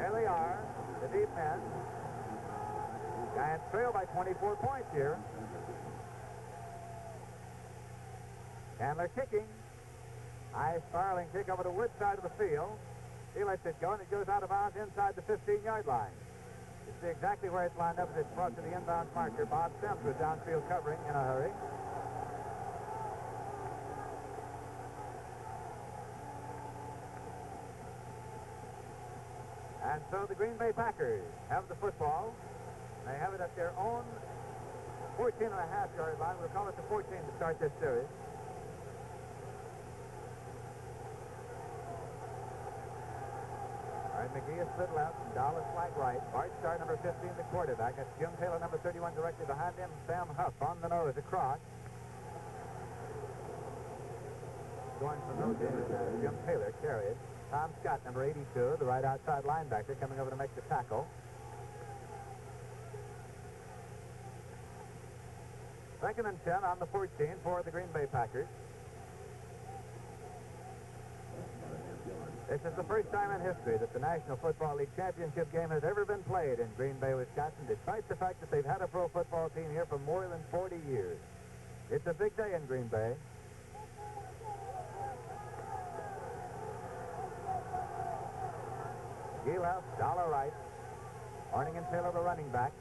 There they are, the deep men. Giants trail by 24 points here. Chandler kicking. High spiraling kick over the wood side of the field. He lets it go, and it goes out of bounds inside the 15-yard line. You see exactly where it's lined up as it's brought to the inbound marker. Bob Sims was downfield covering in a hurry. And so the Green Bay Packers have the football. They have it at their own 14.5-yard line. We'll call it the 14 to start this series. All right, McGee is split left, and Dallas flank right. Bart Starr, number 15, the quarterback. That's Jim Taylor, number 31, directly behind him. Sam Huff on the nose across. Going for no gain. Jim Taylor carried. Tom Scott, number 82, the right outside linebacker, coming over to make the tackle. 2nd and 10 on the 14 for the Green Bay Packers. This is the first time in history that the National Football League championship game has ever been played in Green Bay, Wisconsin, despite the fact that they've had a pro football team here for more than 40 years. It's a big day in Green Bay. He left, Dollar right. Horning and Taylor, the running back.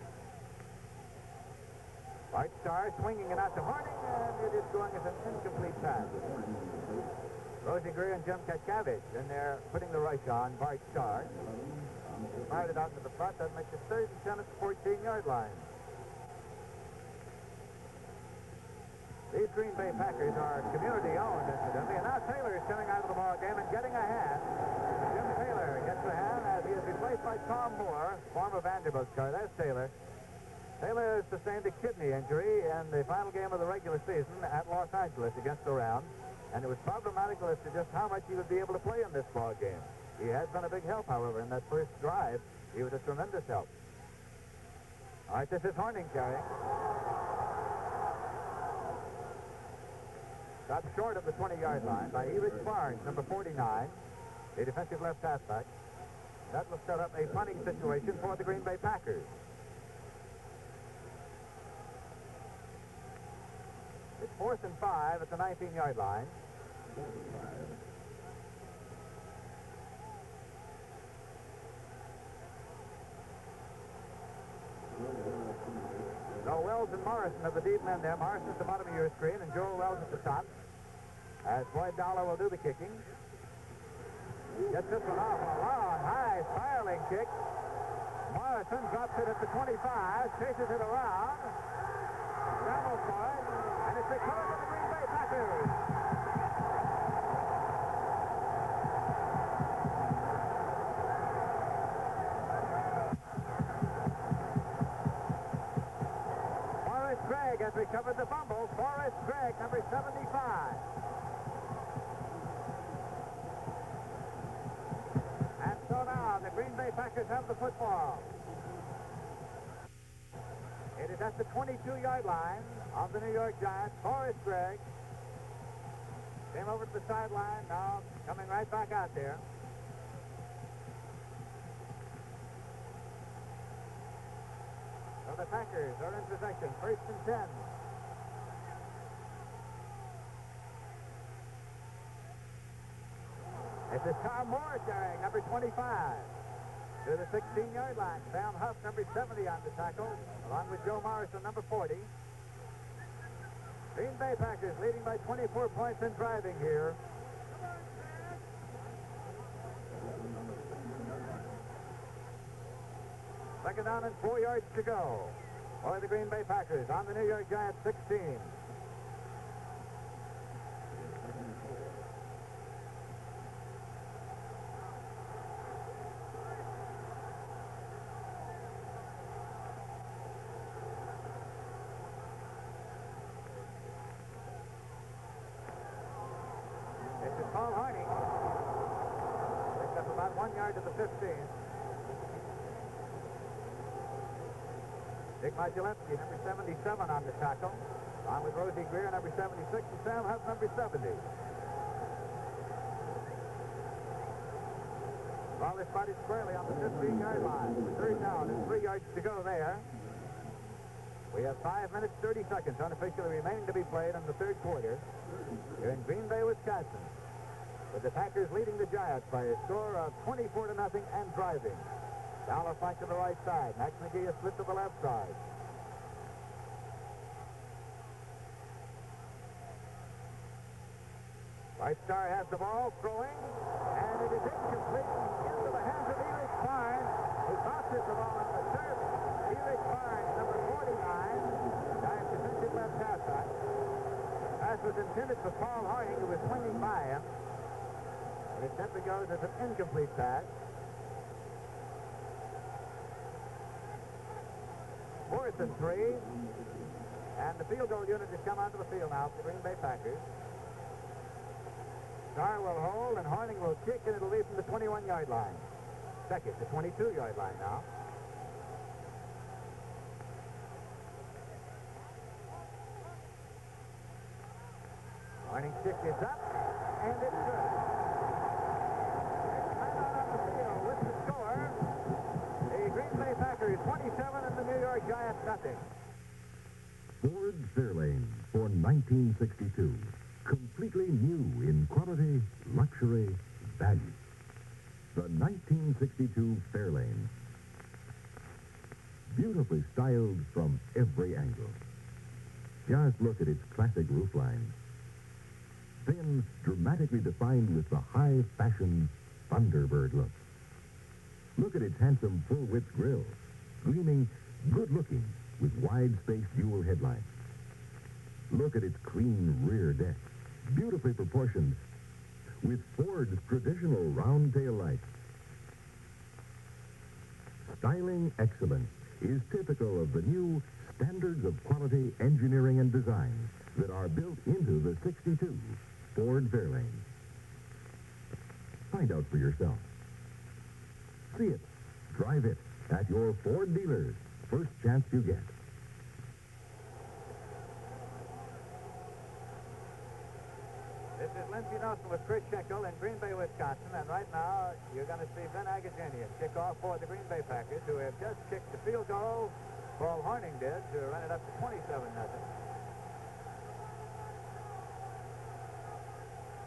Bart Starr swinging it out to Horning, and it is going as an incomplete pass. Rosie Greer and Jim Katkavich in there putting the rush on Bart Starr. He fired it out to the front. That makes it 3rd and 10 at the 14-yard line. These Green Bay Packers are community-owned, incidentally, and now Taylor is coming out of the ball game and getting a hand. Jim Taylor gets a hand as he is replaced by Tom Moore, former Vanderbilt star. That's Taylor. Taylor sustained a kidney injury in the final game of the regular season at Los Angeles against the Rams, and it was problematical as to just how much he would be able to play in this ball game. He has been a big help, however, in that first drive. He was a tremendous help. All right, this is Horning carrying. Got short of the 20-yard line by Erich Barnes, number 49, the defensive left halfback. That will set up a punting situation for the Green Bay Packers. 4th and 5 at the 19-yard line. So Wells and Morrison are the deep men there. Morrison at the bottom of your screen and Joel Wells at the top. As Floyd Dollar will do the kicking. Gets this one off a long, high, spiraling kick. Morrison drops it at the 25, chases it around, scrambles for it, and it's recovered by the Green Bay Packers. Forrest Gregg has recovered the fumble. Forrest Gregg, number 75. And so now the Green Bay Packers have the football. It is at the 22-yard line of the New York Giants. Forrest Gregg came over to the sideline, now coming right back out there. So the Packers are in possession, 1st and 10. This is Tom Moore carrying, number 25, to the 16-yard line. Sam Huff, number 70 on the tackle, along with Joe Morrison, number 40. Green Bay Packers leading by 24 points and driving here. Second down and 4 yards to go for the Green Bay Packers on the New York Giants 16. Paul Harney picked up about 1 yard to the 15. Dick Modulewski, number 77 on the tackle. On with Rosie Greer, number 76, and Sam Huff, number 70. Ball is spotted squarely on the 15-yard line. Third down and 3 yards to go there. We have 5 minutes, 30 seconds unofficially remaining to be played in the third quarter here in Green Bay, Wisconsin, with the Packers leading the Giants by a score of 24-0 and driving. Dollar flank to the right side. Max McGee is split to the left side. White Star has the ball, throwing, and it is incomplete into the hands of Erich Barnes, who bounces the ball on the turf. Erich Barnes, number 49, Giants defensive left halfback. Pass was intended for Paul Harding, who was swinging by him. But it simply goes as an incomplete pass. 4th and 3. And the field goal unit has come onto the field now for the Green Bay Packers. Starr will hold, and Horning will kick, and it'll leave from the 21-yard line. Second, the 22-yard line now. Horning kick is up, and it's good. Right out on the field with the score. The Green Bay Packers 27 and the New York Giants nothing. Ford Fairlane for 1962. Completely new in quality, luxury, value. The 1962 Fairlane. Beautifully styled from every angle. Just look at its classic roofline. Thin, dramatically defined with the high-fashion Thunderbird look. Look at its handsome full-width grille, gleaming, good-looking, with wide-spaced dual headlights. Look at its clean rear deck, beautifully proportioned, with Ford's traditional round tail lights. Styling excellence is typical of the new standards of quality engineering and design that are built into the 62 Ford Fairlane. Find out for yourself. See it, drive it at your Ford dealers. First chance you get. This is Lindsey Nelson with Chris Schenkel in Green Bay, Wisconsin, and right now you're going to see Ben Agajanian kick off for the Green Bay Packers, who have just kicked the field goal. Paul Horning did to run it up to 27-0.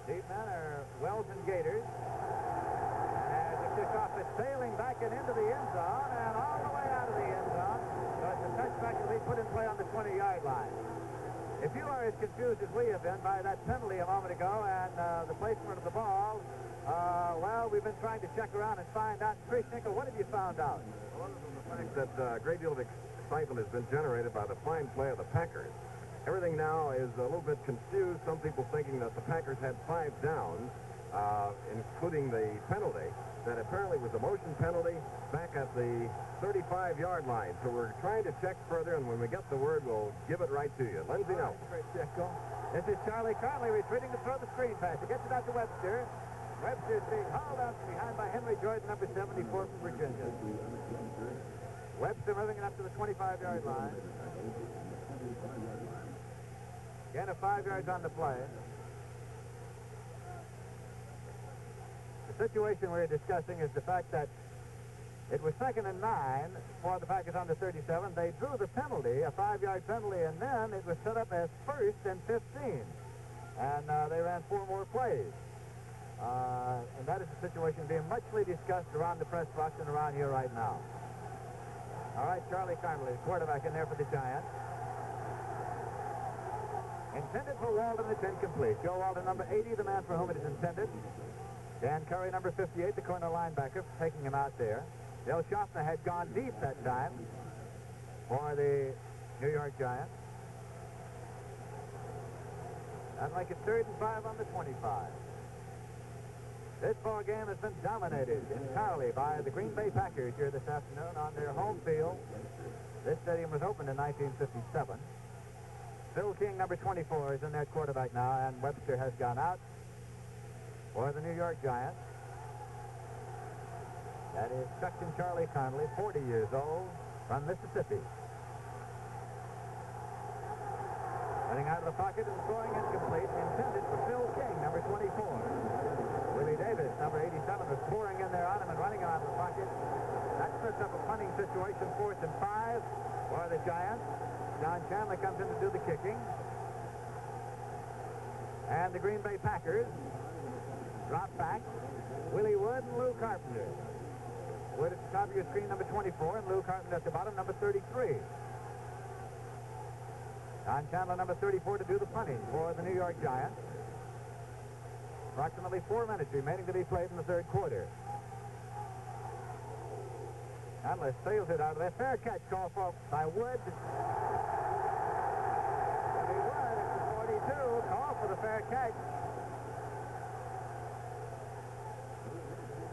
These men are Wells and Gators. As the kickoff is sailing back and into the end zone and all the way out of the end zone. So it's a touchback to be put in play on the 20-yard line. If you are as confused as we have been by that penalty a moment ago and the placement of the ball, well, we've been trying to check around and find out. Chris Schenkel, what have you found out? Well, other than the fact that a great deal of excitement has been generated by the fine play of the Packers, everything now is a little bit confused. Some people thinking that the Packers had 5 downs, including the penalty, that apparently was a motion penalty back at the 35-yard line. So we're trying to check further, and when we get the word, we'll give it right to you. Lindsey Nelson. This is Charlie Conley retreating to throw the screen pass. He gets it out to Webster. Webster's being hauled out from behind by Henry Jordan, number 74 from Virginia. Webster moving it up to the 25-yard line. Again, a 5 yards on the play. The situation we're discussing is the fact that it was 2nd and 9 for the Packers on the 37. They drew the penalty, a 5-yard penalty, and then it was set up as 1st and 15. And they ran 4 more plays. And that is the situation being muchly discussed around the press box and around here right now. All right, Charlie Conley, quarterback in there for the Giants. Intended for Walden, it's incomplete. Joe Walden, number 80, the man for whom it is intended. Dan Curry, number 58, the corner linebacker, taking him out there. Bill Schaffner had gone deep that time for the New York Giants. And like it's 3rd and 5 on the 25. This ball game has been dominated entirely by the Green Bay Packers here this afternoon on their home field. This stadium was opened in 1957. Phil King, number 24, is in their quarterback now, and Webster has gone out for the New York Giants. That is Chuckton Charlie Conley, 40 years old, from Mississippi. Running out of the pocket and throwing incomplete, intended for Phil King, number 24. Willie Davis, number 87, was pouring in there on him and running out of the pocket. That sets up a punting situation, 4th and 5 for the Giants. Don Chandler comes in to do the kicking. And the Green Bay Packers drop back. Willie Wood and Lou Carpenter. Wood at the top of your screen, number 24, and Lou Carpenter at the bottom, number 33. Don Chandler, number 34, to do the punting for the New York Giants. Approximately 4 minutes remaining to be played in the 3rd quarter. Chandler sails it out of there. Fair catch call for by Wood. Willie Wood at the 42, call for the fair catch.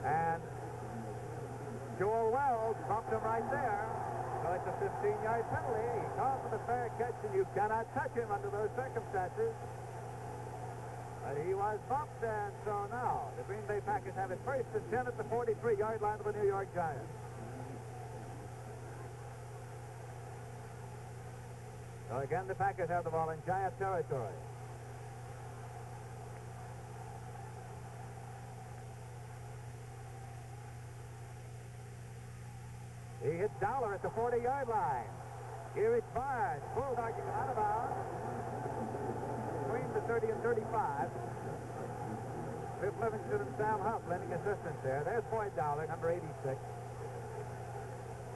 And Joel Wells bumped him right there. So it's a 15-yard penalty. He called for the fair catch, and you cannot touch him under those circumstances. But he was bumped, and so now the Green Bay Packers have it 1st and 10 at the 43-yard line of the New York Giants. So again, the Packers have the ball in Giant territory. He hits Dowler at the 40-yard line. Here it's Barnes. Bulldog out of bounds. Between the 30 and 35. Biff Livingston and Sam Huff lending assistance there. There's Boyd Dowler, number 86.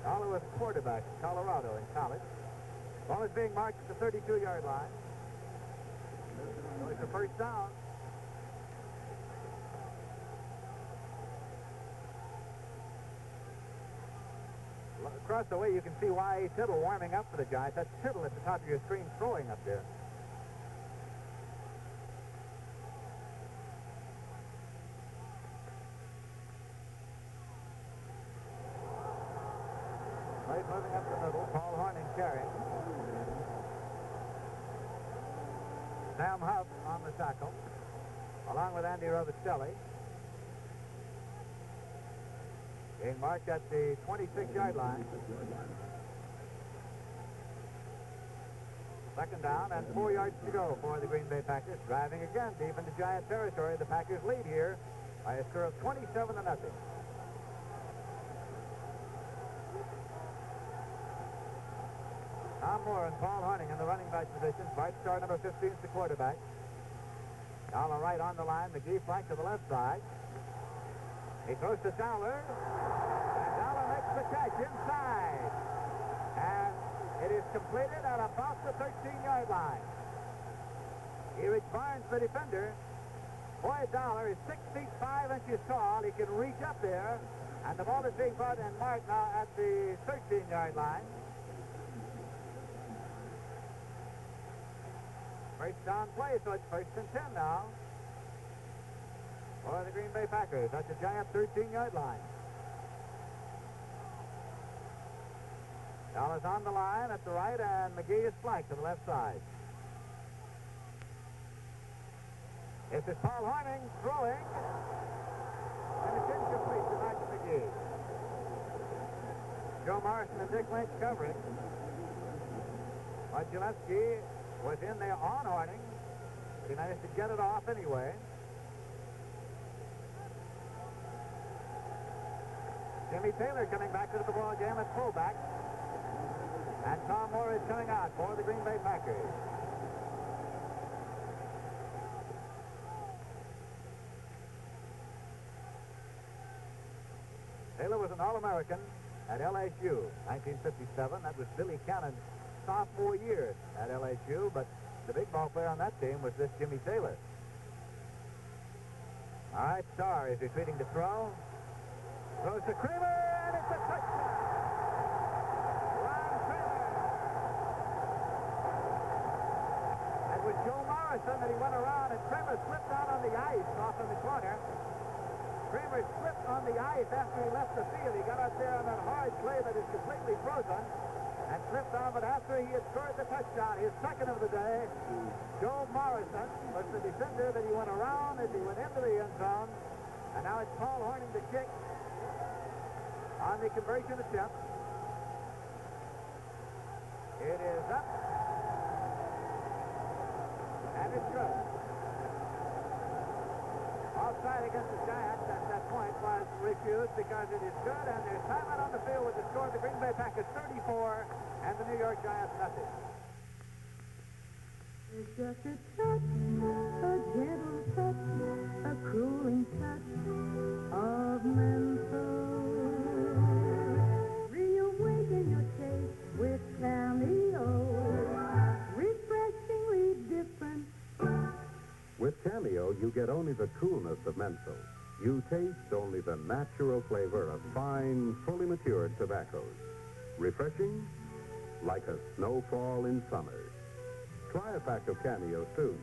Dowler was quarterback in Colorado in college. Ball is being marked at the 32-yard line. So it's a 1st down. Across the way, you can see Y.A. Tittle warming up for the Giants. That's Tittle at the top of your screen throwing up there. Right, moving up the middle. Paul Hornung carrying. Sam Huff on the tackle, along with Andy Rovistelli. Being marked at the 26-yard line. 2nd down and 4 yards to go for the Green Bay Packers. Driving again deep into Giant territory. The Packers lead here by a score of 27-0. Tom Moore and Paul Hornung in the running back positions. Bart Starr, number 15, is the quarterback. Dollar right on the line. McGee flank to the left side. He throws to Dollar. And Dollar makes the catch inside. And it is completed at about the 13-yard line. He reached Barnes, the defender. Boy, Dollar is 6 feet 5 inches tall. He can reach up there. And the ball is being brought and marked now at the 13-yard line. First down play, so it's 1st and 10 now for the Green Bay Packers at the Giant 13-yard line. Dollar's on the line at the right, and McGee is flanked to the left side. This is Paul Hornung throwing, and it's incomplete to Max McGee. Joe Morrison and Dick Lynch covering. Gillespie was in there on Hornung. He managed to get it off anyway. Jimmy Taylor coming back into the ball game at fullback. And Tom Moore is coming out for the Green Bay Packers. Taylor was an All-American at LSU, 1957. That was Billy Cannon's sophomore year at LSU, but the big ball player on that team was this Jimmy Taylor. All right, Starr is retreating to throw. Throws to Kramer, and it's a touchdown! Ron Kramer! That was Joe Morrison that he went around, and Kramer slipped out on the ice off in the corner. Kramer slipped on the ice after he left the field. He got out there on that hard clay that is completely frozen and slipped on, but after he had scored the touchdown, his second of the day, Joe Morrison was the defender that he went around as he went into the end zone. And now it's Paul Hornung to kick on the conversion attempt. It is up. And it's good. Offside against the Giants at that point was refused because it is good, and there's timeout on the field with the score of the Green Bay Packers 34 and the New York Giants nothing. It's just a touch, a gentle touch, a cooling touch of menthol. Reawaken your taste with Cameo, refreshingly different. With Cameo, you get only the coolness of menthol. You taste only the natural flavor of fine, fully matured tobaccos. Refreshing, like a snowfall in summer. Try a pack of Cameo soon.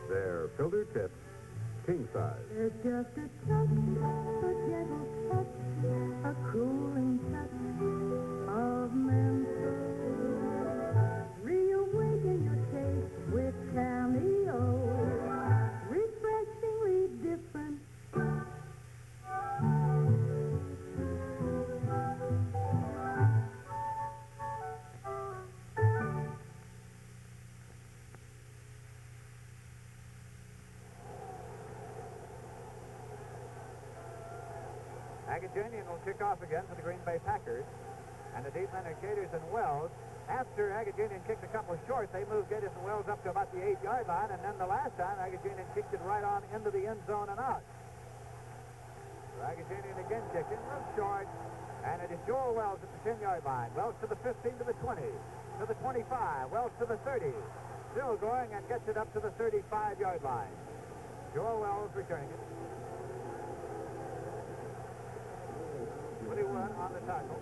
They're filter tips, king size. There's just a touch, a gentle touch, a cooling touch of menthol. Reawaken your taste with Cameo, refreshingly different. Agajanian will kick off again for the Green Bay Packers. And the deep men are Gators and Wells. After Agajanian kicked a couple of short, they moved Gators and Wells up to about the 8-yard line. And then the last time, Agajanian kicked it right on into the end zone and out. So Agajanian again kicking, a little short. And it is Joel Wells at the 10-yard line. Wells to the 15, to the 20, to the 25. Wells to the 30. Still going and gets it up to the 35-yard line. Joel Wells returning it. 21 on the tackle.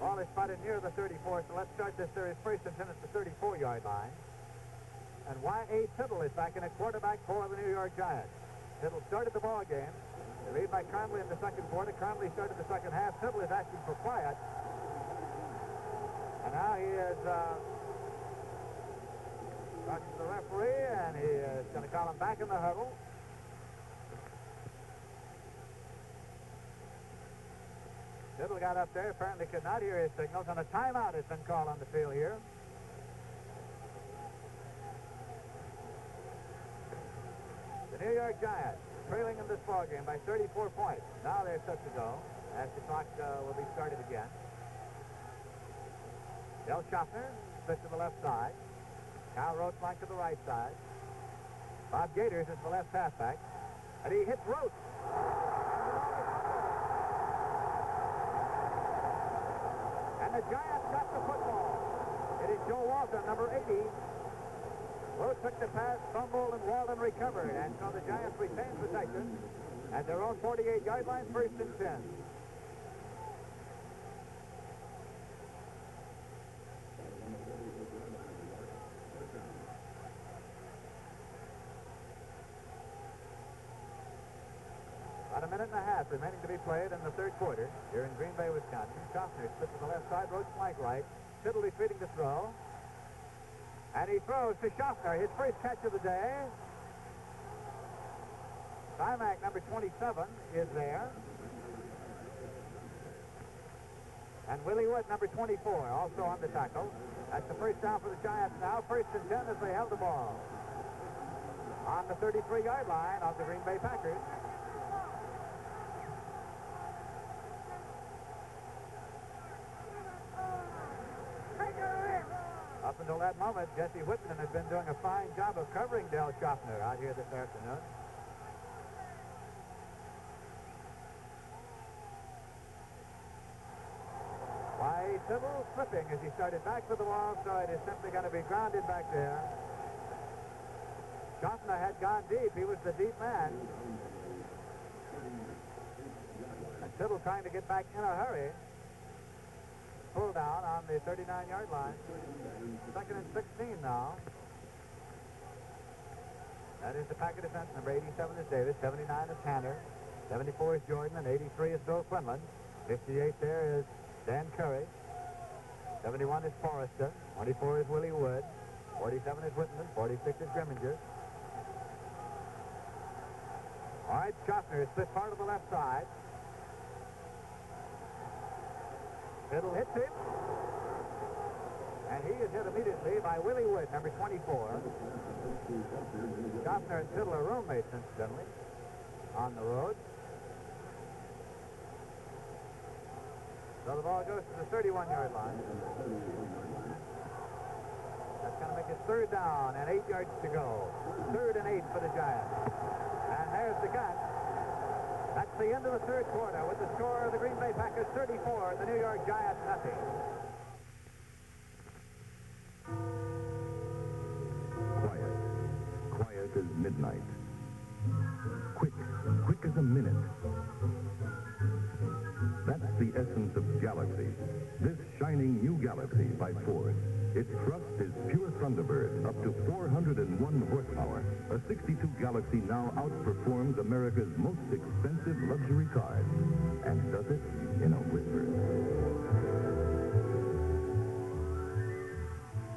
Ball is spotted near the 34, so let's start this series first and 10 at the 34-yard line. And Y.A. Tittle is back in at quarterback for the New York Giants. Tittle started the ball game. They lead by Conley in the second quarter. Conley started the second half. Tittle is asking for quiet. And now he is talking to the referee, and he is going to call him back in the huddle. Tittle got up there, apparently could not hear his signals, and a timeout has been called on the field here. The New York Giants trailing in this ball game by 34 points. Now they're set to go as the clock will be started again. Del Schaffner split to the left side. Kyle Roach flank to the right side. Bob Gators is the left halfback. And he hits Roach. And the Giants got the football. It is Joe Walton, number 80. Roach took the pass, fumbled, and Walton recovered. And so the Giants retain possession at their own 48-yard line, 1st and 10. About a minute and a half remaining to be played in the third quarter here in Green Bay, Wisconsin. Schaffner splits to the left side, Roach flank right. Tittle retreating to throw. And he throws to Schaffner, his first catch of the day. Simak, number 27, is there. And Willie Wood, number 24, also on the tackle. That's the first down for the Giants now. 1st and 10 as they held the ball on the 33-yard line of the Green Bay Packers. Up until that moment, Jesse Whitman has been doing a fine job of covering Del Schaffner out here this afternoon. Why, Tibble slipping as he started back for the ball, so it is simply going to be grounded back there. Schaffner had gone deep. He was the deep man. And Tibble trying to get back in a hurry. Pull down on the 39-yard line. 2nd and 16 now. That is the Packer defense. Number 87 is Davis, 79 is Tanner, 74 is Jordan, and 83 is Bill Quinlan. 58 there is Dan Curry. 71 is Forrester. 24 is Willie Wood. 47 is Whitman. 46 is Grimminger. All right, Schaffner is split part of the left side. It'll hit him. And he is hit immediately by Willie Wood, number 24. Schaffner and Tittle are roommates, incidentally, on the road. So the ball goes to the 31-yard line. That's going to make it 3rd down and 8 yards to go. 3rd and 8 for the Giants. And there's the gun. That's the end of the third quarter with the score of the Green Bay Packers 34, the New York Giants nothing. Quiet. Quiet as midnight. Quick. Quick as a minute. That's the essence of Galaxy. This shining new Galaxy by Ford. Its thrust is pure Thunderbird, up to 401 horsepower. A 62 Galaxy now outperforms America's most expensive luxury cars. And does it in a whisper.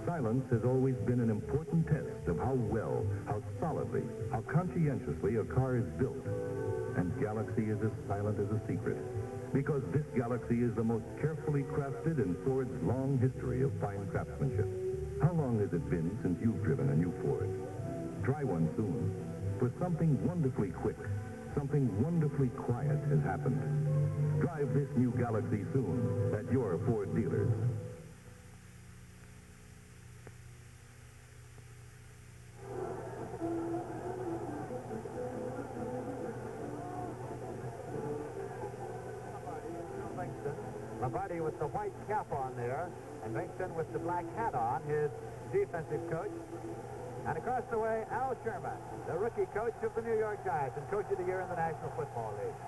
Silence has always been an important test of how well, how solidly, how conscientiously a car is built. And Galaxy is as silent as a secret. Because this Galaxy is the most carefully crafted in Ford's long history of fine craftsmanship. How long has it been since you've driven a new Ford? Try one soon. For something wonderfully quick, something wonderfully quiet has happened. Drive this new Galaxy soon at your Ford dealers. Lombardi with the white cap on there, and Bankston with the black hat on, his defensive coach. And across the way, Al Sherman, the rookie coach of the New York Giants and coach of the year in the National Football League.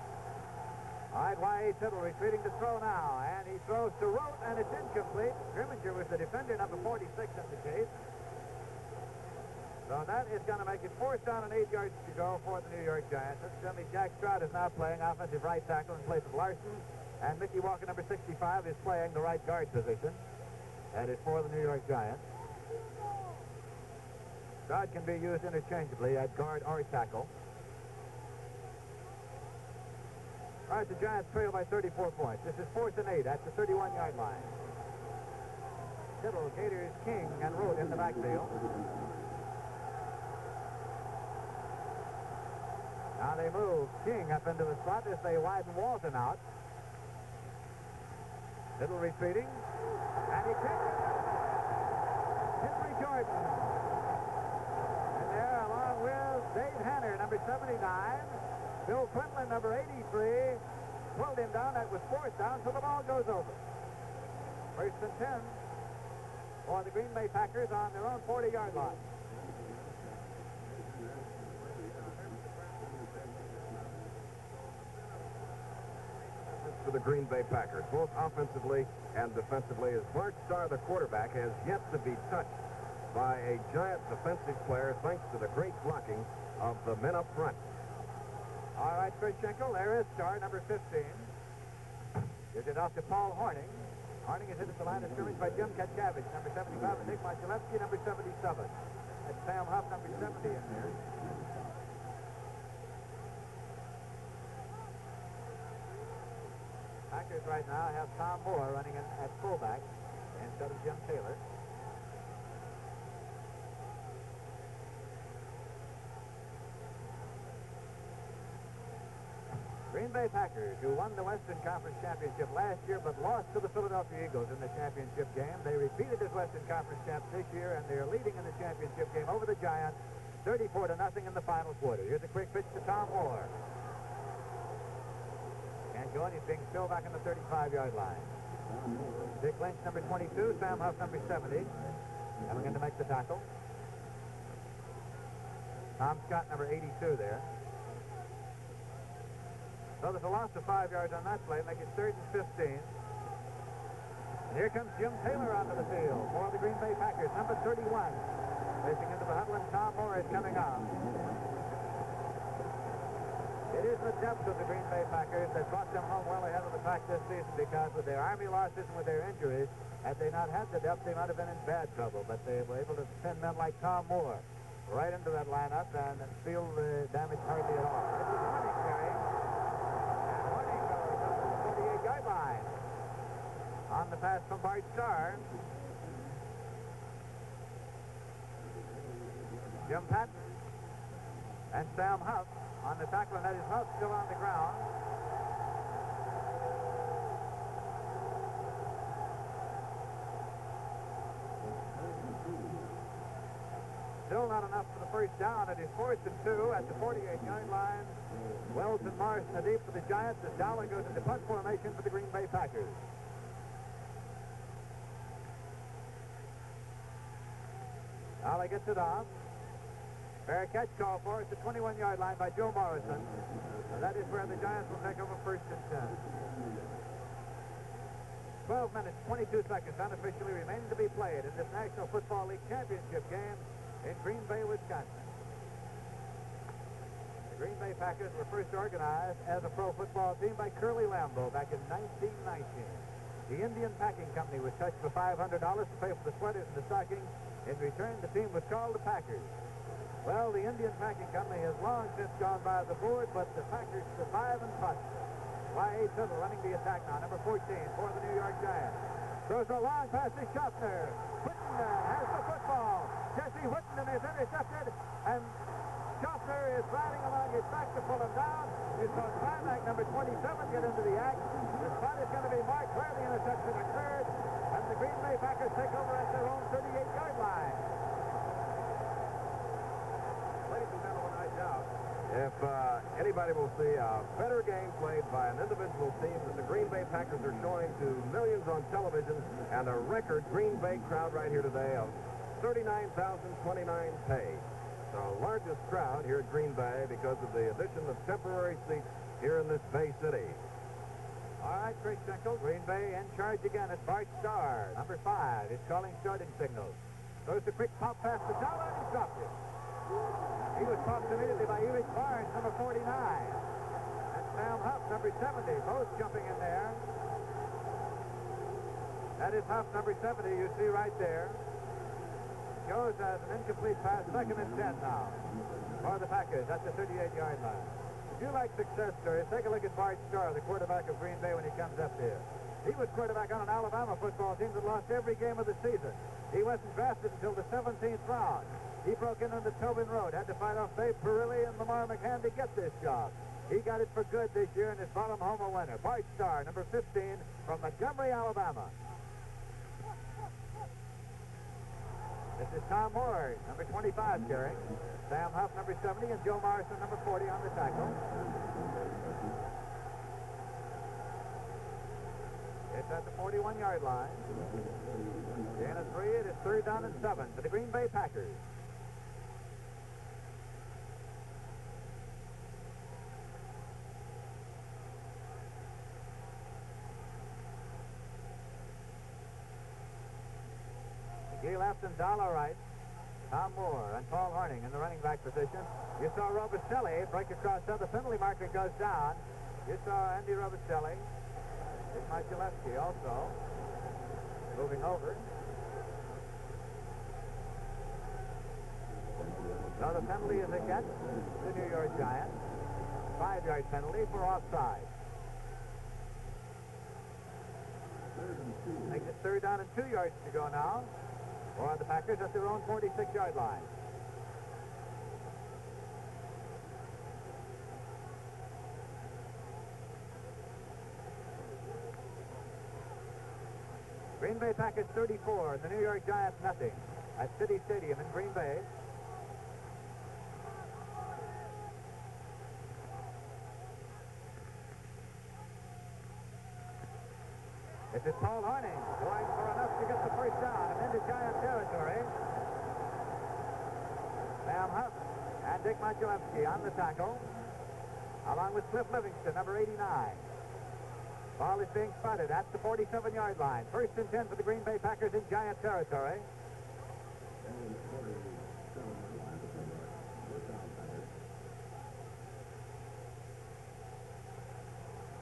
All right, Y.A. Tittle retreating to throw now, and he throws to Rote, and it's incomplete. Grimminger was the defender, number 46 in the chase. So that is going to make it 4th down and 8 yards to go for the New York Giants. Incidentally, Jack Stroud is now playing offensive right tackle in place of Larson. And Mickey Walker, number 65, is playing the right guard position. That is for the New York Giants. Stroud can be used interchangeably at guard or tackle. All right, the Giants trail by 34 points. This is 4th and 8 at the 31-yard line. Tittle, Gators, King, and Rote in the backfield. Now they move King up into the slot as they widen Walton out. Little retreating, and he catches Henry Jordan 79. Bill Quinlan, number 83, pulled him down. That was fourth down, so the ball goes over. First and 10 for the Green Bay Packers on their own 40-yard line. For the Green Bay Packers, both offensively and defensively, as Bart Starr, the quarterback, has yet to be touched by a Giant defensive player thanks to the great blocking of the men up front. All right, Chris Schenkel, there is Starr, number 15. Gives it off to Paul Horning. Horning is hit at the line of scrimmage by Jim Katkavich, number 75, and Nick Mochulevsky, number 77. That's Sam Huff, number 70 in there. Packers right now have Tom Moore running in at fullback instead of Jim Taylor. Green Bay Packers, who won the Western Conference Championship last year but lost to the Philadelphia Eagles in the championship game. They repeated as Western Conference champs this year, and they're leading in the championship game over the Giants, 34-0 in the final quarter. Here's a quick pitch to Tom Moore. Can't go, and he's being still back on the 35-yard line. Dick Lynch, number 22, Sam Huff, number 70, coming in to make the tackle. Tom Scott, number 82 there. So there's a loss of 5 yards on that play, make it 3rd and 15. And here comes Jim Taylor onto the field for the Green Bay Packers, number 31. Racing into the huddle, and Tom Moore is coming on. It is the depth of the Green Bay Packers that brought them home well ahead of the pack this season, because with their Army losses and with their injuries, had they not had the depth, they might have been in bad trouble. But they were able to send men like Tom Moore right into that lineup and feel the damage hardly at all. It was Horning carrying. And Horning goes up to the 48-yard line on the pass from Bart Starr. Jim Patton and Sam Huff on the tackle, and that is Huff still on the ground. Still not enough for the first down. It is 4th and 2 at the 48-yard line. Wells and Morrison are deep for the Giants as Dowling goes into punt formation for the Green Bay Packers. Dowling gets it off. Fair catch call for it at the 21-yard line by Joe Morrison. And that is where the Giants will take over 1st and 10. 12 minutes, 22 seconds unofficially remaining to be played in this National Football League Championship game in Green Bay, Wisconsin. The Green Bay Packers were first organized as a pro football team by Curly Lambeau back in 1919. The Indian Packing Company was touched for $500 to pay for the sweaters and the stockings. In return, the team was called the Packers. Well, the Indian Packing Company has long since gone by the board, but the Packers survive and prosper. Y.A. Tittle running the attack now, number 14 for the New York Giants. Throws a long pass to Schaffner. Whitten has the football. Jesse Whitten is intercepted, and Schaffner is riding along his back to pull him down. You saw Trimac, number 27, get into the act. The spot is going to be marked where the interception occurred, and the Green Bay Packers take over at their own 38-yard line. Ladies and gentlemen, I doubt if anybody will see a better game played by an individual team than the Green Bay Packers are showing to millions on television, and a record Green Bay crowd right here today of 39,029 paid. The largest crowd here at Green Bay because of the addition of temporary seats here in this Bay City. All right, Chris Schenkel, Green Bay in charge again at Bart Starr, number 5. He's calling starting signals. Throws the quick pop pass to Dollar, and he dropped it. He was popped immediately by Erich Barnes, number 49. And Sam Huff, number 70, both jumping in there. That is Huff, number 70, you see right there. Goes as an incomplete pass, 2nd and 10 now for the Packers at the 38-yard line. If you like success stories, take a look at Bart Starr, the quarterback of Green Bay when he comes up here. He was quarterback on an Alabama football team that lost every game of the season. He wasn't drafted until the 17th round. He broke in on the Tobin Road, had to fight off Babe Perilli and Lamar McCann to get this job. He got it for good this year and has brought him home a winner. Bart Starr, number 15, from Montgomery, Alabama. This is Tom Moore, number 25, carrying. Sam Huff, number 70, and Joe Morrison, number 40, on the tackle. It's at the 41-yard line. Gain of 3. It is 3rd down and 7 for the Green Bay Packers. McGee left and Dollar right. Tom Moore and Paul Horning in the running back position. You saw Robicelli break across. The penalty marker goes down. You saw Andy Robicelli. Dick Marchulewski also moving over. So the penalty is against the New York Giants. 5-yard penalty for offside. Makes it 3rd down and 2 yards to go now. For the Packers at their own 46-yard line. Green Bay Packers 34, and the New York Giants nothing at City Stadium in Green Bay. This is Paul Horning going for enough to get the first down and into Giant territory. Sam Huff and Dick Marchulewski on the tackle, along with Cliff Livingston, number 89. Ball is being spotted at the 47-yard line. 1st and 10 for the Green Bay Packers in Giant territory.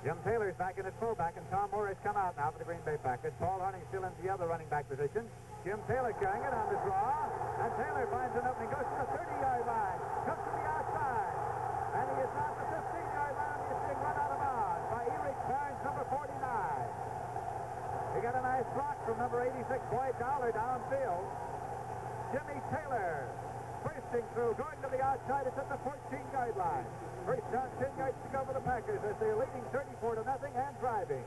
Jim Taylor's back in at fullback, and Tom Moore has come out now for the Green Bay Packers. Paul Horning still in the other running back position. Jim Taylor carrying it on the draw, and Taylor finds an opening, goes to the 30-yard line, comes to the outside, and he is not the 15-yard line. He is being run out of bounds by Eric Barnes, number 49. He got a nice block from number 86, Boyd Dowler, downfield. Jimmy Taylor bursting through, going to the outside. It's at the 14-yard line. First down, 10 yards to go for the Packers as they're leading 34-0 and driving.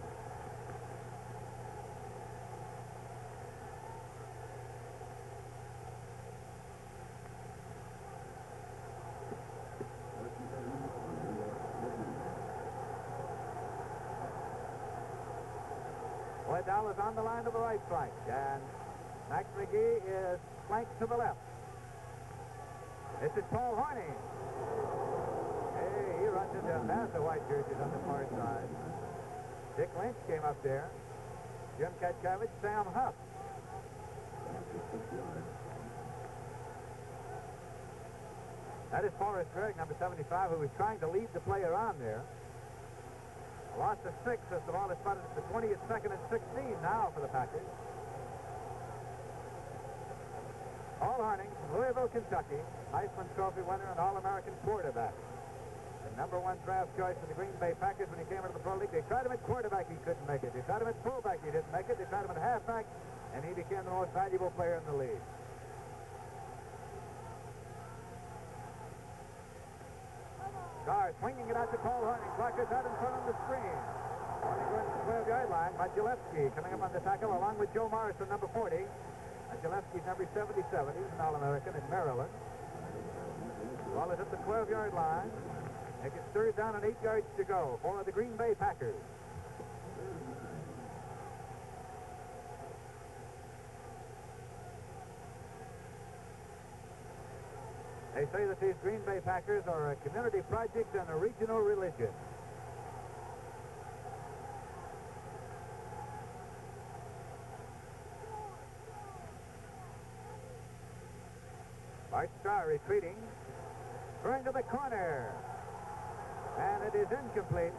Boyd Dowler's on the line to the right flank, and Max McGee is flanked to the left. This is Paul Horning. He runs into half the white jerseys on the far side. Dick Lynch came up there. Jim Katchavich, Sam Huff. That is Forrest Gregg, number 75, who was trying to lead the player on there. A loss of 6 as the ball is spotted at the 20th, 2nd and 16 now for the Packers. Paul Horning, Louisville, Kentucky, Heisman Trophy winner and All-American quarterback. The number 1 draft choice for the Green Bay Packers when he came into the Pro League. They tried him at quarterback, he couldn't make it. They tried him at fullback, he didn't make it. They tried him at halfback, and he became the most valuable player in the league. Carr swinging it out to Paul Horning. Clockers out in front on the screen. Horning going to the 12-yard line. Marchulewski coming up on the tackle along with Joe Morrison, number 40. Marchulewski's number 77. He's an All-American in Maryland. Ball is at the 12-yard line. It gets 3rd down and 8 yards to go for the Green Bay Packers. They say that these Green Bay Packers are a community project and a regional religion. Bart Starr retreating, throwing to the corner, and it is incomplete.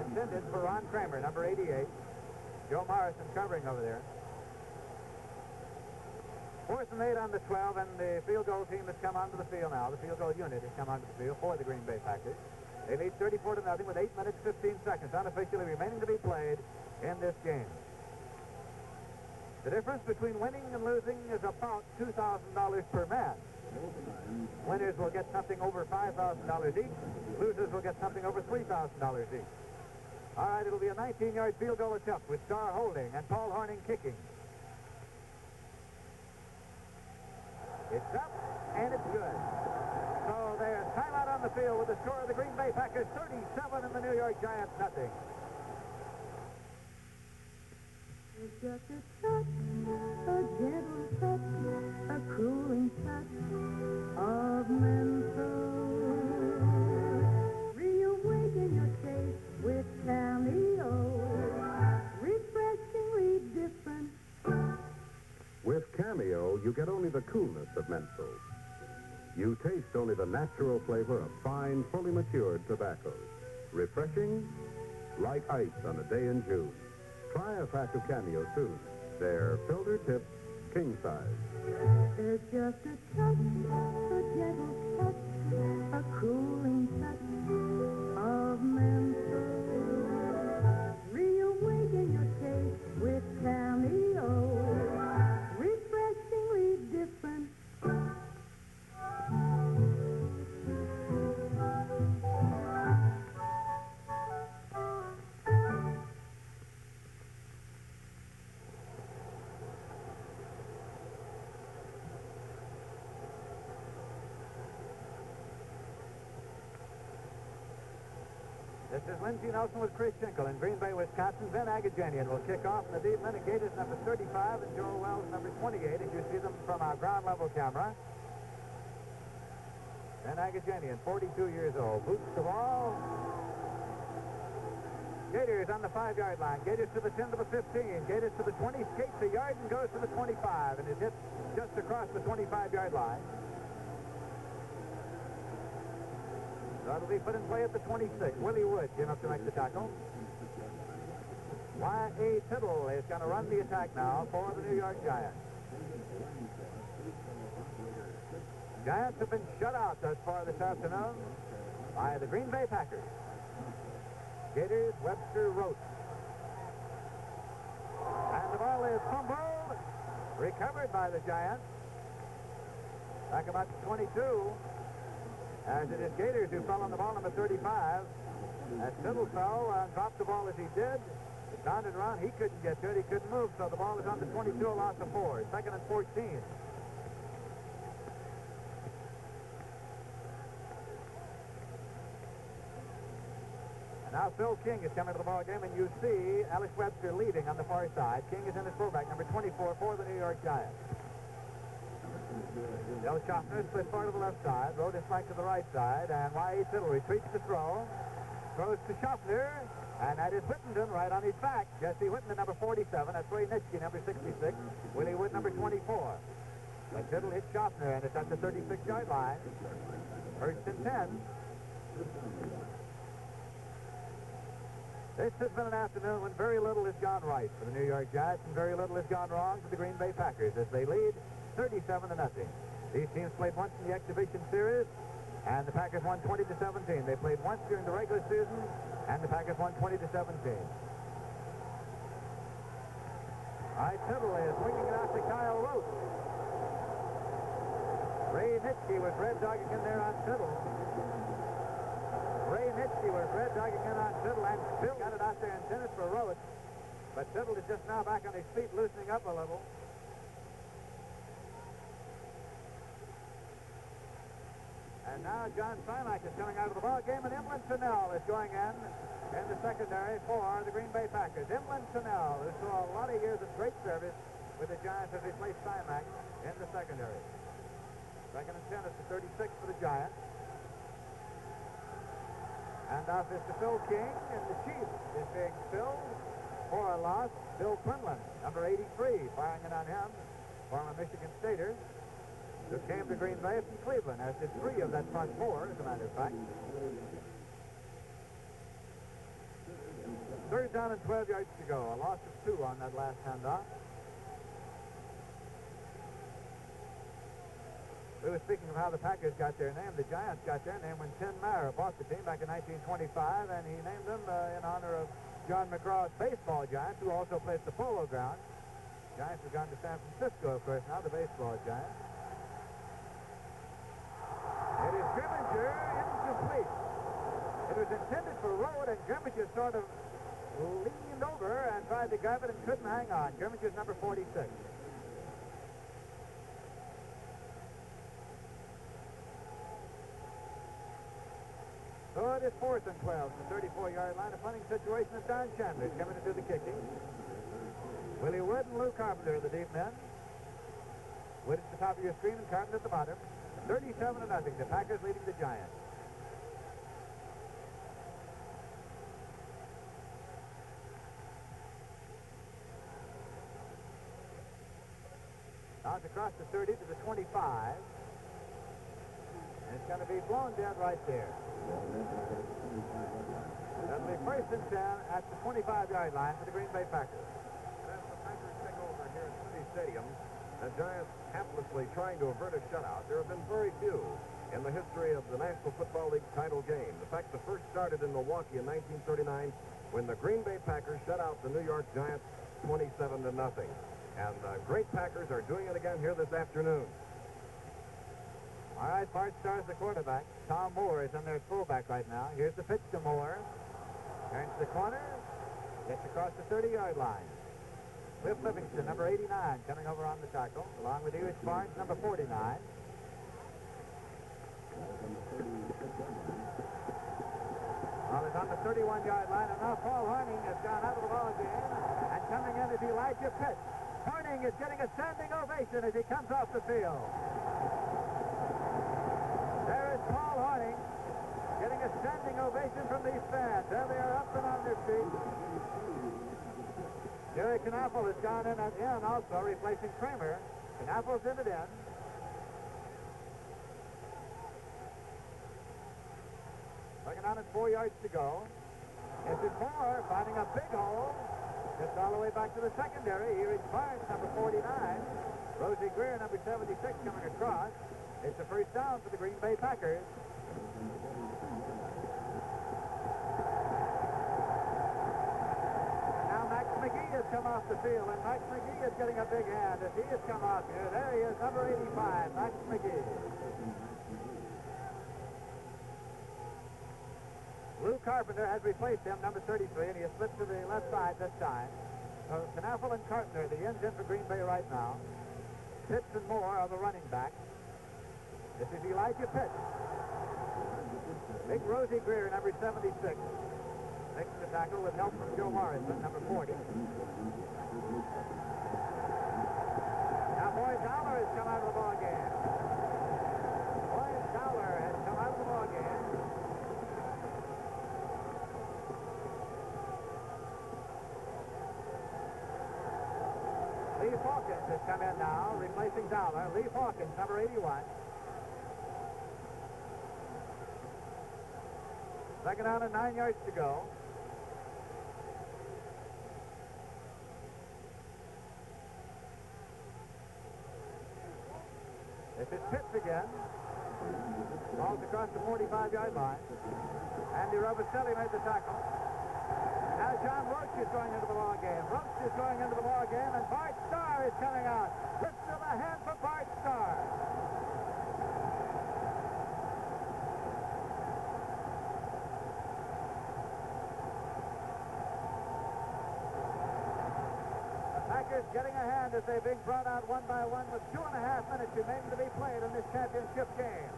Intended for Ron Kramer, number 88. Joe Morrison covering over there. 4th and 8 on the 12, and the field goal team has come onto the field now. The field goal unit has come onto the field for the Green Bay Packers. They lead 34-0 with 8 minutes, 15 seconds unofficially remaining to be played in this game. The difference between winning and losing is about $2,000 per man. Winners will get something over $5,000 each. Losers will get something over $3,000 each. All right, it'll be a 19-yard field goal attempt with Starr holding and Paul Horning kicking. It's up, and it's good. So there's timeout on the field with the score of the Green Bay Packers 37 and the New York Giants nothing. It's just a touch, a gentle touch, a cooling touch of menthol. Reawaken your taste with Cameo. Refreshingly different. With Cameo, you get only the coolness of menthol. You taste only the natural flavor of fine, fully matured tobaccos. Refreshing, like ice on a day in June. Try a pack of Cameo soon. They're filter tipped, king size. There's just a touch, a gentle touch, a cooling touch of menthol. Reawaken your taste with Cameo. Refreshingly different. This is Lindsey Nelson with Chris Schenkel in Green Bay, Wisconsin. Ben Agajanian will kick off in the deep minute. Gators number 35 and Joel Wells number 28 as you see them from our ground level camera. Ben Agajanian, 42 years old, boots the ball. Gators on the 5-yard line. Gators to the 10 to the 15. Gators to the 20, skates a yard and goes to the 25 and is hit just across the 25-yard line. That'll be put in play at the 26. Willie Wood came up to make the tackle. Y.A. Tittle is going to run the attack now for the New York Giants. Giants have been shut out thus far this afternoon by the Green Bay Packers. Gators, Webster, Rote. And the ball is fumbled, recovered by the Giants. Back about the 22. As it is Gators who fell on the ball, number 35. As Tittle fell and dropped the ball as he did, it bounded around. He couldn't get to it. He couldn't move, so the ball is on the 22, a loss of 4. Second and 14. And now Phil King is coming to the ball game, and you see Alex Webster leading on the far side. King is in his fullback, number 24 for the New York Giants. Del Schaffner split far to the left side. Rode his flank to the right side. And Y.A. Tittle retreats to throw. Throws to Schaffner. And that is Whittenden right on his back. Jesse Whittenden, number 47. That's Ray Nitschke, number 66. Willie Wood, number 24. But Tittle hits Schaffner, and it's at the 36-yard line. First and 10. This has been an afternoon when very little has gone right for the New York Giants and very little has gone wrong for the Green Bay Packers as they lead 37-0. These teams played once in the exhibition series, and the Packers won 20-17. They played once during the regular season, and the Packers won 20-17. Tittle is swinging it out to Kyle Rote. Ray Nitschke was red dogging in there on Tittle. Ray Nitschke was red dogging in on Tittle, and Bill got it out there intended for Rote. But Tittle is just now back on his feet, loosening up a little. And now John Simak is coming out of the ball game, and Emlyn Tunnell is going in the secondary for the Green Bay Packers. Emlyn Tunnell, who saw a lot of years of great service with the Giants, has replaced Simak in the secondary. Second and 10 is the 36 for the Giants. And off is to Phil King, and the Chief is being filled for a loss. Bill Quinlan, number 83, firing it on him, former Michigan Stater, who came to Green Bay from Cleveland, as did 3 of that front 4, as a matter of fact. Third down and 12 yards to go. A loss of 2 on that last handoff. We were speaking of how the Packers got their name. The Giants got their name when Tim Mara bought the team back in 1925, and he named them in honor of John McGraw's baseball Giants, who also played at the Polo Grounds. Giants have gone to San Francisco, of course, now the baseball Giants. It is Grimminger, incomplete. It was intended for Rote, and Grimminger sort of leaned over and tried to grab it and couldn't hang on. Grimminger's number 46. is 4th and 12 from the 34-yard line. A punting situation of Don Chandler coming to do the kicking. Willie Wood and Lou Carpenter are the deep men. Wood at the top of your screen and Carpenter at the bottom. 37-0. The Packers leading the Giants. Now it's across the 30 to the 25. And it's going to be blown dead right there. That'll be 1st and 10 at the 25-yard line for the Green Bay Packers. As the Packers take over here at City Stadium, the Giants haplessly trying to avert a shutout. There have been very few in the history of the National Football League title game. In fact, the first started in Milwaukee in 1939 when the Green Bay Packers shut out the New York Giants 27-0. And the great Packers are doing it again here this afternoon. All right, Bart Starr's the quarterback. Tom Moore is in there at fullback right now. Here's the pitch to Moore. Turns the corner. Gets across the 30-yard line. Cliff Livingston, number 89, coming over on the tackle, along with Erich Barnes, number 49. Well, it's on the 31-yard line, and now Paul Hornung has gone out of the ball game. And coming in is Elijah Pitt. Hornung is getting a standing ovation as he comes off the field. There is Paul Hornung getting a standing ovation from these fans. There they are up and on their feet. Jerry Knappel has gone in also, replacing Kramer. Knappel's in it in. Second down and 4 yards to go. This is Moore finding a big hole. Gets all the way back to the secondary. Here is Barnes, number 49. Rosie Greer, number 76, coming across. It's a first down for the Green Bay Packers. Now Max McGee has come off the field, and Max McGee is getting a big hand as he has come off here. There he is, number 85, Max McGee. Lou Carpenter has replaced him, number 33, and he has slipped to the left side this time. So Knappel and Carpenter, the ends in for Green Bay right now. Pitts and Moore are the running backs. This is Elijah Pitt. Big Rosie Greer, number 76. Makes the tackle with help from Joe Morrison, number 40. Now Boyd Dowler has come out of the ball game. Boyd Dowler has come out of the ball game. Lee Hawkins has come in now, replacing Dowler. Lee Hawkins, number 81. Second down and 9 yards to go. This is Pitts again. Balls across the 45-yard line. Andy Robicelli made the tackle. Now John Roach is going into the ball game. Roach is going into the ball game, and Bart Starr is coming out. Lift of the hand for Bart Starr. Packers getting a hand as they're being brought out one by one with 2.5 minutes remaining to be played in this championship game.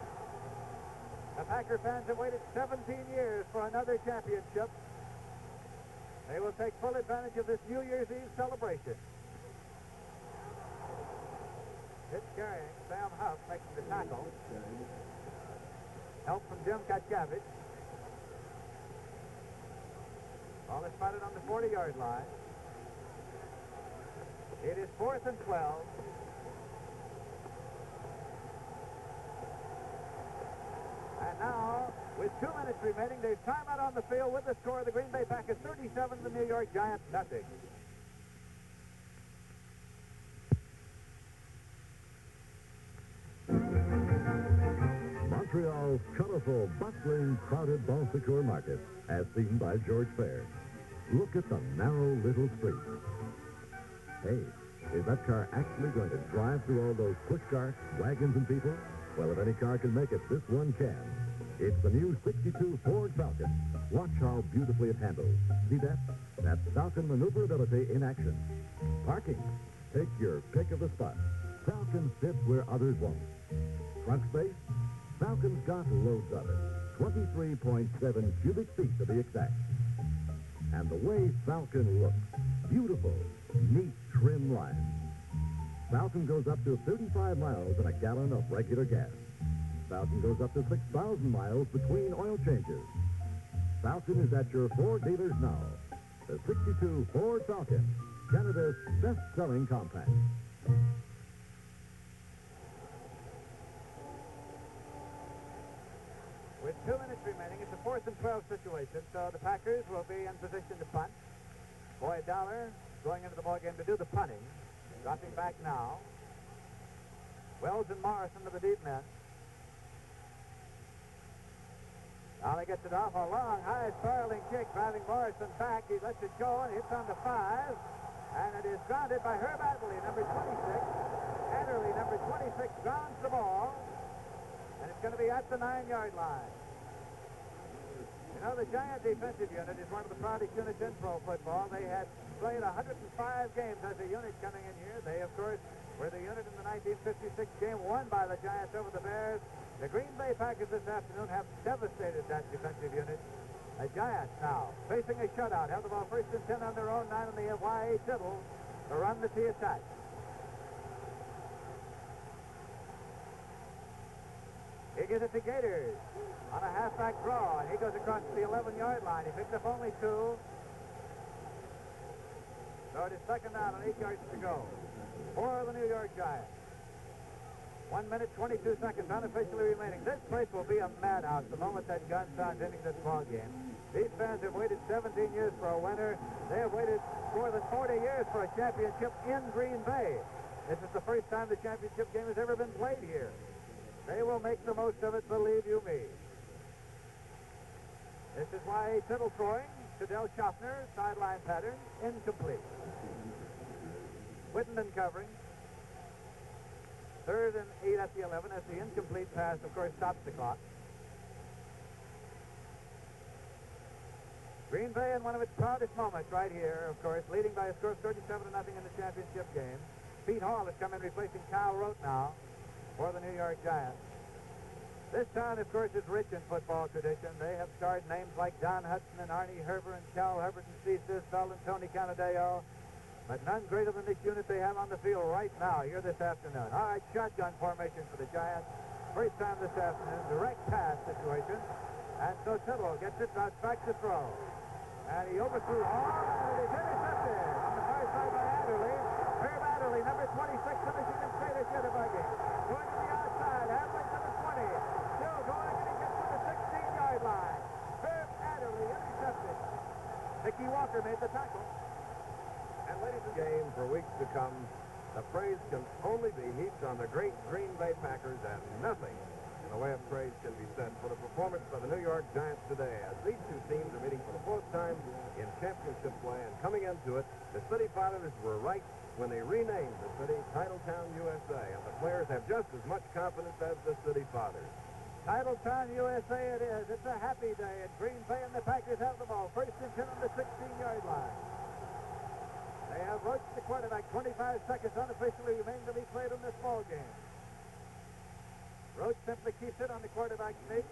The Packer fans have waited 17 years for another championship. They will take full advantage of this New Year's Eve celebration. Pitch carrying, Sam Huff making the tackle. Help from Jim Katcavage. Ball is spotted on the 40-yard line. It is 4th and 12. And now, with 2 minutes remaining, there's timeout on the field with the score of the Green Bay Packers 37, the New York Giants nothing. Montreal's colorful, bustling, crowded Bon Secours market, as seen by George Fair. Look at the narrow little streets. Hey, is that car actually going to drive through all those push carts, wagons, and people? Well, if any car can make it, this one can. It's the new 62 Ford Falcon. Watch how beautifully it handles. See that? That's Falcon maneuverability in action. Parking. Take your pick of the spot. Falcon fits where others won't. Trunk space? Falcon's got loads of it. 23.7 cubic feet to be exact. And the way Falcon looks, beautiful, neat, trim lines. Falcon goes up to 35 miles in a gallon of regular gas. Falcon goes up to 6,000 miles between oil changes. Falcon is at your Ford dealers now. The 62 Ford Falcon, Canada's best-selling compact. With 2 minutes remaining, it's a 4th and 12 situation, so the Packers will be in position to punt. Boyd Dowler going into the ball game to do the punting. Dropping back now. Wells and Morrison to the deep men. Now he gets it off a long, high, spiraling kick, driving Morrison back. He lets it go and hits on the 5. And it is grounded by Herb Adderley, number 26. Adderley, number 26, grounds the ball. And it's going to be at the 9-yard line. You know, the Giant defensive unit is one of the proudest units in pro football. They had played 105 games as a unit coming in here. They, of course, were the unit in the 1956 game won by the Giants over the Bears. The Green Bay Packers this afternoon have devastated that defensive unit. The Giants now facing a shutout. Have the ball 1st and 10 on their own 9 on the Y.A. Tittle to run the T attack. He gives it to Gators on a halfback draw, and he goes across the 11-yard line. He picks up only 2. So it is 2nd down and 8 yards to go for the New York Giants. 1 minute, 22 seconds unofficially remaining. This place will be a madhouse the moment that gun sounds ending this ball game. These fans have waited 17 years for a winner. They have waited more than 40 years for a championship in Green Bay. This is the first time the championship game has ever been played here. They will make the most of it, believe you me. This is Y.A. Tittle throwing to Del Schaffner, sideline pattern, incomplete. Whittenden covering. 3rd and 8 at the 11 as the incomplete pass, of course, stops the clock. Green Bay in one of its proudest moments right here, of course, leading by a score of 37-0 in the championship game. Pete Hall has come in replacing Kyle Rote now for the New York Giants. This town, of course, is rich in football tradition. They have starred names like Don Hudson and Arnie Herber and Cal Hubbard and Steve Sisfeld and Tony Canadeo. But none greater than this unit they have on the field right now here this afternoon. All right, shotgun formation for the Giants. First time this afternoon, direct pass situation. And so Tittle gets it back to throw. And he overthrew Hall, and it is intercepted on the far side by Adderley. Herb Adderley, number 26, the Michigan State Jitterbuggy. Going to the outside, halfway to the 20. Still going, and he gets to the 16-yard line. Herb Adderley intercepted. Mickey Walker made the tackle. And ladies and game for weeks to come, the praise can only be heaped on the great Green Bay Packers, and nothing in the way of praise can be said for the performance by the New York Giants today, as these two teams are meeting for the 4th time in championship play. And coming into it, the City Fathers were right when they renamed the city Titletown, USA, and the players have just as much confidence as the City Fathers. Titletown, USA it is. It's a happy day at Green Bay, and the Packers have the ball. 1st and 10 on the 16-yard line. They have Roach, the quarterback, 25 seconds unofficially remain to be played in this ball game. Roach simply keeps it on the quarterback sneak.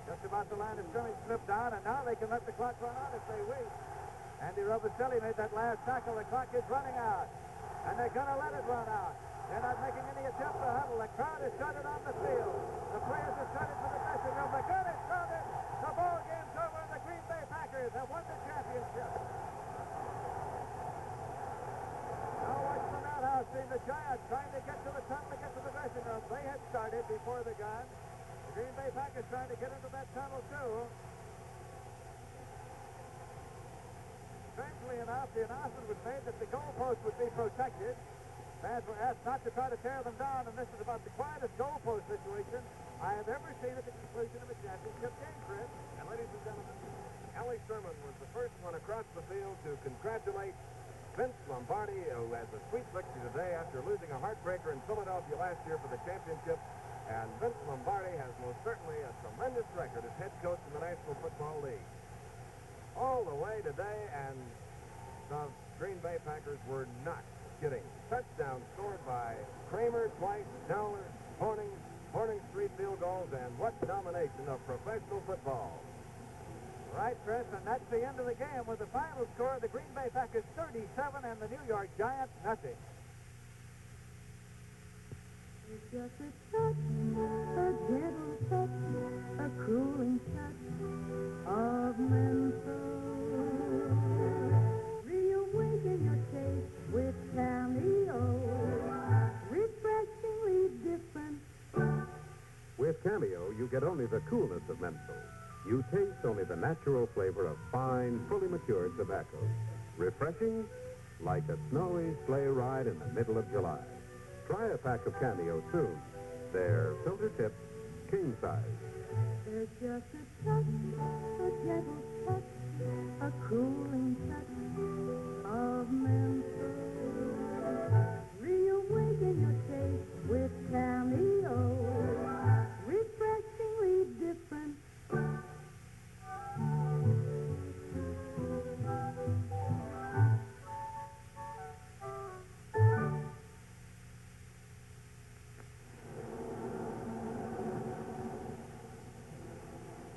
Just about the line of scrimmage slipped down, and now they can let the clock run out if they wish. Andy Robicelli made that last tackle. The clock is running out, and they're going to let it run out. They're not making any attempt to huddle. The crowd is shuttered on the field. The players are shuttered from the dressing room. The gun is shouted. The ball game's over, and the Green Bay Packers have won the championship. Now watch from that house, seeing the Giants trying to get to the tunnel to get to the dressing room. They had started before the gun. The Green Bay Packers trying to get into that tunnel, too. Strangely enough, the announcement was made that the goalpost would be protected. Fans were asked not to try to tear them down, and this is about the quietest goalpost situation I have ever seen at the conclusion of a championship game, Chris. And ladies and gentlemen, Ellie Sherman was the first one across the field to congratulate Vince Lombardi, who has a sweet victory today after losing a heartbreaker in Philadelphia last year for the championship. And Vince Lombardi has most certainly a tremendous record as head coach in the National Football League. All the way today, and the Green Bay Packers were not kidding. Touchdown scored by Kramer twice, Dowler, Horning, Horning's 3 field goals, and what domination of professional football. Right, Chris, and that's the end of the game with the final score of the Green Bay Packers 37 and the New York Giants nothing. It's just a touch, a gentle touch, a cooling touch of menthol. Reawaken your taste with Cameo, refreshingly different. With Cameo, you get only the coolness of menthol. You taste only the natural flavor of fine, fully matured tobacco. Refreshing, like a snowy sleigh ride in the middle of July. Try a pack of Cameo soon. They're filter tipped, king size. There's just a touch, a gentle touch, a cooling touch of menthol. Reawaken your taste with Cameo, refreshingly different.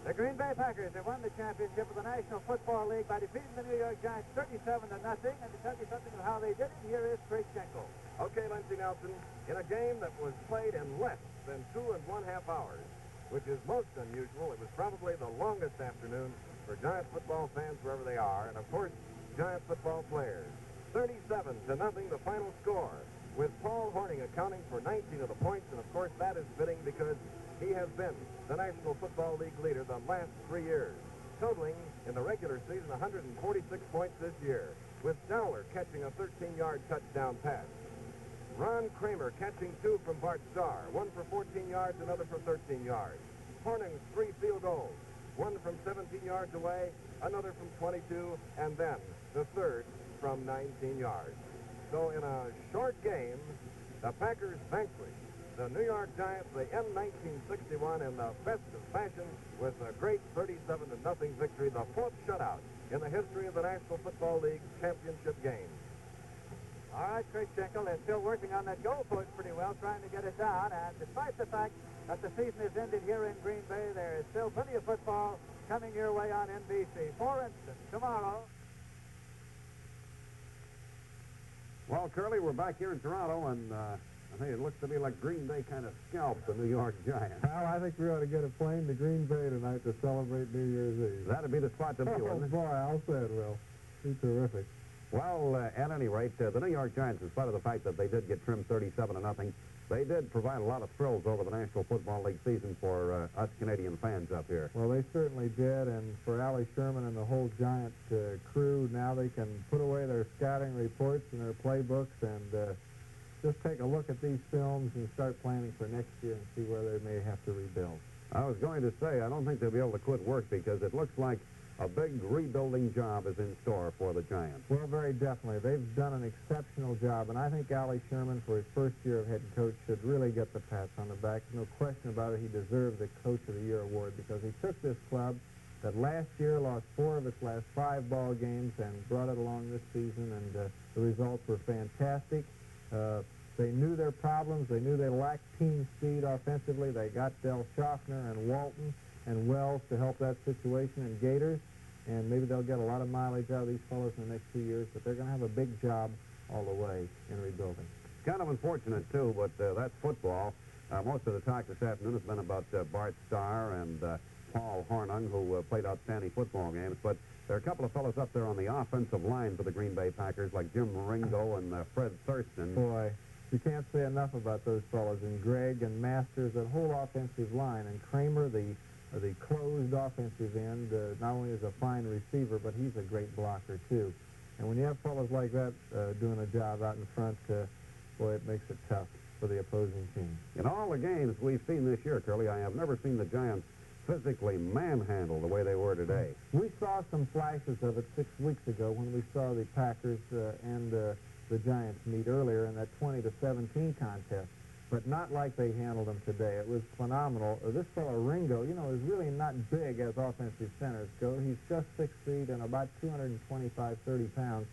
The Green Bay Packers have won the championship of the National Football League by defeating the New York Giants 37 to nothing. And to tell you something of how they did it, here is Craig Schenkel. Okay, Lindsey Nelson, in a game that was played in less than 2 1/2 hours, which is most unusual, it was probably the longest afternoon for Giant football fans wherever they are, and of course, Giant football players. 37 to nothing, the final score, with Paul Hornung accounting for 19 of the points, and of course that is fitting because he has been the National Football League leader the last 3 years, totaling in the regular season 146 points this year, with Dowler catching a 13-yard touchdown pass. Ron Kramer catching 2 from Bart Starr, 1 for 14 yards, another for 13 yards. Hornung's 3 field goals, 1 from 17 yards away, another from 22, and then the third from 19 yards. So in a short game, the Packers vanquished the New York Giants, they end 1961 in the festive fashion with a great 37 to nothing victory, the 4th shutout in the history of the National Football League championship game. All right, Craig Schenkel, they're still working on that goal post pretty well, trying to get it down. And despite the fact that the season is ended here in Green Bay, there is still plenty of football coming your way on NBC. For instance, tomorrow. Well, Curly, we're back here in Toronto, and I think it looks to me like Green Bay kind of scalped the New York Giants. Well, I think we ought to get a plane to Green Bay tonight to celebrate New Year's Eve. That'd be the spot to be, Oh, wouldn't it? boy, I'll say it will. Be terrific. Well, at any rate, the New York Giants, in spite of the fact that they did get trimmed 37 to nothing, they did provide a lot of thrills over the National Football League season for us Canadian fans up here. Well, they certainly did, and for Allie Sherman and the whole Giant crew, now they can put away their scouting reports and their playbooks and just take a look at these films and start planning for next year and see where they may have to rebuild. I was going to say, I don't think they'll be able to quit work because it looks like a big rebuilding job is in store for the Giants. Well, very definitely. They've done an exceptional job, and I think Allie Sherman, for his first year of head coach, should really get the pats on the back. No question about it, he deserved the Coach of the Year award because he took this club that last year lost 4 of its last 5 ball games and brought it along this season, and the results were fantastic. They knew their problems. They knew they lacked team speed offensively. They got Del Schaffner and Walton and Wells to help that situation, and Gators, and maybe they'll get a lot of mileage out of these fellows in the next 2 years, but they're going to have a big job all the way in rebuilding. It's kind of unfortunate, too, but that's football. Most of the talk this afternoon has been about Bart Starr and Paul Hornung, who played outstanding football games, but there are a couple of fellows up there on the offensive line for the Green Bay Packers, like Jim Ringo and Fred Thurston. Boy, you can't say enough about those fellows, and Gregg and Masters, that whole offensive line, and Kramer, the closed offensive end, not only is a fine receiver, but he's a great blocker, too. And when you have fellows like that doing a job out in front, boy, it makes it tough for the opposing team. In all the games we've seen this year, Curly, I have never seen the Giants physically manhandle the way they were today. We saw some flashes of it 6 weeks ago when we saw the Packers and the Giants meet earlier in that 20-17 contest, but not like they handled them today. It was phenomenal. This fellow Ringo, you know, is really not big as offensive centers go. He's just 6 feet and about 225, 30 pounds,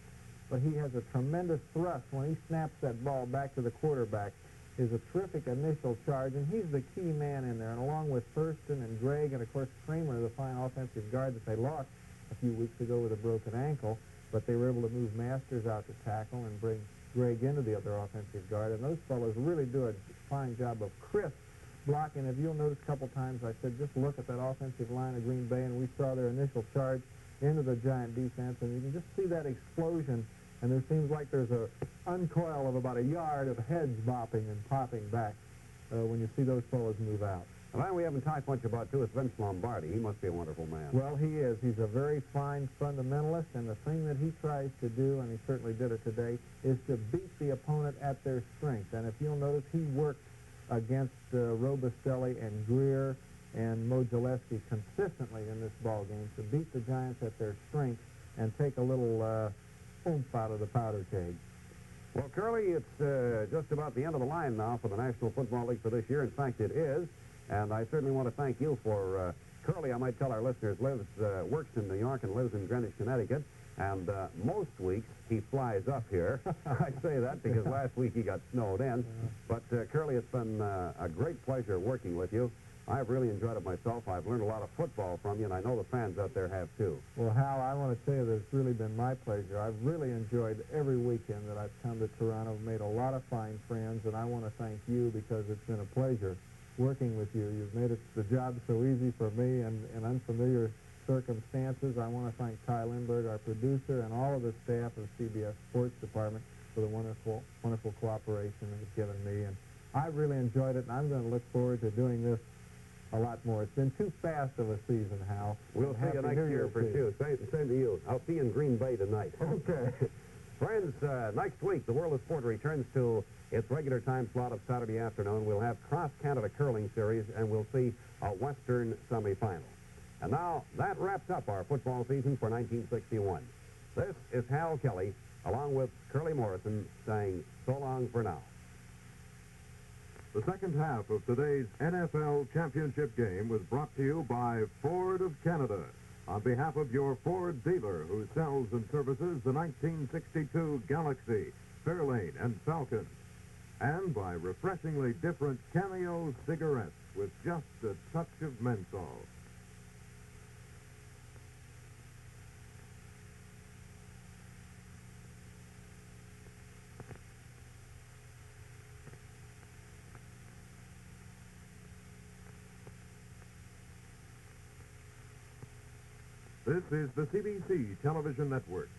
but he has a tremendous thrust when he snaps that ball back to the quarterback. is a terrific initial charge, and he's the key man in there. And along with Thurston and Gregg and, of course, Kramer, the fine offensive guard that they lost a few weeks ago with a broken ankle, but they were able to move Masters out to tackle and bring Gregg into the other offensive guard. And those fellows really do a fine job of crisp blocking. If you'll notice a couple times, I said, just look at that offensive line of Green Bay, and we saw their initial charge into the Giant defense, and you can just see that explosion, and there seems like there's a uncoil of about a yard of heads bopping and popping back when you see those fellows move out. A man we haven't talked much about, too, is Vince Lombardi. He must be a wonderful man. Well, he is. He's a very fine fundamentalist, and the thing that he tries to do, and he certainly did it today, is to beat the opponent at their strength. And if you'll notice, he worked against Robustelli and Greer and Mo Gillespie consistently in this ball game to beat the Giants at their strength and take a little oomph out of the powder keg. Well, Curly, it's just about the end of the line now for the National Football League for this year. In fact, it is. And I certainly want to thank you for Curly. I might tell our listeners, works in New York and lives in Greenwich, Connecticut. And most weeks he flies up here. I say that because last week he got snowed in. But Curly, it's been a great pleasure working with you. I've really enjoyed it myself. I've learned a lot of football from you, and I know the fans out there have too. Well, Hal, I want to tell you that it's really been my pleasure. I've really enjoyed every weekend that I've come to Toronto. I've made a lot of fine friends, and I want to thank you because it's been a pleasure working with you. You've made the job so easy for me in unfamiliar circumstances. I want to thank Ty Lindbergh, our producer, and all of the staff of CBS Sports Department for the wonderful, wonderful cooperation they've given me. And I've really enjoyed it, and I'm going to look forward to doing this a lot more. It's been too fast of a season, Hal. We'll see you next year for sure. Same to you. I'll see you in Green Bay tonight. Okay. Friends, next week, the World of Sport returns to its regular time slot of Saturday afternoon. We'll have Cross-Canada Curling Series, and we'll see a Western semifinal. And now, that wraps up our football season for 1961. This is Hal Kelly, along with Curly Morrison, saying so long for now. The second half of today's NFL championship game was brought to you by Ford of Canada, on behalf of your Ford dealer who sells and services the 1962 Galaxy, Fairlane, and Falcon, and by refreshingly different Cameo cigarettes with just a touch of menthol. This is the CBC Television Network.